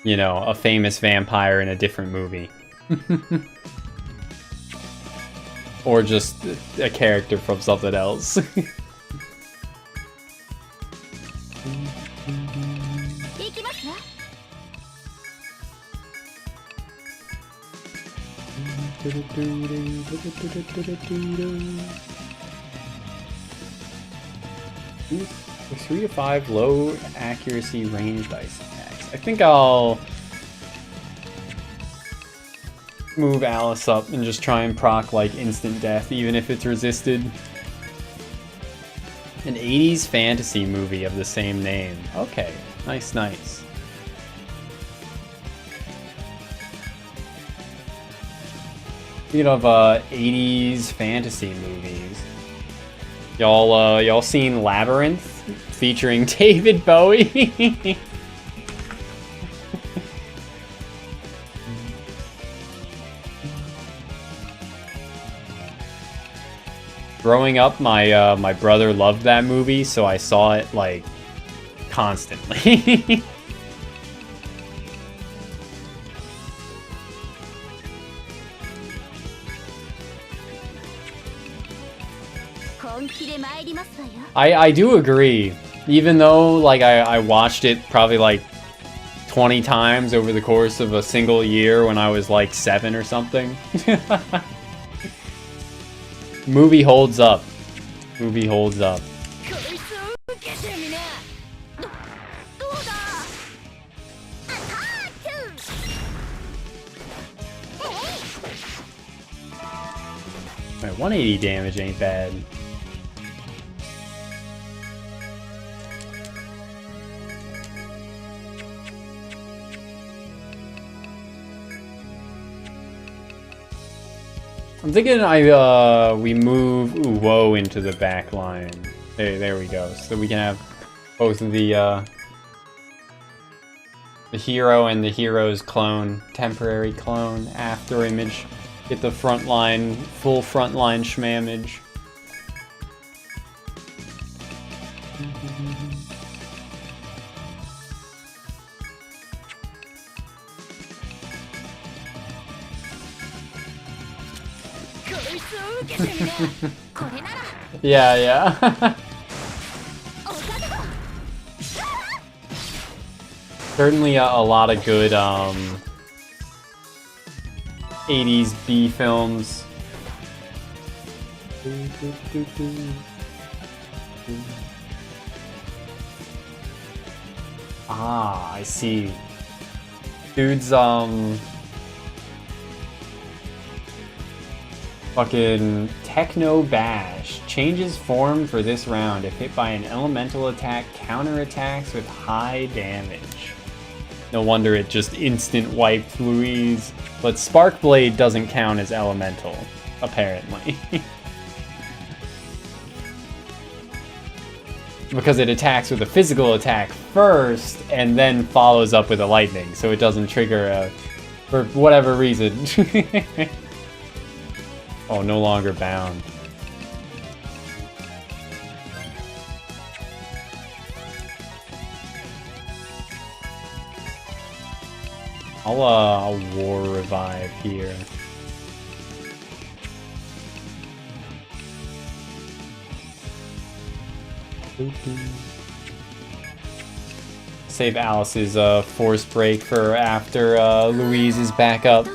Speaker 1: you know, a famous vampire in a different movie. Or just a character from something else. 3 to 5 low accuracy ranged ice attacks. I think I'll move Alice up and just try and proc like instant death, even if it's resisted. An 80s fantasy movie of the same name. Okay, nice, nice. Speaking of 80s fantasy movies, y'all seen Labyrinth featuring David Bowie? Growing up, my brother loved that movie, so I saw it like constantly. I do agree. Even though like I watched it probably like 20 times over the course of a single year when I was like 7 or something. Movie holds up. Movie holds up. Right, 180 damage ain't bad. I'm thinking we move Woe into the back line. There we go. So we can have both of the hero and the hero's clone, temporary clone, after image. Get the front line, full front line schmamage. Yeah, yeah. Certainly a lot of good 80s B films. Ah, I see. Dude's fucking Techno Bash changes form for this round if hit by an elemental attack, counterattacks with high damage. No wonder it just instant wiped Louise. But Spark Blade doesn't count as elemental, apparently. Because it attacks with a physical attack first and then follows up with a lightning, so it doesn't trigger a, for whatever reason. Oh, no longer bound. I'll War Revive here. Save Alice's Force Break for after Louise is back up.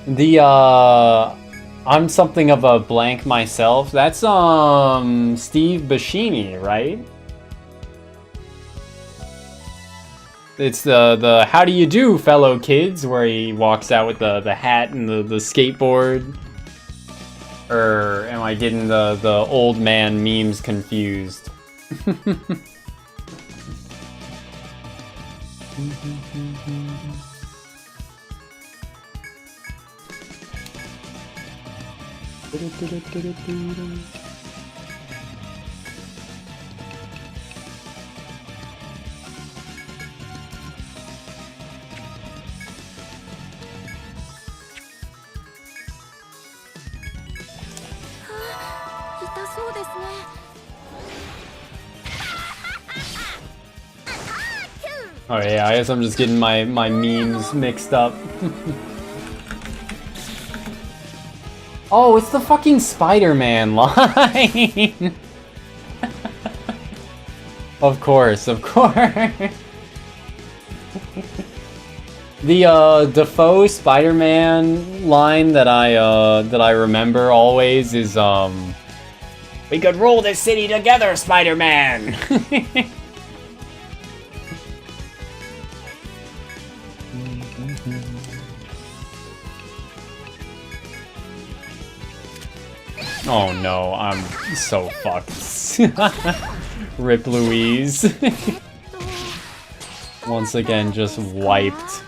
Speaker 1: The I'm something of a blank myself. That's Steve Buscemi, right? It's the how do you do, fellow kids, where he walks out with the hat and the skateboard. Or am I getting the old man memes confused? Oh yeah, I guess I'm just getting my memes mixed up. Oh, it's the fucking Spider-Man line! Of course, of course. The Defoe Spider-Man line that I remember always is we could rule this city together, Spider-Man. Oh no, I'm so fucked. Rip Louise. Once again, just wiped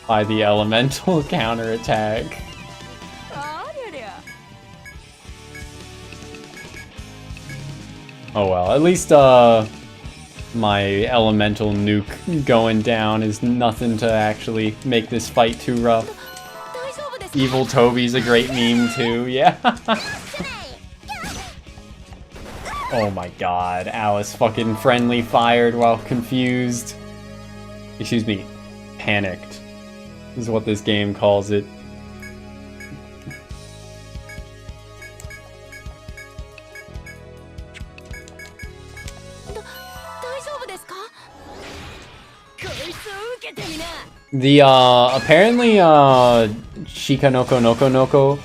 Speaker 1: by the elemental counterattack. Oh well, at least my elemental nuke going down is nothing to actually make this fight too rough. Evil Toby's a great meme too, yeah. Oh my god, Alice fucking friendly fired while confused. Excuse me, panicked is what this game calls it. The apparently Shikanoko Noko Noko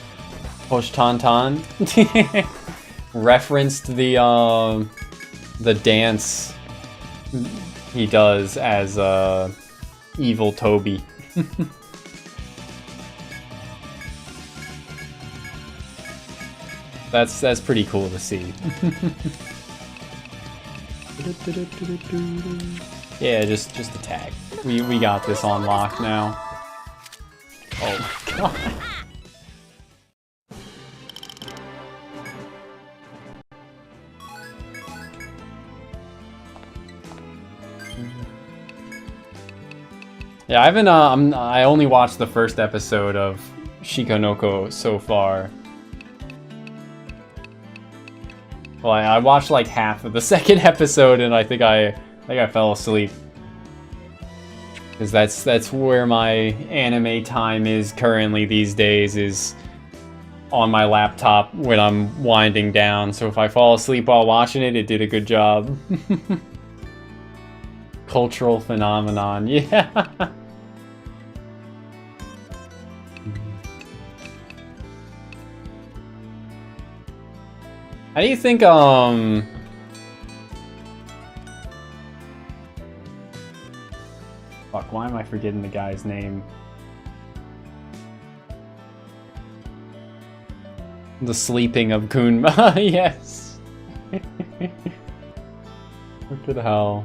Speaker 1: Hoshtantan referenced the dance he does as Evil Toby. That's pretty cool to see. Yeah, just attack. We got this on lock now. Oh my god. Yeah, I haven't I only watched the first episode of Shikanoko so far. Well, I watched like half of the second episode and I think I fell asleep. Because that's where my anime time is currently these days, is on my laptop when I'm winding down. So if I fall asleep while watching it, it did a good job. Cultural phenomenon, yeah. How do you think, Fuck, why am I forgetting the guy's name? The sleeping of Kunma, yes. What the hell?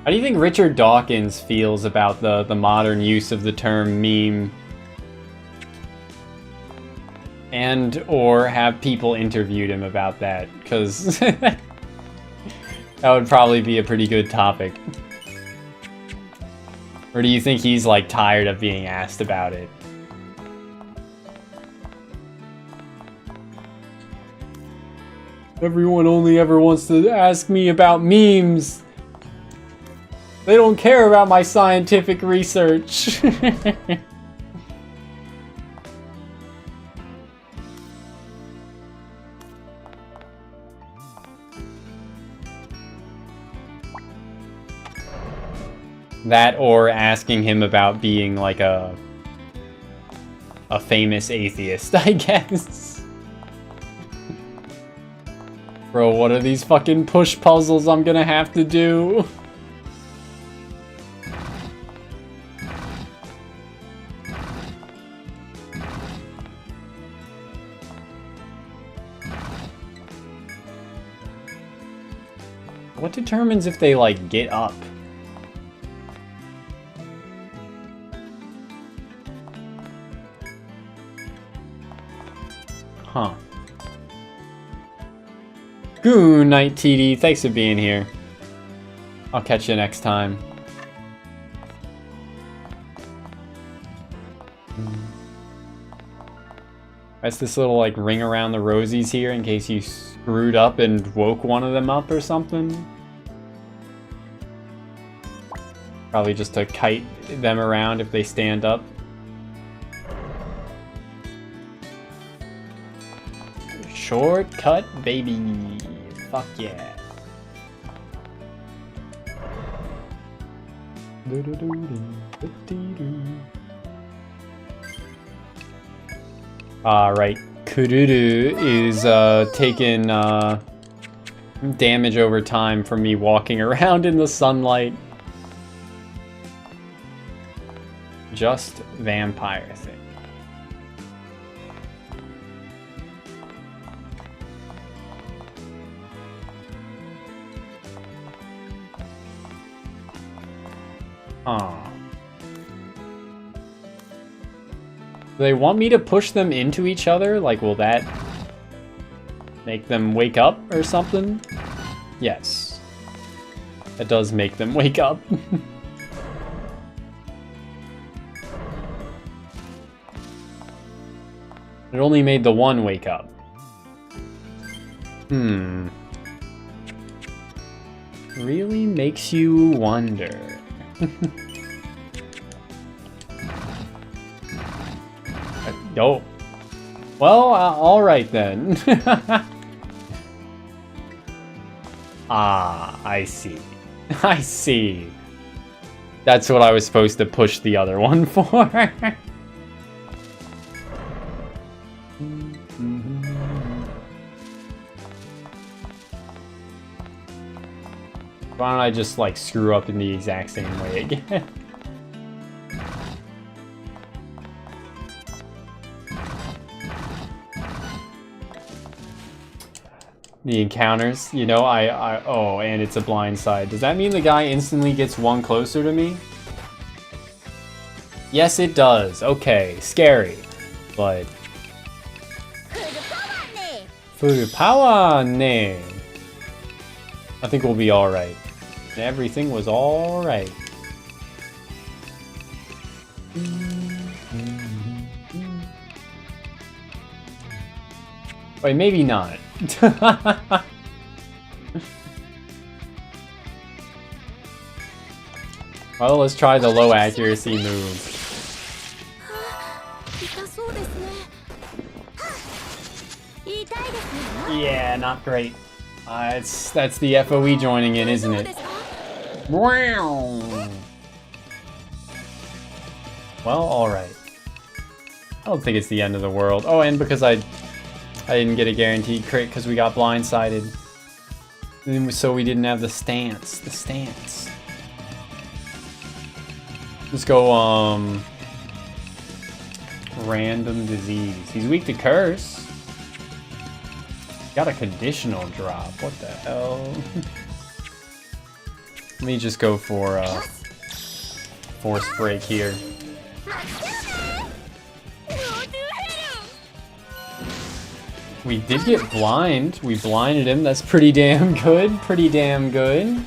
Speaker 1: How do you think Richard Dawkins feels about the modern use of the term meme? And or have people interviewed him about that, because that would probably be a pretty good topic. Or do you think he's like tired of being asked about it? Everyone only ever wants to ask me about memes. They don't care about my scientific research. That or asking him about being like a famous atheist, I guess. Bro, what are these fucking push puzzles I'm gonna have to do? What determines if they like get up? Huh. Good night, TD. Thanks for being here. I'll catch you next time. That's this little like ring around the rosies here in case you screwed up and woke one of them up or something. Probably just to kite them around if they stand up. Shortcut, baby. Fuck yeah. Right. Kururu is taking damage over time from me walking around in the sunlight. Just vampire thing. Do they want me to push them into each other? Like, will that make them wake up or something? Yes. That does make them wake up. It only made the one wake up. Really makes you wonder. Oh. Well, alright then. Ah, I see. I see. That's what I was supposed to push the other one for. Why don't I just, like, screw up in the exact same way again? The encounters, you know, oh, and it's a blind side. Does that mean the guy instantly gets one closer to me? Yes, it does. Okay, scary. But... Full power ne. I think we'll be alright. Everything was alright. Wait, maybe not. Well, let's try the low accuracy move. Yeah, not great. That's the FOE joining in, isn't it? Well, alright. I don't think it's the end of the world. Oh, and because I didn't get a guaranteed crit because we got blindsided. And so we didn't have the stance. The stance. Let's go, random disease. He's weak to curse. Got a conditional drop. What the hell? Let me just go for, force break here. We did get blind. We blinded him. That's pretty damn good. Pretty damn good.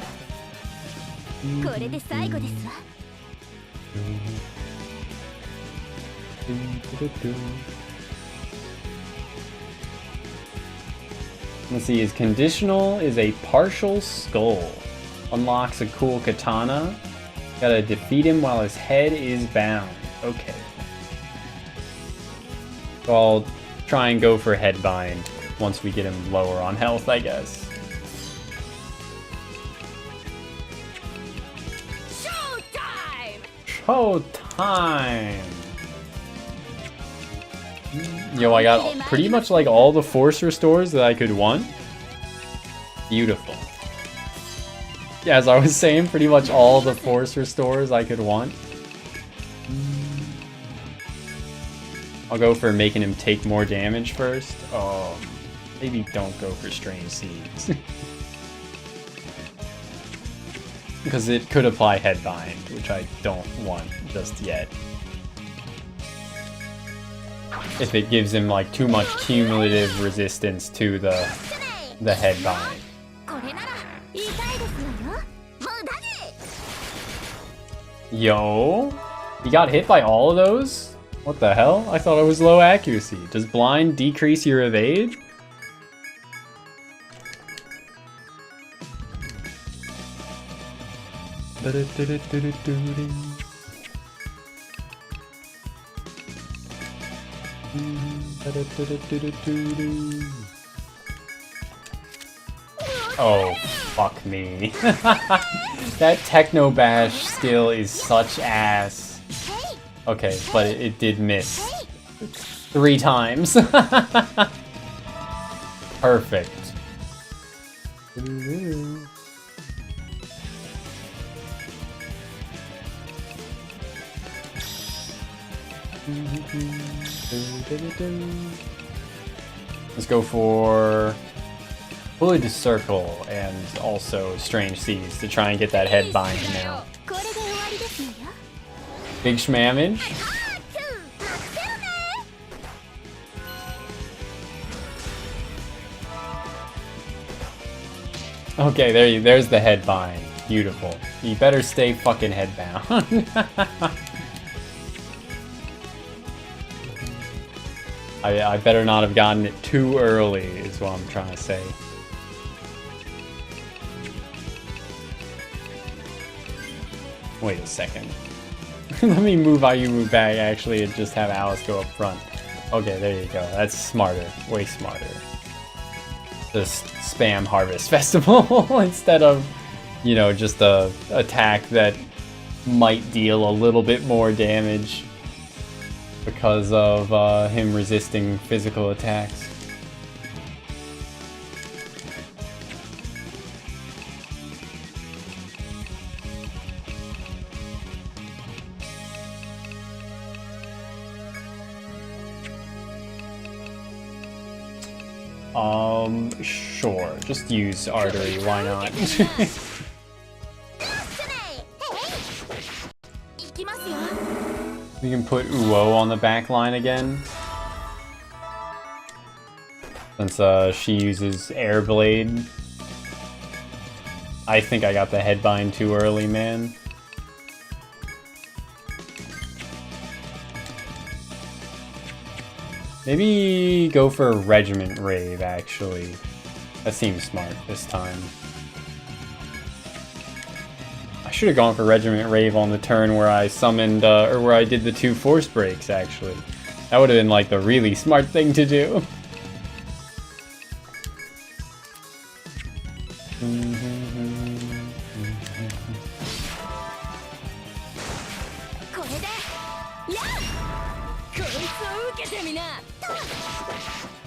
Speaker 1: Let's see. His conditional is a partial skull. Unlocks a cool katana. Gotta defeat him while his head is bound. Okay. So I'll try and go for headbind once we get him lower on health, I guess. Showtime! Showtime! Yo, I got pretty much like all the force restores that I could want. Beautiful. Yeah, as I was saying, pretty much all the force restores I could want. I'll go for making him take more damage first. Oh, maybe don't go for Strange Seeds. Because it could apply Headbind, which I don't want just yet. If it gives him like too much cumulative resistance to the Headbind. Yo, he got hit by all of those? What the hell? I thought it was low accuracy. Does blind decrease your evade? Oh, fuck me. That Techno Bash skill is such ass. Okay, but it did miss. 3 times. Perfect. Let's go for Hood Circle and also Strange Seas to try and get that head bind now. Big schmamage. Okay, there's the head bind. Beautiful. You better stay fucking headbound. I better not have gotten it too early, is what I'm trying to say. Wait a second. Let me move Ayumu back, actually, and just have Alice go up front. Okay, there you go. That's smarter. Way smarter. Just spam Harvest Festival instead of, you know, just a attack that might deal a little bit more damage because of him resisting physical attacks. Sure. Just use Artery, why not? We can put Uo on the back line again. Since she uses Air Blade. I think I got the headbind too early, man. Maybe go for Regiment Rave, actually. That seems smart this time. I should have gone for Regiment Rave on the turn where I summoned, or where I did the 2 Force Breaks, actually. That would have been, like, the really smart thing to do.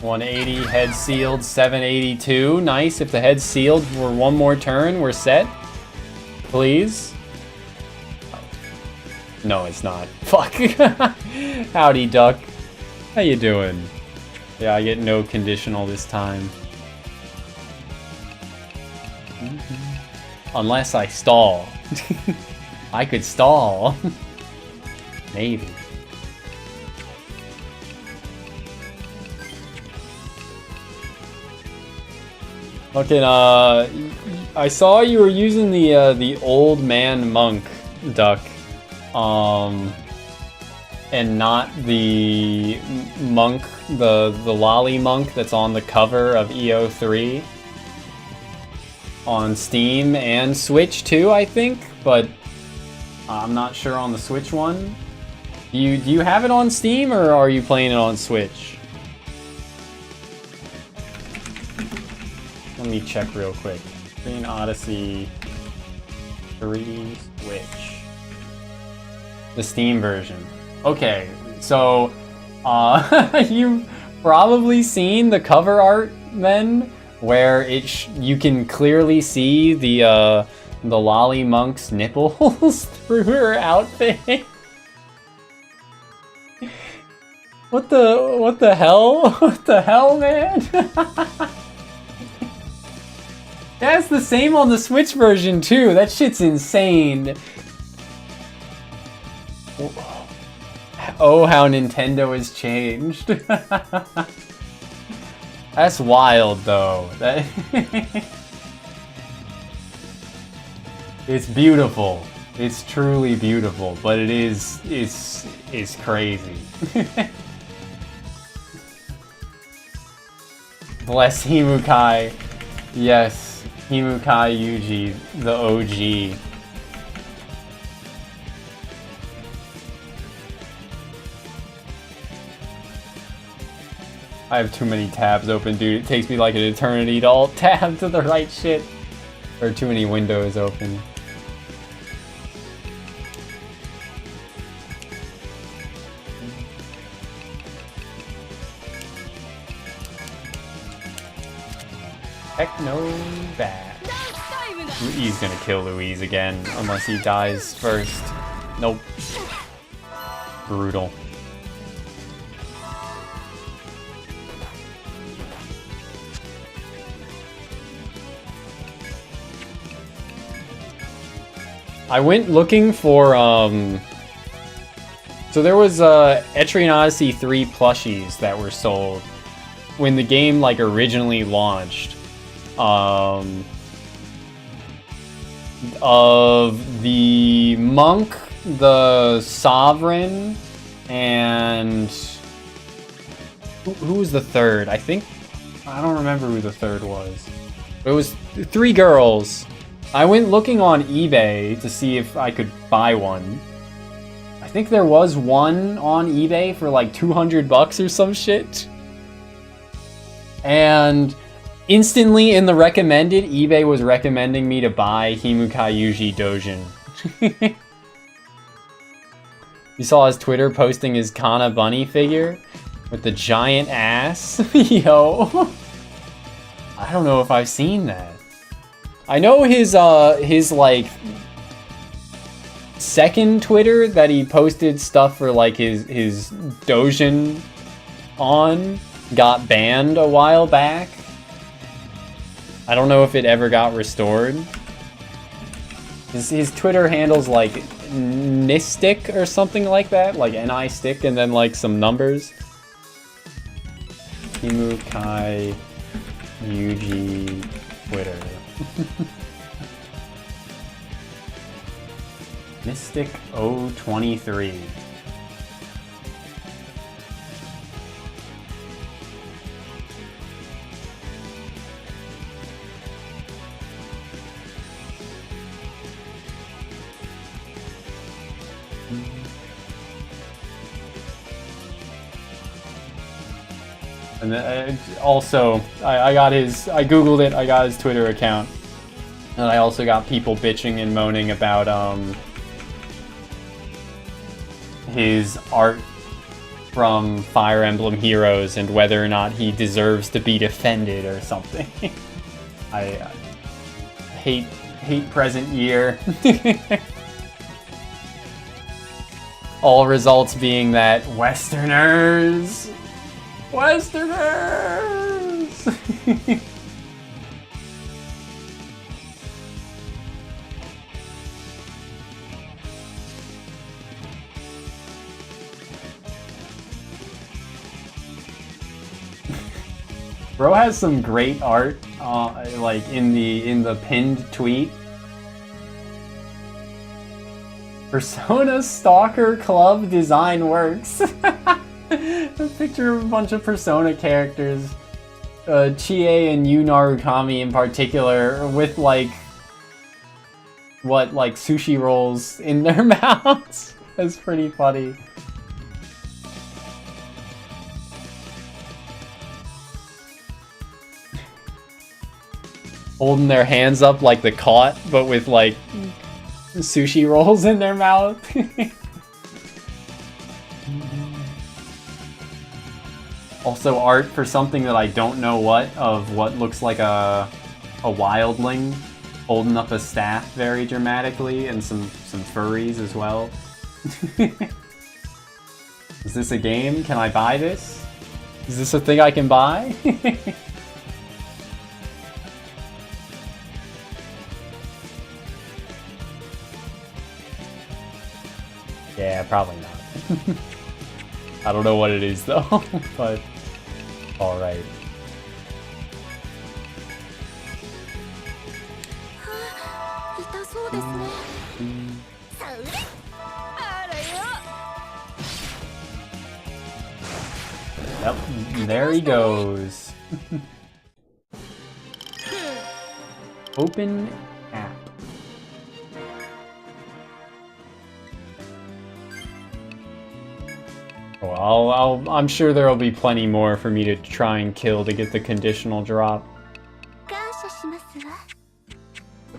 Speaker 1: $180, head sealed, $782. Nice. If the head's sealed for one more turn, we're set. Please. No, it's not. Fuck. Howdy, duck. How you doing? Yeah, I get no conditional this time. Unless I stall. I could stall. Maybe. Fucking, I saw you were using the old man monk, duck, and not the monk, the lolly monk that's on the cover of EO3 on Steam and Switch too, I think, but I'm not sure on the Switch one. Do you have it on Steam or are you playing it on Switch? Let me check real quick. Etrian Odyssey 3 Switch. The Steam version. Okay, so you've probably seen the cover art then, where you can clearly see the lolly monk's nipples through her outfit. What the hell? What the hell, man? That's the same on the Switch version too. That shit's insane. Oh, how Nintendo has changed. That's wild though. It's beautiful. It's truly beautiful, but it's crazy. Bless Himukai. Yes. Himukai Yuji, the OG. I have too many tabs open, dude. It takes me like an eternity to alt tab to the right shit. There are too many windows open. Techno back. He's gonna kill Louise again, unless he dies first. Nope. Brutal. I went looking for, so there was, Etrian Odyssey 3 plushies that were sold when the game, like, originally launched. Of the Monk, the Sovereign, and... Who was the third? I don't remember who the third was. It was 3 girls. I went looking on eBay to see if I could buy one. I think there was one on eBay for like 200 bucks or some shit. And instantly in the recommended, eBay was recommending me to buy Himukai Yuji Dojin. You saw his Twitter posting his Kana Bunny figure with the giant ass? Yo. I don't know if I've seen that. I know his like second Twitter that he posted stuff for like his Dojin on got banned a while back. I don't know if it ever got restored. His Twitter handle's like Nistick or something like that, like Ni stick and then like some numbers. Himukai Yuji Twitter. Mystic 023. And then also, I got his, I googled it, I got his Twitter account. And I also got people bitching and moaning about his art from Fire Emblem Heroes and whether or not he deserves to be defended or something. I hate present year. All results being that Westerners! Westerners! Bro has some great art, like in the pinned tweet. Persona Stalker Club design works. A picture of a bunch of Persona characters, Chie and Yu Narukami in particular, with like sushi rolls in their mouths. That's pretty funny. Holding their hands up like the caught, but with like sushi rolls in their mouth. Also art for something that I don't know what, of what looks like a wildling holding up a staff very dramatically, and some furries as well. Is this a game? Can I buy this? Is this a thing I can buy? Yeah, probably not. I don't know what it is though, but alright. Yep, there he goes. Open app. Well, I'm sure there'll be plenty more for me to try and kill to get the conditional drop.
Speaker 4: 感謝しますわ。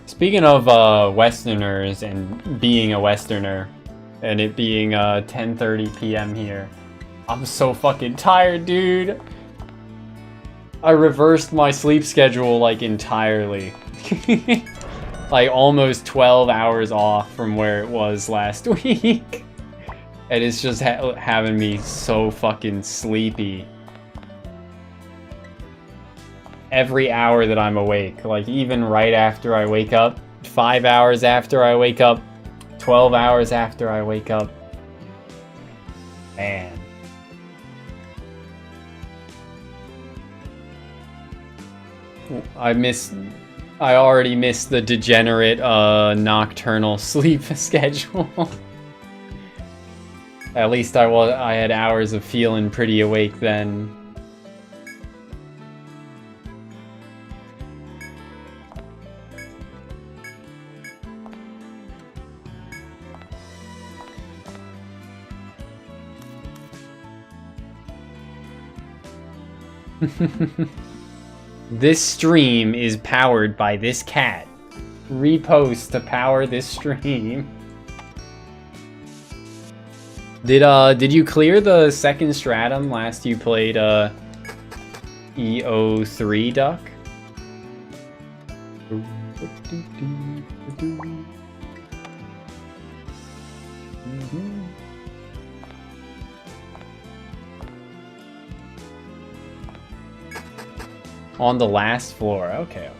Speaker 1: Speaking of Westerners and being a Westerner, and it being 10:30 p.m. here, I'm so fucking tired, dude. I reversed my sleep schedule like entirely. Like almost 12 hours off from where it was last week. And it's just having me so fucking sleepy. Every hour that I'm awake, like even right after I wake up, 5 hours after I wake up, 12 hours after I wake up. Man. I already missed the degenerate nocturnal sleep schedule. At least I had hours of feeling pretty awake then. This stream is powered by this cat. Repost to power this stream. Did you clear the second stratum last you played EO3 Duck? On the last floor, okay.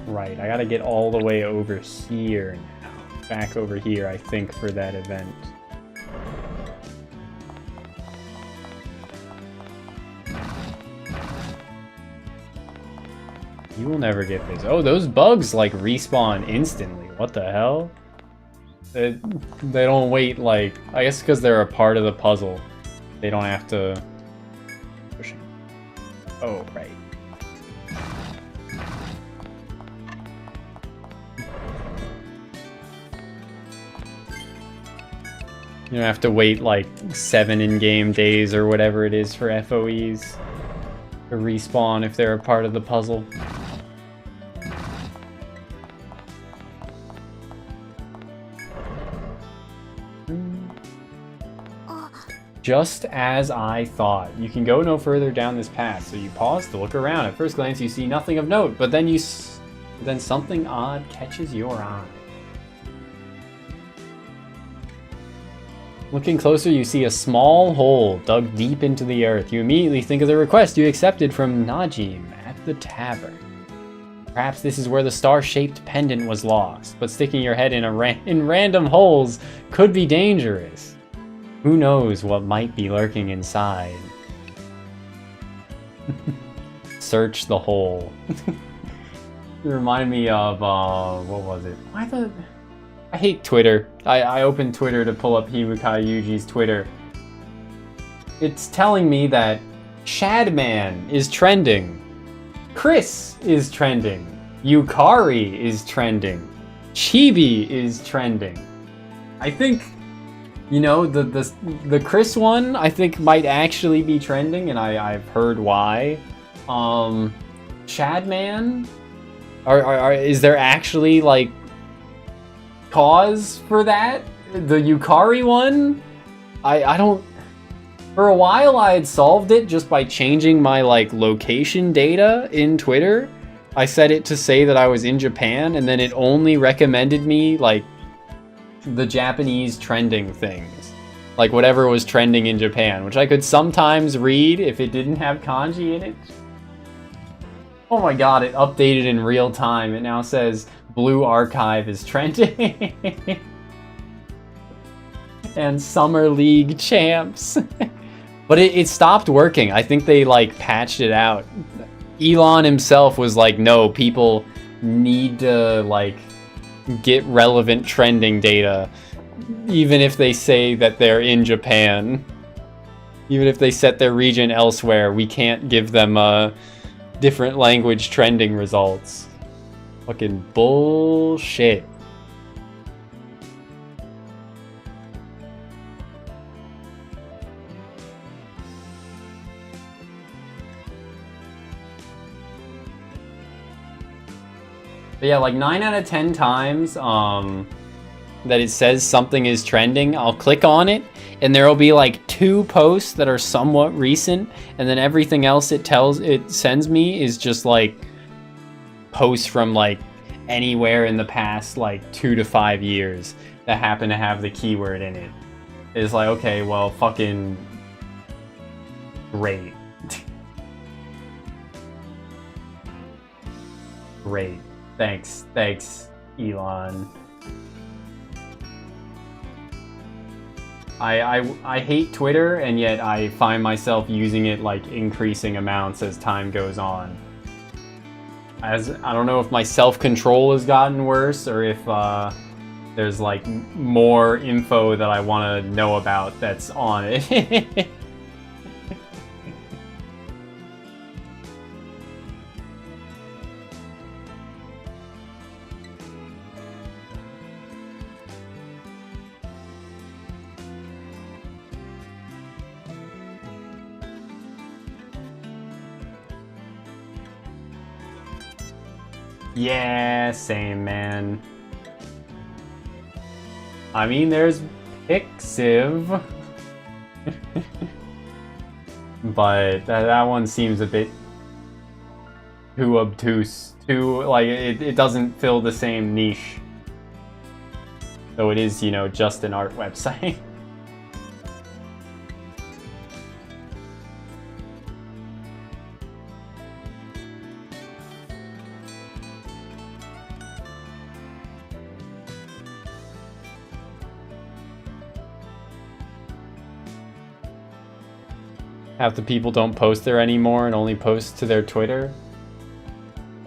Speaker 1: Right, I gotta get all the way over here now. Back over here, I think, for that event. You will never get this. Oh, those bugs, like, respawn instantly. What the hell? They don't wait, like... I guess because they're a part of the puzzle. They don't have to... push it. Oh, right. You don't have to wait, like, 7 in-game days or whatever it is for FOEs to respawn if they're a part of the puzzle. Just as I thought. You can go no further down this path, so you pause to look around. At first glance, you see nothing of note, but then then something odd catches your eye. Looking closer, you see a small hole dug deep into the earth. You immediately think of the request you accepted from Najim at the tavern. Perhaps this is where the star-shaped pendant was lost, but sticking your head in random holes could be dangerous. Who knows what might be lurking inside? Search the hole. You remind me of, what was it? I hate Twitter. I opened Twitter to pull up Hibukai Yuji's Twitter. It's telling me that Shadman is trending. Chris is trending. Yukari is trending. Chibi is trending. I think, you know, the Chris one, I think might actually be trending, and I've heard why. Shadman? Is there actually, like, cause for that? The Yukari one? I don't... For a while I had solved it just by changing my, like, location data in Twitter. I set it to say that I was in Japan, and then it only recommended me, like, the Japanese trending things. Like, whatever was trending in Japan, which I could sometimes read if it didn't have kanji in it. Oh my god, it updated in real time. It now says Blue Archive is trending. And Summer League champs. But it stopped working. I think they, like, patched it out. Elon himself was like, no, people need to, like, get relevant trending data. Even if they say that they're in Japan. Even if they set their region elsewhere, we can't give them different language trending results. Fucking bullshit. But yeah, like 9 out of 10 times that it says something is trending, I'll click on it, and there will be like 2 posts that are somewhat recent, and then everything else it sends me is just like posts from like anywhere in the past like 2 to 5 years that happen to have the keyword in it. It's like, okay, well, fucking great. Great. Thanks, Elon. I hate Twitter, and yet I find myself using it like increasing amounts as time goes on. I don't know if my self-control has gotten worse, or if there's like more info that I want to know about that's on it. Yeah, same, man. I mean, there's Pixiv. But that one seems a bit too obtuse. Too, like, it doesn't fill the same niche. Though it is, you know, just an art website. Half the people don't post there anymore and only post to their Twitter.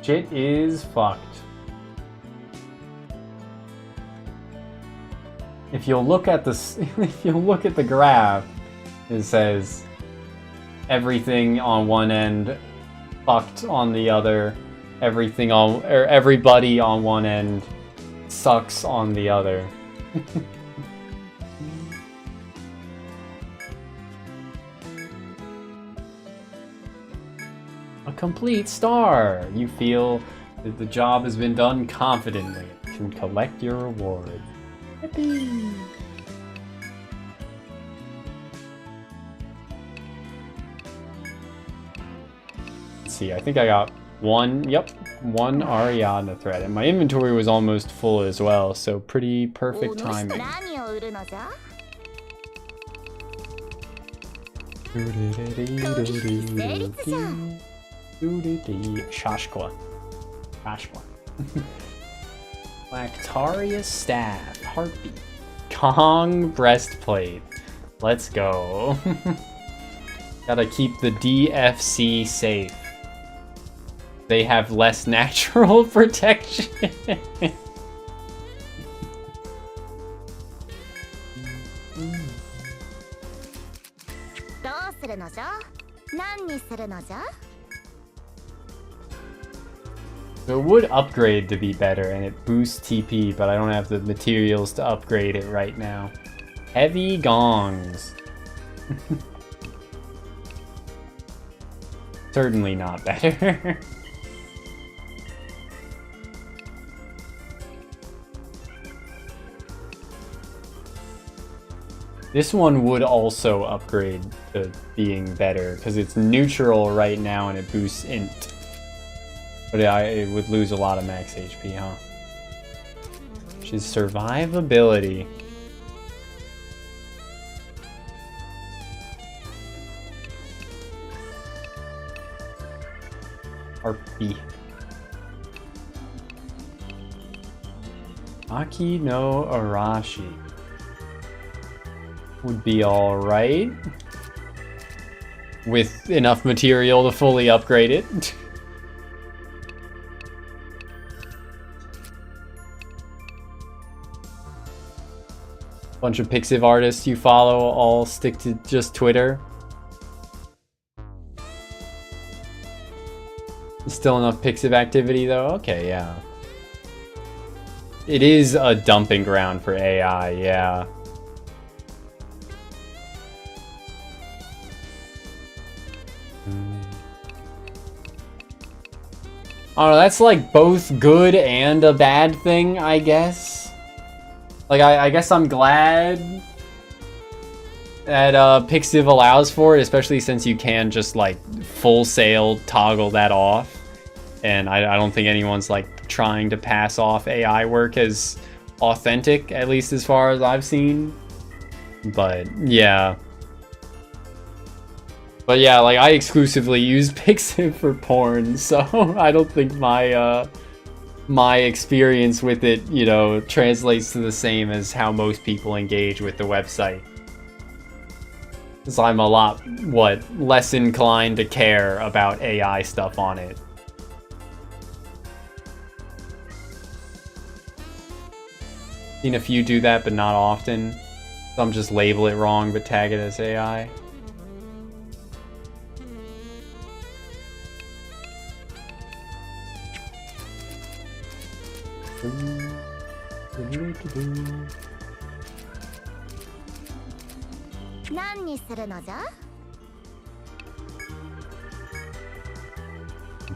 Speaker 1: Shit is fucked. If you'll look at the graph, it says everything on one end, fucked on the other. Everybody on one end, sucks on the other. Complete star. You feel that the job has been done confidently. You can collect your reward. Yippee! Let's see, I think I got one Ariadna thread, and my inventory was almost full as well, so pretty perfect timing. Shashqua. Lactaria staff. Heartbeat. Kong breastplate. Let's go. Gotta keep the DFC safe. They have less natural protection. So it would upgrade to be better, and it boosts TP, but I don't have the materials to upgrade it right now. Heavy gongs. Certainly not better. This one would also upgrade to being better, because it's neutral right now and it boosts int. But it would lose a lot of max HP, huh? Which is survivability. Harpy. Aki no Arashi. Would be alright. With enough material to fully upgrade it. Bunch of Pixiv artists you follow all stick to just Twitter. Still enough Pixiv activity though? Okay, yeah. It is a dumping ground for AI, yeah. I don't know, that's like both good and a bad thing, I guess. Like, I guess I'm glad that Pixiv allows for it, especially since you can just like full sail toggle that off. And I don't think anyone's like trying to pass off AI work as authentic, at least as far as I've seen. But yeah. But yeah, like I exclusively use Pixiv for porn, so I don't think my my experience with it, you know, translates to the same as how most people engage with the website. Because I'm a lot, less inclined to care about AI stuff on it. Seen a few do that, but not often. Some just label it wrong, but tag it as AI.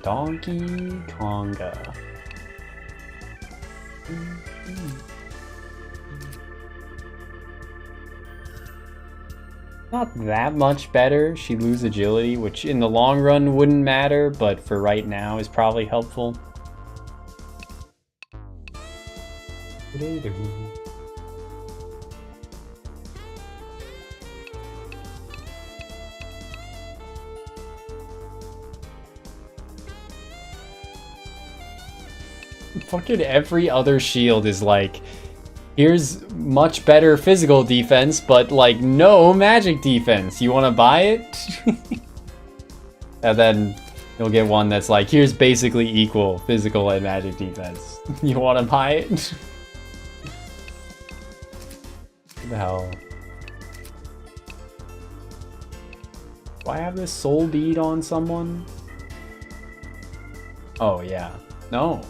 Speaker 1: Donkey Konga. Not that much better. She'd lose agility, which in the long run wouldn't matter, but for right now is probably helpful. Fucking every other shield is like, here's much better physical defense, but like no magic defense. You want to buy it? And then you'll get one that's like, here's basically equal physical and magic defense. You want to buy it? What the hell? Do I have this soul bead on someone? Oh yeah. No.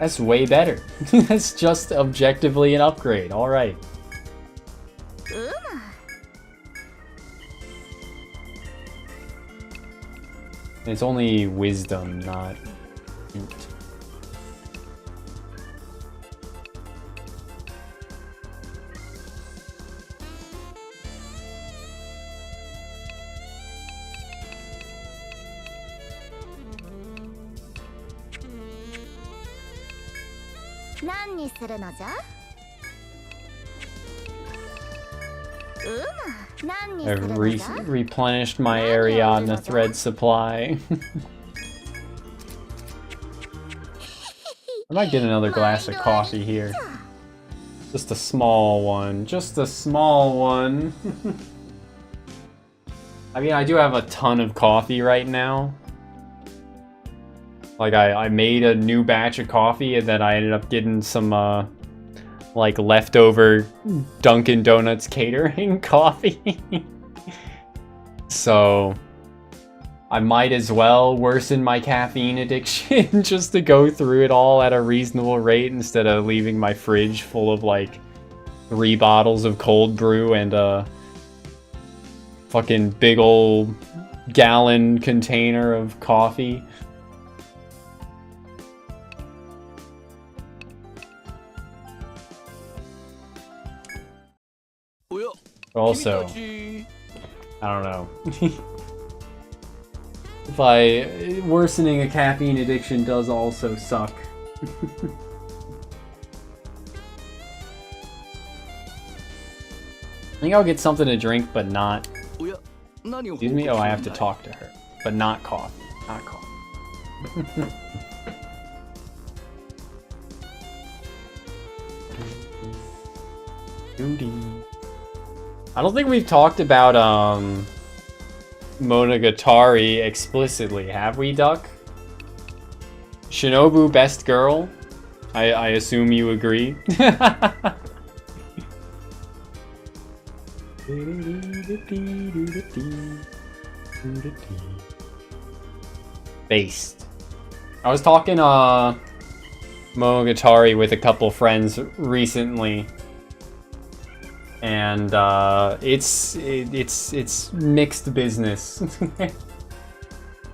Speaker 1: That's way better. That's just objectively an upgrade. Alright. It's only wisdom, not int. I've replenished my Ariadna thread supply. I might get another glass of coffee here. Just a small one. Just a small one. I mean, I do have a ton of coffee right now. Like, I made a new batch of coffee and then I ended up getting some, like, leftover Dunkin' Donuts catering coffee. So, I might as well worsen my caffeine addiction just to go through it all at a reasonable rate instead of leaving my fridge full of, like, 3 bottles of cold brew and a fucking big old gallon container of coffee. Also, I don't know. Worsening a caffeine addiction does also suck. I think I'll get something to drink, but not... Excuse me? Oh, I have to talk to her. But not coffee. Not coffee. I don't think we've talked about Monogatari explicitly, have we, Duck? Shinobu best girl? I assume you agree. based. I was talking Monogatari with a couple friends recently, and it's mixed business.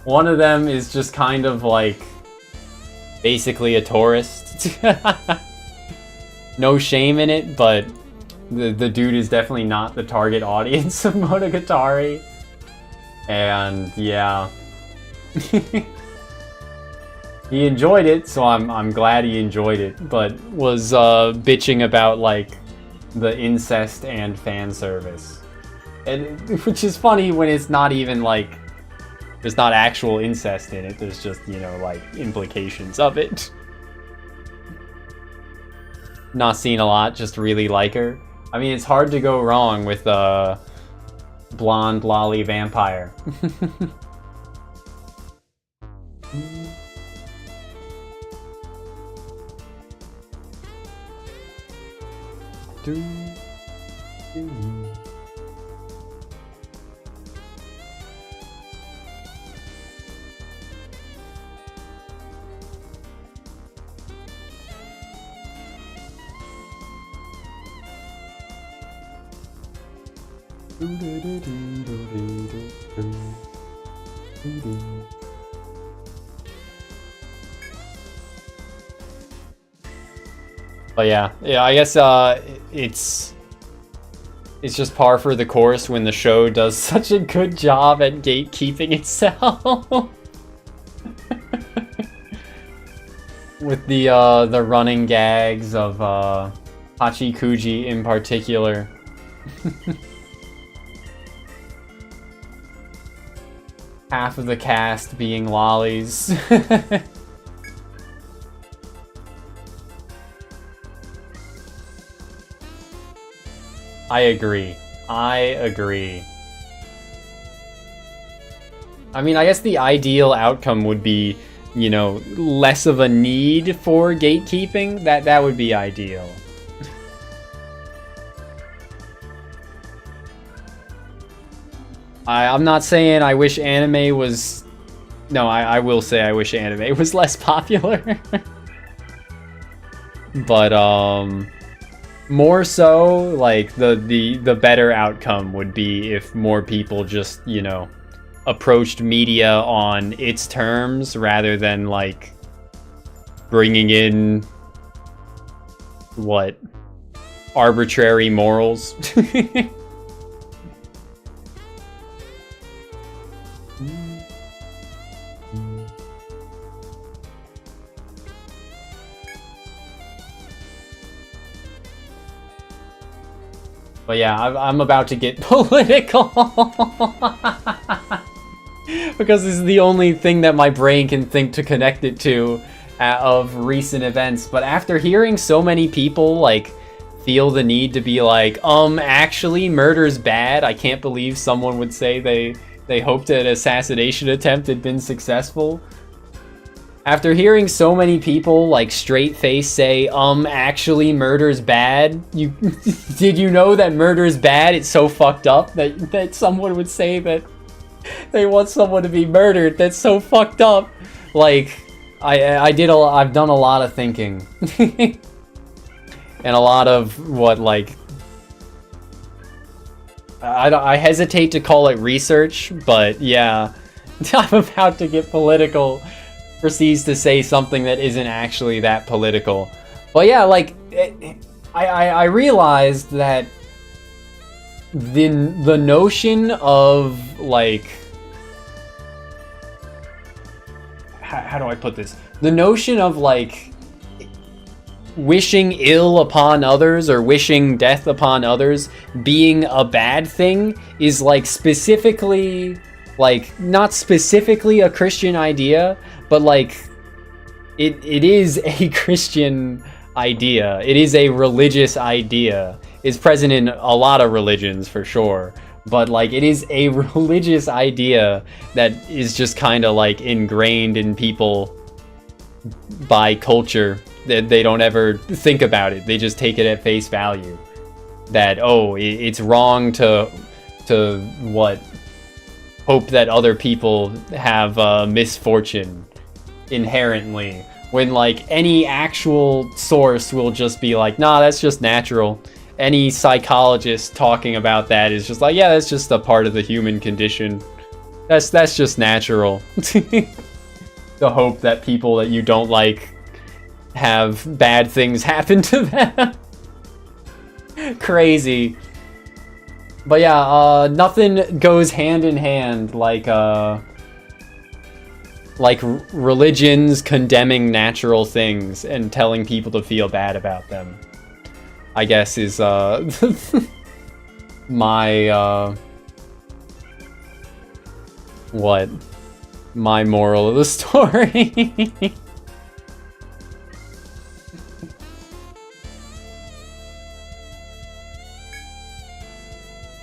Speaker 1: One of them is just kind of like basically a tourist. No shame in it, but the dude is definitely not the target audience of Monogatari. And yeah. He enjoyed it, so I'm glad he enjoyed it, but was bitching about like the incest and fan service. And which is funny when it's not even like there's not actual incest in it, there's just, you know, like implications of it. Not seen a lot, just really like her. I mean, it's hard to go wrong with a blonde lolly vampire. But yeah, I guess it's just par for the course when the show does such a good job at gatekeeping itself. With the running gags of Hachikuji in particular. Half of the cast being lollies. I agree. I mean, I guess the ideal outcome would be, you know, less of a need for gatekeeping. That would be ideal. I'm not saying I wish anime was... No, I will say I wish anime was less popular. But, more so, like, the better outcome would be if more people just, you know, approached media on its terms rather than, like, bringing in, what, arbitrary morals. But yeah, I'm about to get political. Because this is the only thing that my brain can think to connect it to of recent events. But after hearing so many people, like, feel the need to be like, actually, murder's bad. I can't believe someone would say they hoped an assassination attempt had been successful. After hearing so many people, like, straight face say, actually, murder's bad. Did you know that murder's bad? It's so fucked up that someone would say that they want someone to be murdered. That's so fucked up. Like, I've done a lot of thinking. And a lot of what, like, I hesitate to call it research, but yeah, I'm about to get political. Proceeds to say something that isn't actually that political. But yeah, like, I realized that the notion of, like, how do I put this? The notion of, like, wishing ill upon others or wishing death upon others being a bad thing is, like, specifically, like, not specifically a Christian idea, but, like, it is a Christian idea. It is a religious idea. It's present in a lot of religions, for sure. But, like, it is a religious idea that is just kind of, like, ingrained in people by culture. That they don't ever think about it. They just take it at face value. That, oh, it's wrong to what? hope that other people have misfortune inherently, when like any actual source will just be like, nah, that's just natural. Any psychologist talking about that is just like, yeah, that's just a part of the human condition. That's just natural. The hope that people that you don't like have bad things happen to them. Crazy. But yeah, nothing goes hand in hand like religions condemning natural things and telling people to feel bad about them, I guess, is my my moral of the story.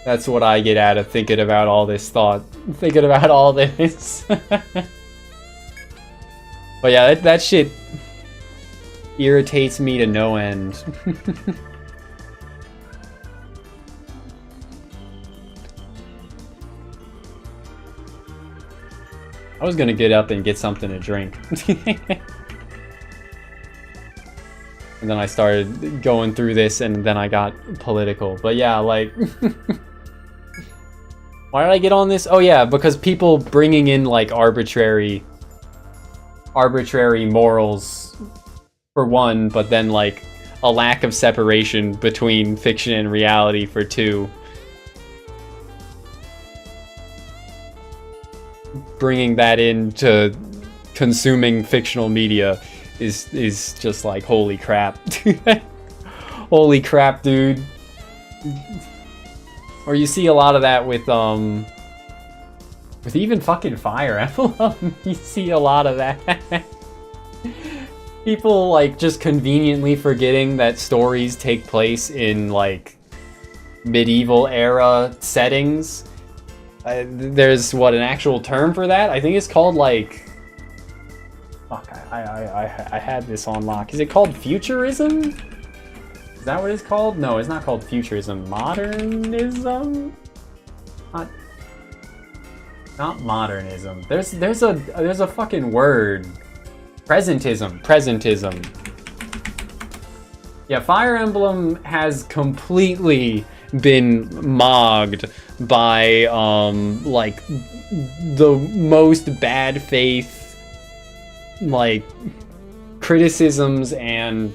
Speaker 1: That's what I get out of thinking about all this thinking about all this. But yeah, that shit irritates me to no end. I was gonna get up and get something to drink. And then I started going through this, and then I got political. But yeah, like... Why did I get on this? Oh yeah, because people bringing in, like, arbitrary morals, for one, but then, like, a lack of separation between fiction and reality, for two. Bringing that into consuming fictional media is just like, holy crap. Holy crap, dude. Or you see a lot of that with even fucking Fire Emblem. You see a lot of that. People, like, just conveniently forgetting that stories take place in, like, medieval era settings. There's, what, an actual term for that? I think it's called, like... Fuck, I had this on lock. Is it called futurism? Is that what it's called? No, it's not called futurism. Modernism? Not modernism. There's a fucking word. Presentism. Yeah, Fire Emblem has completely been mogged by like the most bad faith, like, criticisms, and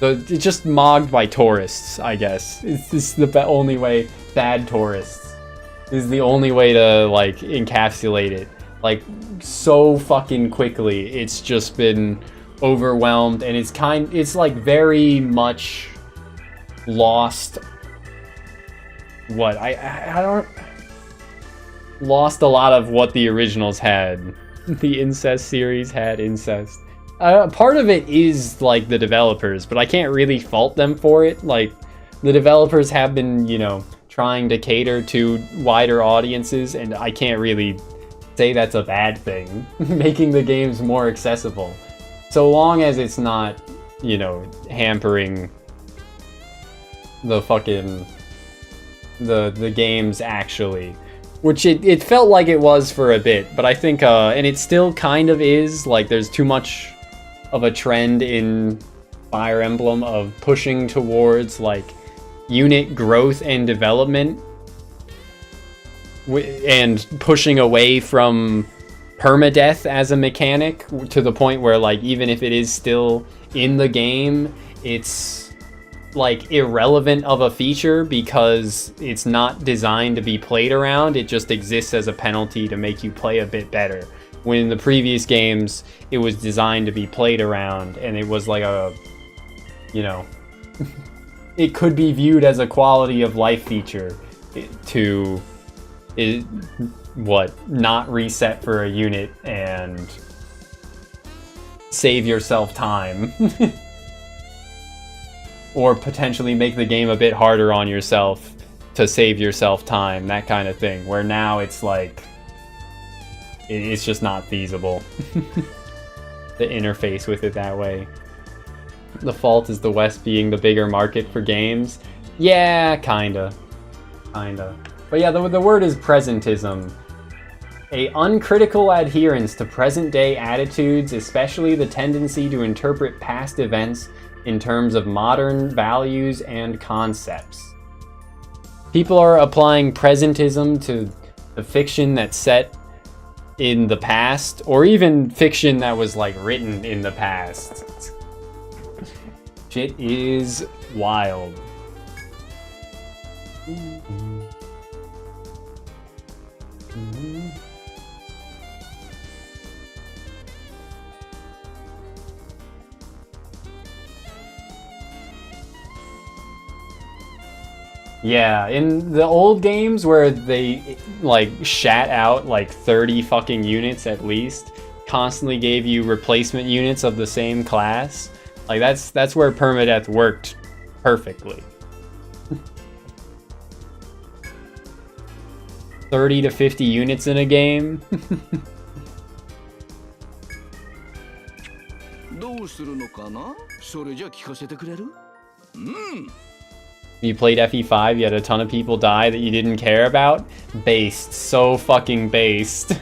Speaker 1: it's just mogged by tourists, I guess. It's the only way. Bad tourists is the only way to, like, encapsulate it. Like, so fucking quickly, it's just been overwhelmed, and it's like very much lost. What I don't lost a lot of what the originals had. The incest series had incest. Part of it is, like, the developers, but I can't really fault them for it. Like, the developers have been, you know, trying to cater to wider audiences, and I can't really say that's a bad thing. Making the games more accessible. So long as it's not, you know, hampering the fucking... the games, actually. Which it felt like it was for a bit, but I think, and it still kind of is, like, there's too much of a trend in Fire Emblem of pushing towards, like, unit growth and development, and pushing away from permadeath as a mechanic, to the point where, like, even if it is still in the game, it's, like, irrelevant of a feature because it's not designed to be played around. It just exists as a penalty to make you play a bit better. When in the previous games, it was designed to be played around, and it was like a, you know, it could be viewed as a quality of life feature to, not reset for a unit and save yourself time. Or potentially make the game a bit harder on yourself to save yourself time, that kind of thing. Where now it's like, it's just not feasible. The interface with it that way. The fault is the West being the bigger market for games. Yeah, kinda. But yeah, the word is presentism. A uncritical adherence to present-day attitudes, especially the tendency to interpret past events in terms of modern values and concepts. People are applying presentism to the fiction that's set in the past, or even fiction that was like written in the past. Shit is wild. Yeah, in the old games where they like shat out like 30 fucking units at least, constantly gave you replacement units of the same class, like that's where permadeath worked perfectly. 30 to 50 units in a game. You played FE5, you had a ton of people die that you didn't care about? Based. So fucking based.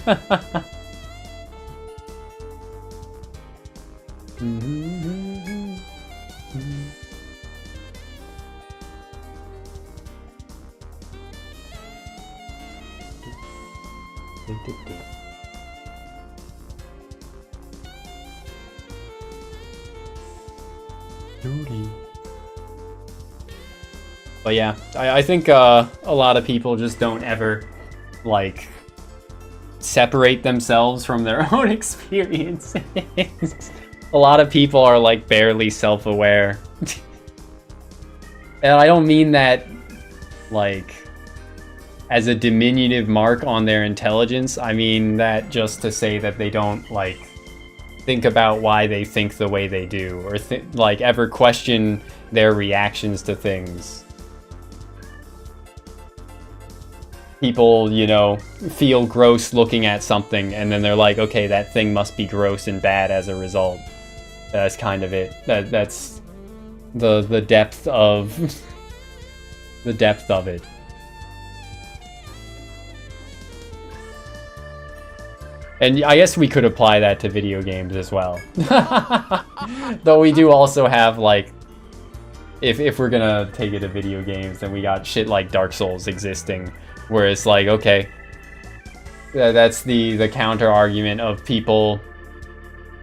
Speaker 1: But yeah, I think a lot of people just don't ever, like, separate themselves from their own experiences. A lot of people are, like, barely self-aware. And I don't mean that, like, as a diminutive mark on their intelligence. I mean that just to say that they don't, like, think about why they think the way they do, or like ever question their reactions to things. People, you know, feel gross looking at something, and then they're like, okay, that thing must be gross and bad as a result. That's kind of it. That's the depth of the depth of it. And I guess we could apply that to video games as well. Though we do also have, like, if we're gonna take it to video games, then we got shit like Dark Souls existing, where it's like, okay, that's the counter argument of people.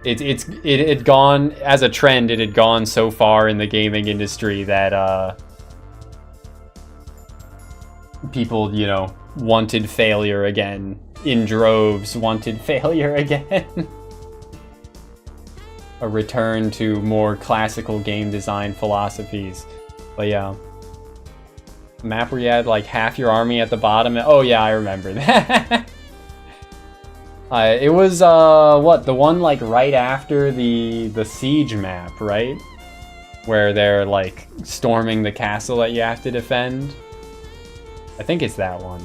Speaker 1: It had gone, as a trend, it had gone so far in the gaming industry that people, you know, wanted failure again. In droves, wanted failure again. A return to more classical game design philosophies. But yeah. Map where you had like half your army at the bottom. Oh yeah, I remember that. It was what, the one like right after the siege map, right? Where they're like storming the castle that you have to defend. I think it's that one.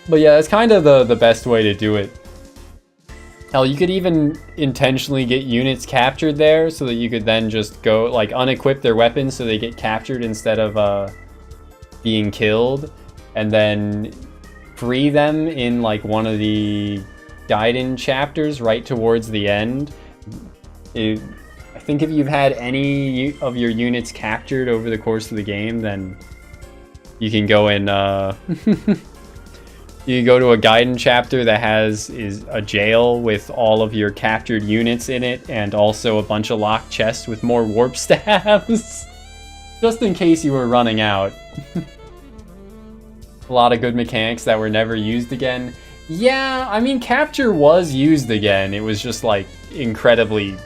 Speaker 1: But yeah, it's kind of the best way to do it. Hell, you could even intentionally get units captured there so that you could then just go, like, unequip their weapons so they get captured instead of being killed. And then free them in, like, one of the Gaiden chapters right towards the end. I think if you've had any of your units captured over the course of the game, then you can go and you go to a Gaiden chapter that is a jail with all of your captured units in it, and also a bunch of locked chests with more warp stabs. Just in case you were running out. A lot of good mechanics that were never used again. Yeah, I mean, capture was used again. It was just, like, incredibly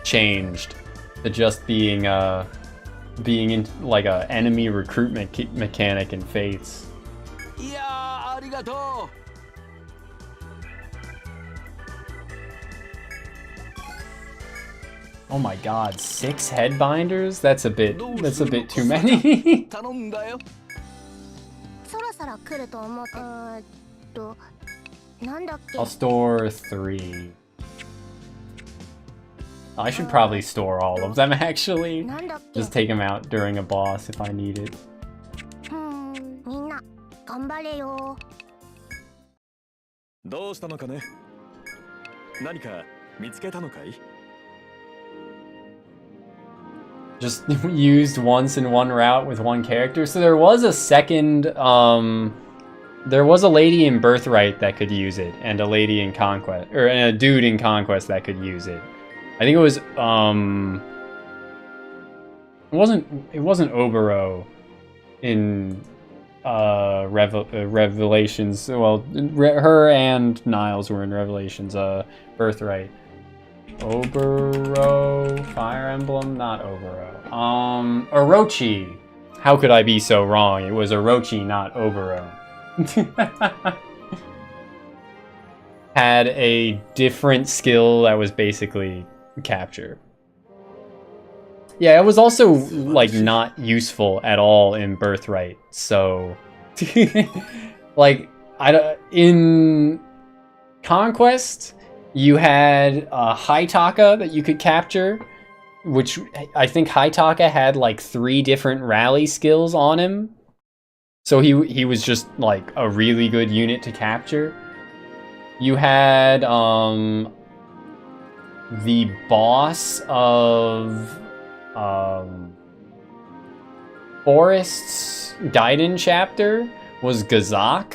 Speaker 1: changed to just being in, like, a enemy recruitment mechanic in Fates. Oh my god, 6 headbinders? That's a bit too many. I'll store 3. I should probably store all of them, actually. Just take them out during a boss if I need it.
Speaker 5: どうしたのかね。何か見つけたのかい。
Speaker 1: Just used once in one route with one character. So there was a second, there was a lady in Birthright that could use it, and a lady in Conquest, or a dude in Conquest that could use it. I think it was, it wasn't Obero in, Revelations. Well, her and Niles were in Revelations, Birthright. Obero, Fire Emblem, not Obero. Orochi. How could I be so wrong? It was Orochi, not Obero. Had a different skill that was basically capture. Yeah, it was also like not useful at all in Birthright. So, like, in Conquest, you had Haitaka that you could capture, which I think Haitaka had like 3 different rally skills on him. So he was just like a really good unit to capture. You had the boss of Forest's Gaiden chapter was Gazak,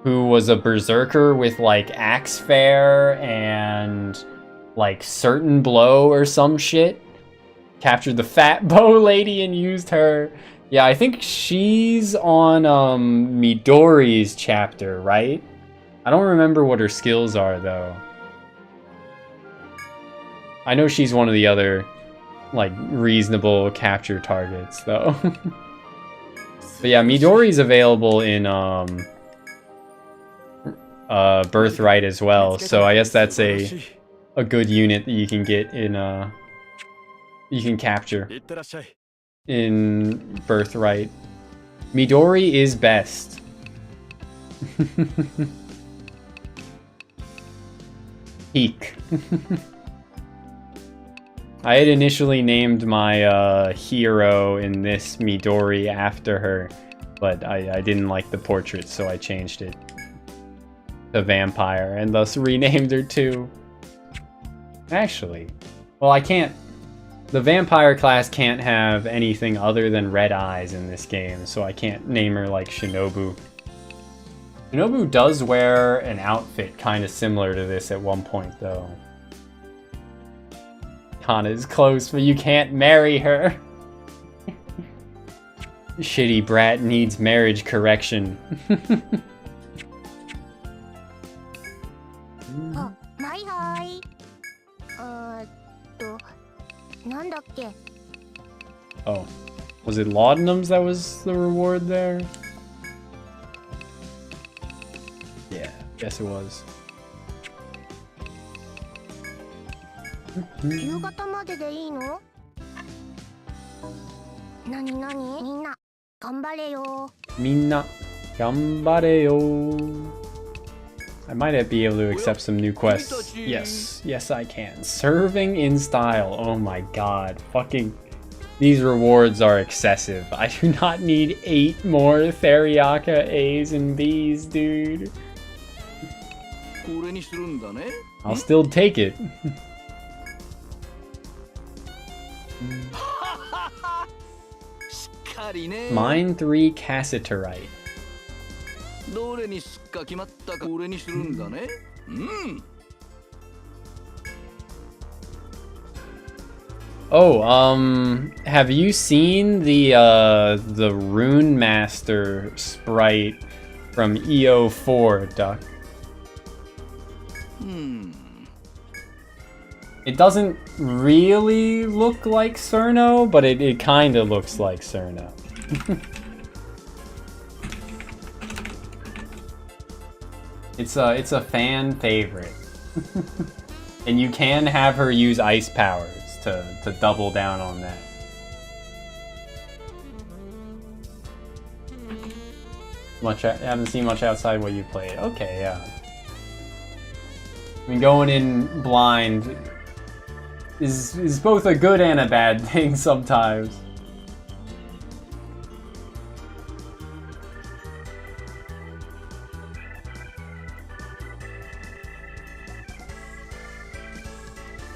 Speaker 1: who was a berserker with like Axe Fair and like Certain Blow or some shit. Captured the fat bow lady and used her. Yeah, I think she's on Midori's chapter, right? I don't remember what her skills are though. I know she's one of the other like reasonable capture targets though. But yeah, Midori's available in Birthright as well, so I guess that's a good unit that you can get in you can capture in Birthright. Midori is best. Peak. I had initially named my hero in this Midori after her, but I didn't like the portrait, so I changed it to Vampire, and thus renamed her too. Actually, well, I can't. The Vampire class can't have anything other than red eyes in this game, so I can't name her like Shinobu. Shinobu does wear an outfit kind of similar to this at one point, though. Hana's close, but you can't marry her. Shitty brat needs marriage correction.
Speaker 4: Oh, hi.
Speaker 1: Oh, was it laudanums that was the reward there? Yeah, guess it was.
Speaker 4: 夕方まででいいの？なになに？みんな頑張れよ。
Speaker 1: みんな頑張れよ。I might be able to accept some new quests. Yes, yes I can. Serving in style. Oh my god. Fucking... These rewards are excessive. I do not need 8 more Theriaka A's and B's, dude. I'll still take it. Mine 3 Cassiterite.
Speaker 3: どれにすっか決まったか俺にするんだね。うん。
Speaker 1: Oh, have you seen the Rune Master sprite from EO4, Duck? It doesn't really look like Cerno, but it kind of looks like Cerno. It's a fan favorite. And you can have her use ice powers to double down on that. I haven't seen much outside what you played. Okay, yeah. I mean, going in blind is both a good and a bad thing sometimes.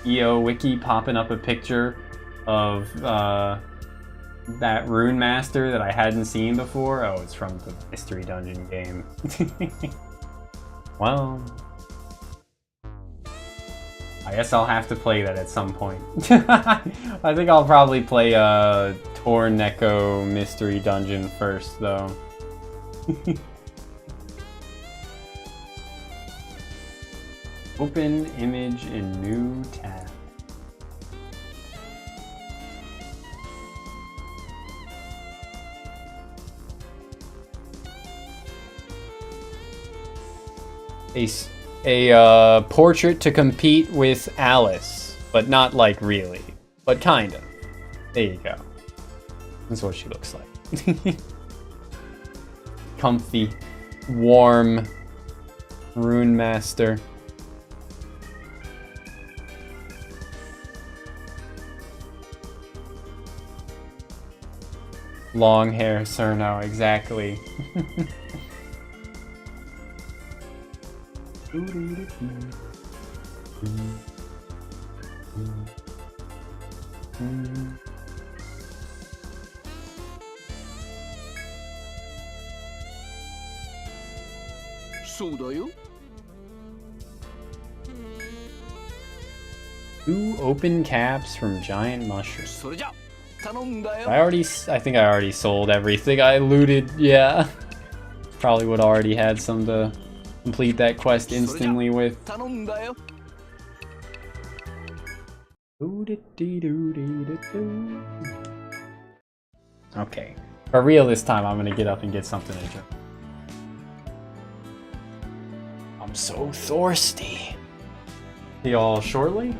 Speaker 1: EO wiki popping up a picture of that Rune Master that I hadn't seen before. Oh, it's from the Mystery Dungeon game. Well, I guess I'll have to play that at some point. I think I'll probably play Torneko Mystery Dungeon first, though. Open image in new tab. A portrait to compete with Alice, but not like really, but kind of. There you go. That's what she looks like. Comfy, warm, Rune Master. Long hair, Cerno, exactly.
Speaker 3: So da yo.
Speaker 1: 2 open caps from Giant Mushroom.
Speaker 3: それじゃ頼んだよ。
Speaker 1: I think I already sold everything I looted, yeah. Probably would already had some to complete that quest instantly with.
Speaker 3: 頼んだよ。
Speaker 1: Okay. For real this time, I'm gonna get up and get something to drink. I'm so thirsty. See y'all shortly?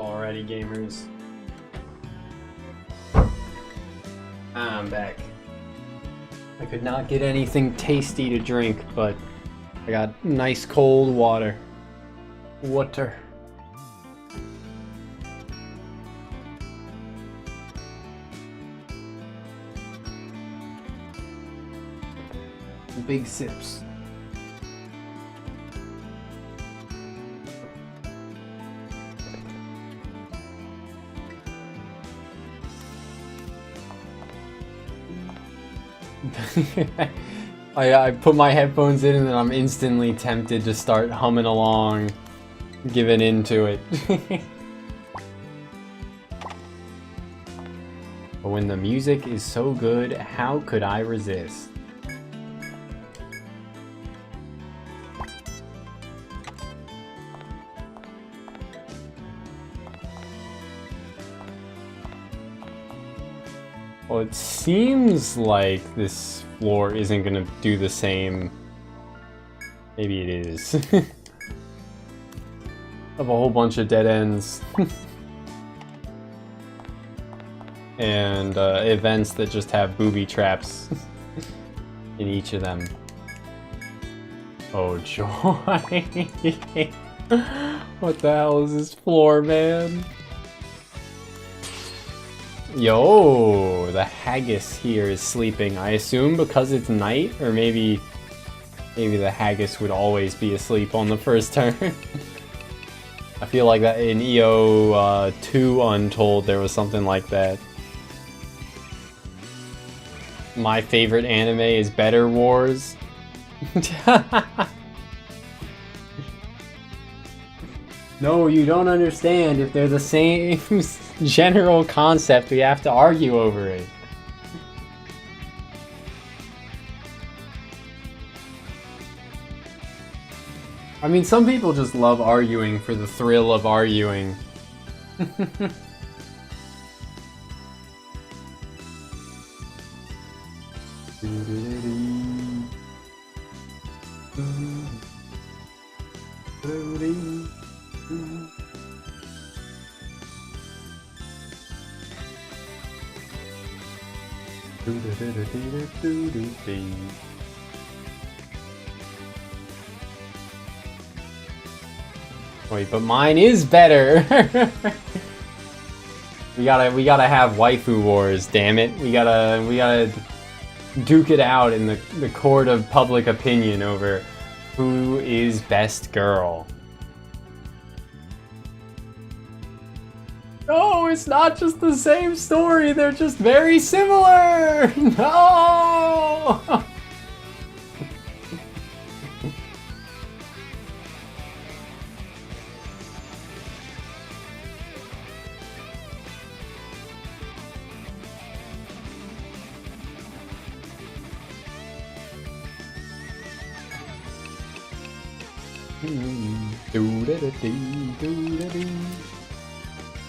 Speaker 1: already, gamers. I'm back. I could not get anything tasty to drink, but I got nice cold water. Water. Big sips. I put my headphones in and then I'm instantly tempted to start humming along, giving into it. But when the music is so good, how could I resist? Well, it seems like this floor isn't gonna do the same. Maybe it is. Of a whole bunch of dead ends. And events that just have booby traps in each of them. Oh joy. What the hell is this floor, man? Yo, the haggis here is sleeping. I assume because it's night, or maybe the haggis would always be asleep on the first turn. I feel like that in EO 2 Untold there was something like that. My favorite anime is Better Wars. No, you don't understand. If they're the same general concept, we have to argue over it. I mean, some people just love arguing for the thrill of arguing. Wait, but mine is better. we gotta have waifu wars, damn it. We gotta duke it out in the court of public opinion over who is best girl. No, it's not just the same story, they're just very similar! No!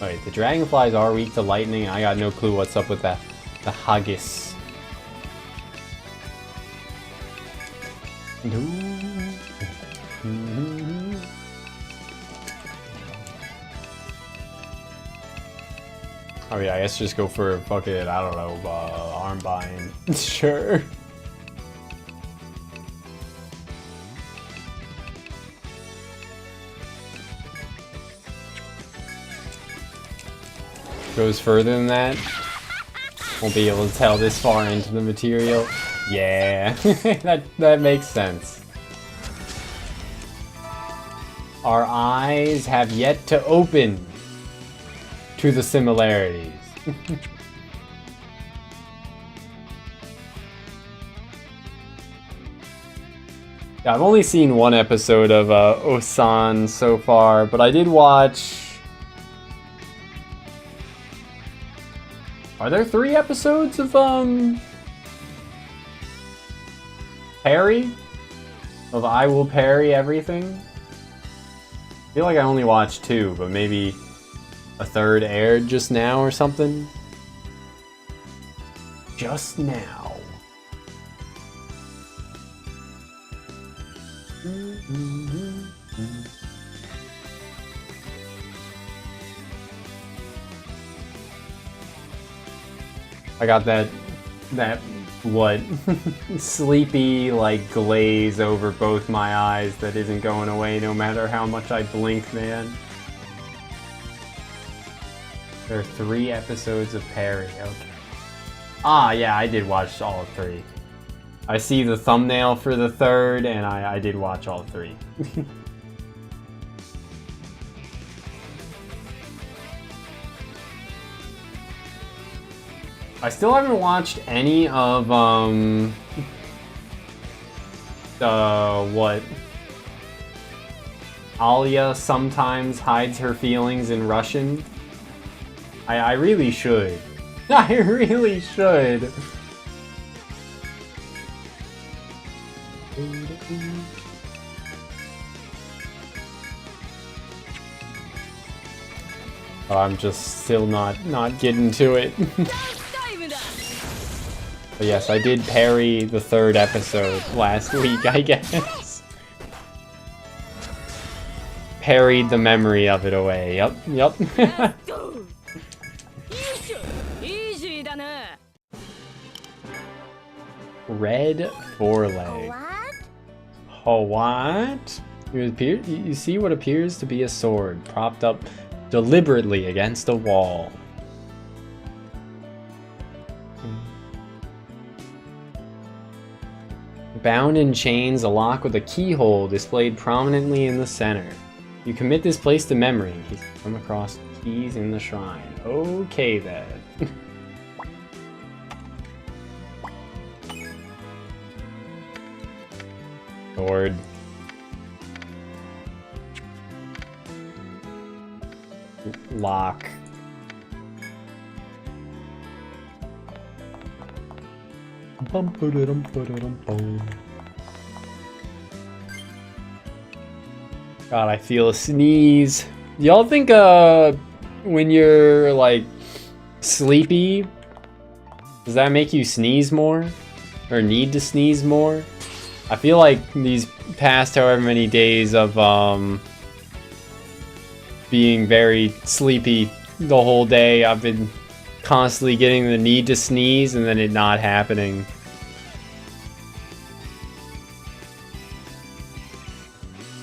Speaker 1: Alright, the dragonflies are weak to lightning, and I got no clue what's up with that. The haggis. Oh yeah, I guess just go for fucking, I don't know, arm bind. Sure. Goes further than that. Won't be able to tell this far into the material. Yeah, that makes sense. Our eyes have yet to open to the similarities. Yeah, I've only seen one episode of Osan so far, but I did watch... Are there 3 episodes of, Parry? Of I Will Parry Everything? I feel like I only watched 2, but maybe a 3rd aired just now or something? Just now. I got that what sleepy like glaze over both my eyes that isn't going away no matter how much I blink, man. There are 3 episodes of Perry. Okay. Ah, yeah, I did watch all 3. I see the thumbnail for the 3rd, and I did watch all 3. I still haven't watched any of, what? Alia sometimes hides her feelings in Russian. I really should. I really should. Oh, I'm just still not getting to it. But yes, I did parry the 3rd episode last week, I guess. Parried the memory of it away. Yep. Red foreleg. Oh, what? You see what appears to be a sword propped up deliberately against a wall. Bound in chains, a lock with a keyhole displayed prominently in the center. You commit this place to memory. You come across keys in the shrine. Okay then. Sword. Lock. God, I feel a sneeze. Y'all think when you're like sleepy, does that make you sneeze more? Or need to sneeze more? I feel like these past however many days of being very sleepy the whole day, I've been constantly getting the need to sneeze and then it not happening.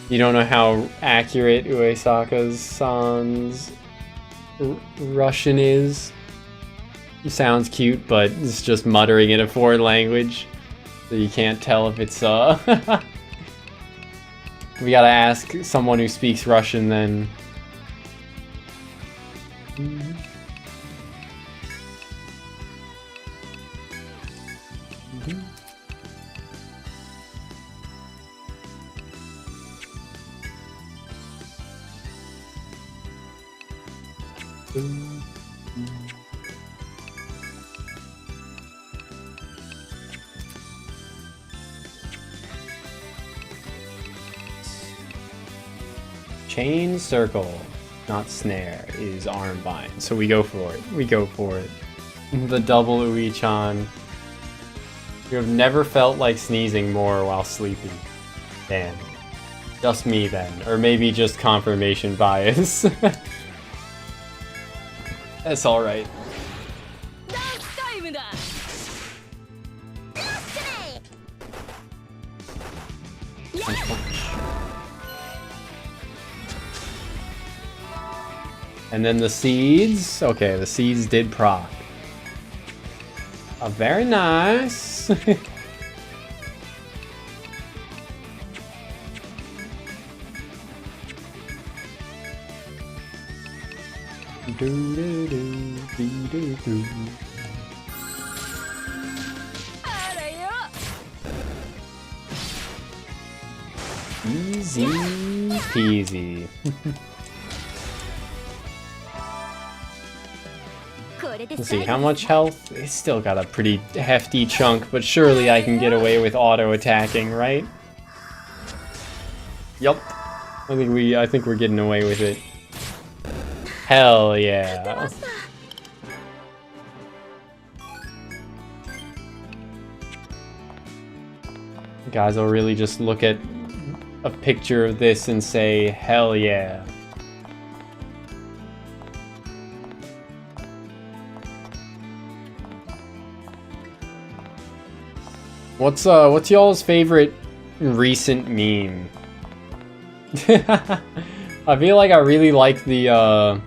Speaker 1: You don't know how accurate Uesaka's son's Russian is. It sounds cute, but it's just muttering in a foreign language. So you can't tell if it's, we gotta ask someone who speaks Russian then. Chain circle, not snare, is arm bind. So we go for it. We go for it. The double Uichan. You have never felt like sneezing more while sleeping. Damn. Just me then. Or maybe just confirmation bias. That's alright. And then the seeds. Okay, the seeds did proc. Oh, very nice. Easy peasy. Let's see, how much health? It's still got a pretty hefty chunk, but surely I can get away with auto-attacking, right? Yup. I think we're getting away with it. Hell yeah. Guys, I'll really just look at a picture of this and say, hell yeah. What's y'all's favorite recent meme? I feel like I really like the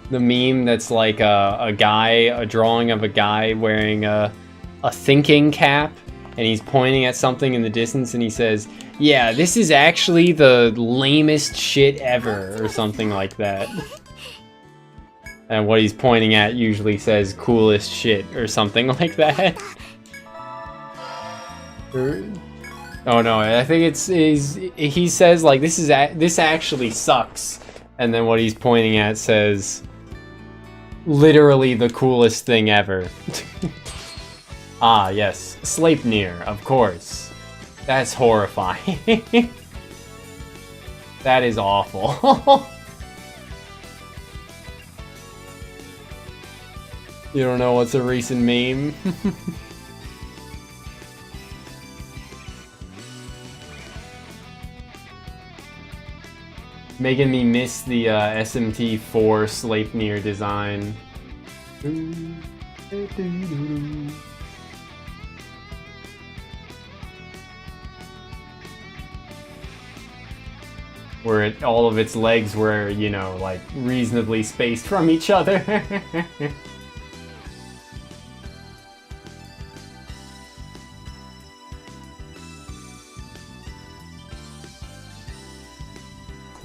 Speaker 1: meme that's like a drawing of a guy wearing a thinking cap, and he's pointing at something in the distance, and he says, "Yeah, this is actually the lamest shit ever," or something like that. And what he's pointing at usually says "coolest shit" or something like that. Oh no, I think he says like this actually sucks, and then what he's pointing at says literally the coolest thing ever. Ah, yes, Sleipnir, of course. That's horrifying. That is awful. You don't know what's a recent meme? Making me miss the SMT4 Sleipnir design. Where all of its legs were, you know, like reasonably spaced from each other.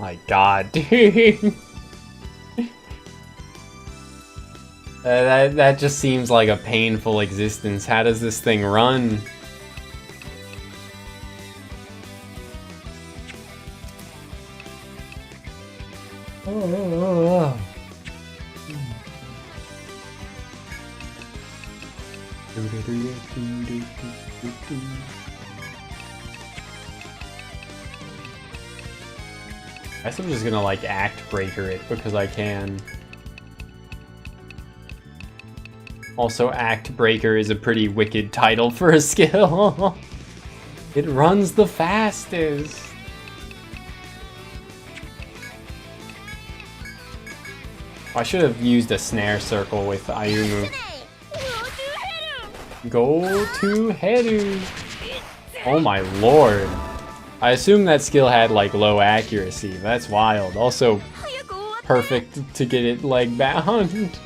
Speaker 1: My god, dude. That just seems like a painful existence. How does this thing run? I guess I'm just gonna like act breaker it because I can. Also, act breaker is a pretty wicked title for a skill. It runs the fastest. I should have used a snare circle with Ayumu. Go to Heru. Oh my lord. I assume that skill had like low accuracy. That's wild. Also, perfect to get it leg bound.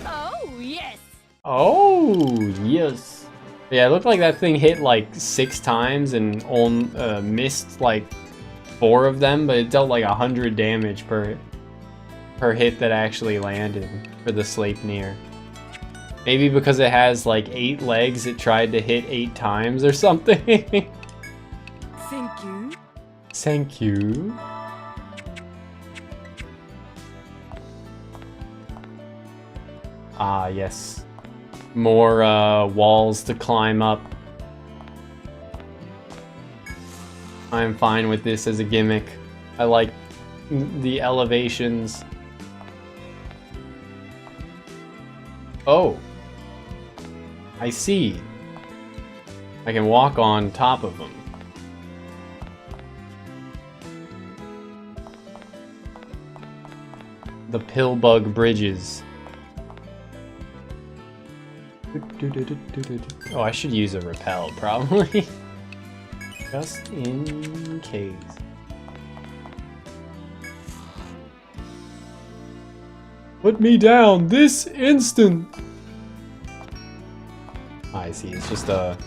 Speaker 6: Oh yes.
Speaker 1: Oh yes. Yeah, it looked like that thing hit like 6 times and missed like 4 of them, but it dealt like 100 damage per hit that actually landed for the Sleipnir. Maybe because it has like 8 legs, it tried to hit 8 times or something.
Speaker 6: Thank you.
Speaker 1: Thank you. Ah, yes. More walls to climb up. I'm fine with this as a gimmick. I like the elevations. Oh. I see. I can walk on top of them. The Pillbug bridges. Oh, I should use a repel, probably. Just in case. Put me down this instant! I see, it's just a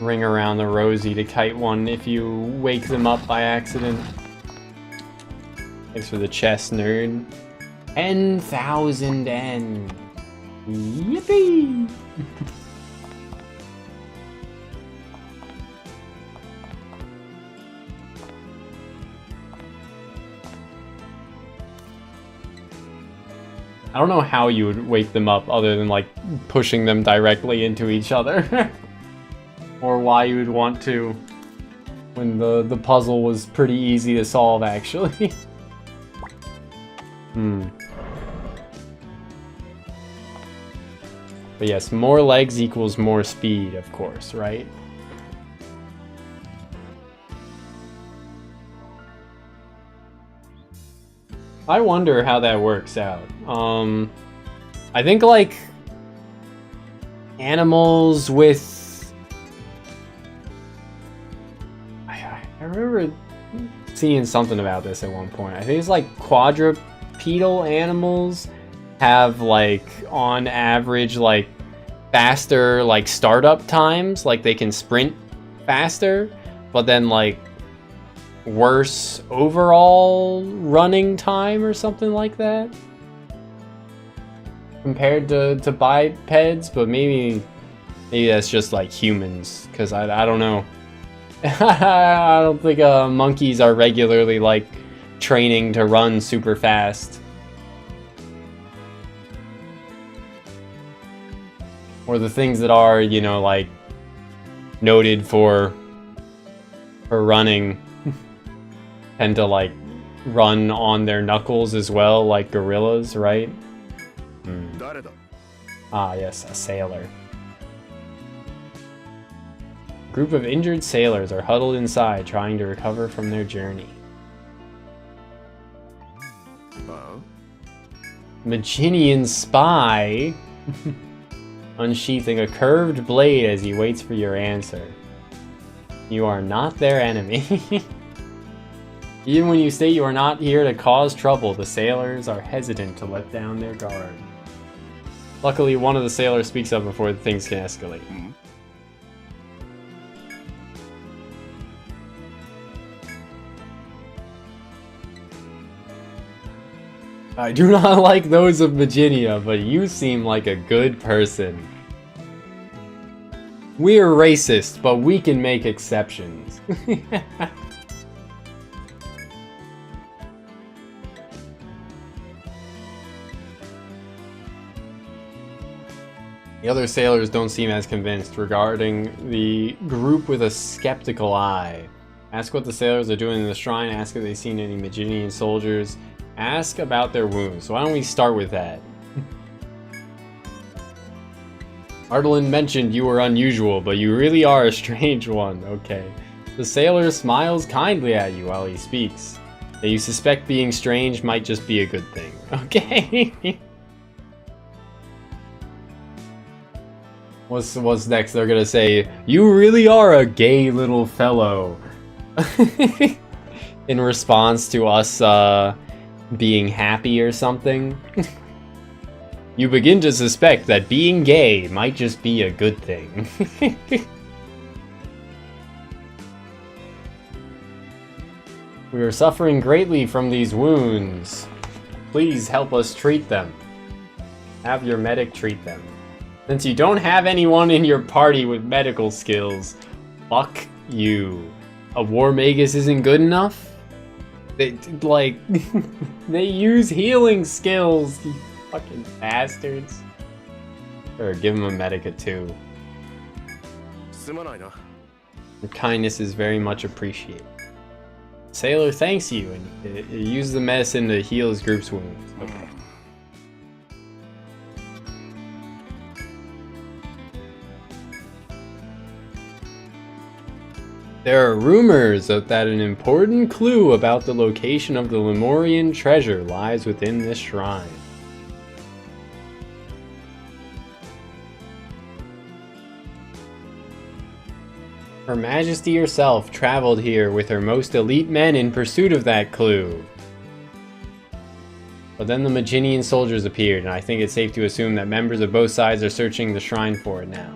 Speaker 1: ring around the rosy to kite one if you wake them up by accident. Thanks for the chest, nerd. 10,000 N. Yippee! I don't know how you would wake them up other than like pushing them directly into each other. Or why you would want to when the puzzle was pretty easy to solve actually. But yes, more legs equals more speed, of course, right? I wonder how that works out.
Speaker 7: I think like animals with I remember seeing something about this at one point. I think it's like quadrupedal animals have like on average like faster like startup times, like they can sprint faster, but then like worse overall running time or something like that compared to bipeds. But maybe that's just like humans, because I don't know. I don't think monkeys are regularly like training to run super fast, or the things that are, you know, like noted for running tend to like run on their knuckles as well, like gorillas, right? Ah, yes, a sailor. Group of injured sailors are huddled inside, trying to recover from their journey. Maginian spy unsheathing a curved blade as he waits for your answer. You are not their enemy. Even when you state you are not here to cause trouble, the sailors are hesitant to let down their guard. Luckily, one of the sailors speaks up before things can escalate. I do not like those of Maginia, but you seem like a good person. We're racist, but we can make exceptions. The other sailors don't seem as convinced regarding the group with a skeptical eye. Ask what the sailors are doing in the shrine, ask if they've seen any Maginian soldiers, ask about their wounds. Why don't we start with that? Ardelin mentioned you were unusual, but you really are a strange one. Okay. The sailor smiles kindly at you while he speaks. That you suspect being strange might just be a good thing. Okay. What's next? They're gonna say, you really are a gay little fellow. In response to us being happy or something. You begin to suspect that being gay might just be a good thing. We are suffering greatly from these wounds. Please help us treat them. Have your medic treat them. Since you don't have anyone in your party with medical skills, fuck you. A war magus isn't good enough? They, like, they use healing skills, you fucking bastards. Or give him a medica too. Your kindness is very much appreciated. Sailor thanks you, and use the medicine to heal his group's wounds. Okay. There are rumors that an important clue about the location of the Lemurian treasure lies within this shrine. Her Majesty herself traveled here with her most elite men in pursuit of that clue. But then the Maginian soldiers appeared, and I think it's safe to assume that members of both sides are searching the shrine for it now.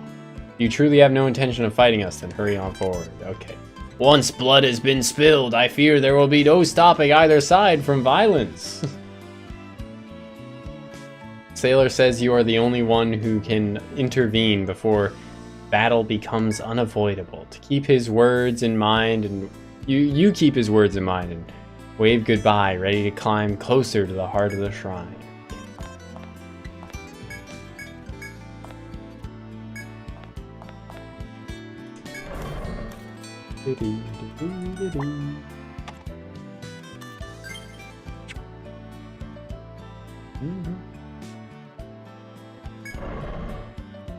Speaker 7: If you truly have no intention of fighting us, then hurry on forward. Okay. Once blood has been spilled, I fear there will be no stopping either side from violence. Sailor says you are the only one who can intervene before battle becomes unavoidable. To keep his words in mind, and you keep his words in mind, and wave goodbye, ready to climb closer to the heart of the shrine.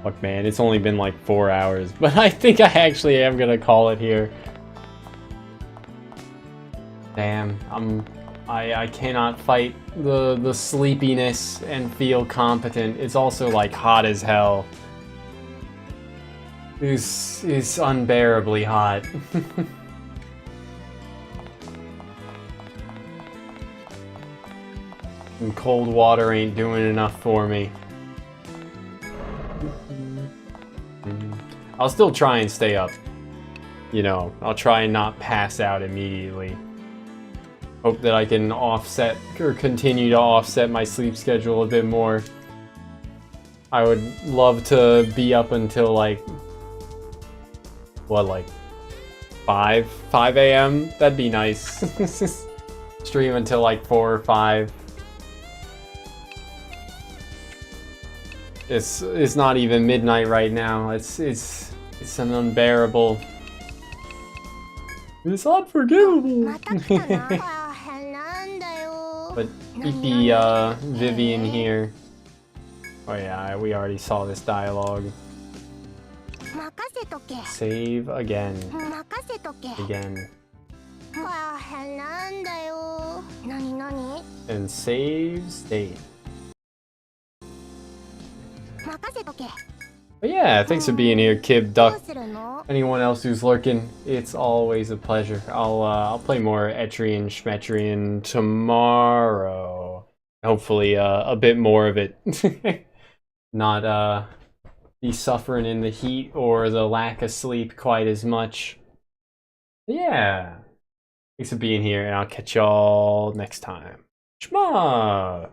Speaker 7: Look, man, it's only been like 4 hours, but I think I actually am gonna call it here. Damn, I'm I cannot fight the sleepiness and feel competent. It's also like hot as hell. This is unbearably hot. And cold water ain't doing enough for me. I'll still try and stay up. You know, I'll try and not pass out immediately. Hope that I can offset or continue to offset my sleep schedule a bit more. I would love to be up until like, what, like 5 a.m? That'd be nice. Stream until like 4 or 5. It's not even midnight right now. It's an unbearable. It's unforgivable. But creepy Vivian here. Oh yeah, we already saw this dialogue. Save again. Again. And save state. But yeah, thanks for being here, Kib Duck. Anyone else who's lurking, it's always a pleasure. I'll play more Etrian Schmetrian tomorrow. Hopefully a bit more of it. Not be suffering in the heat or the lack of sleep quite as much. But yeah. Thanks for being here, and I'll catch y'all next time. Shma!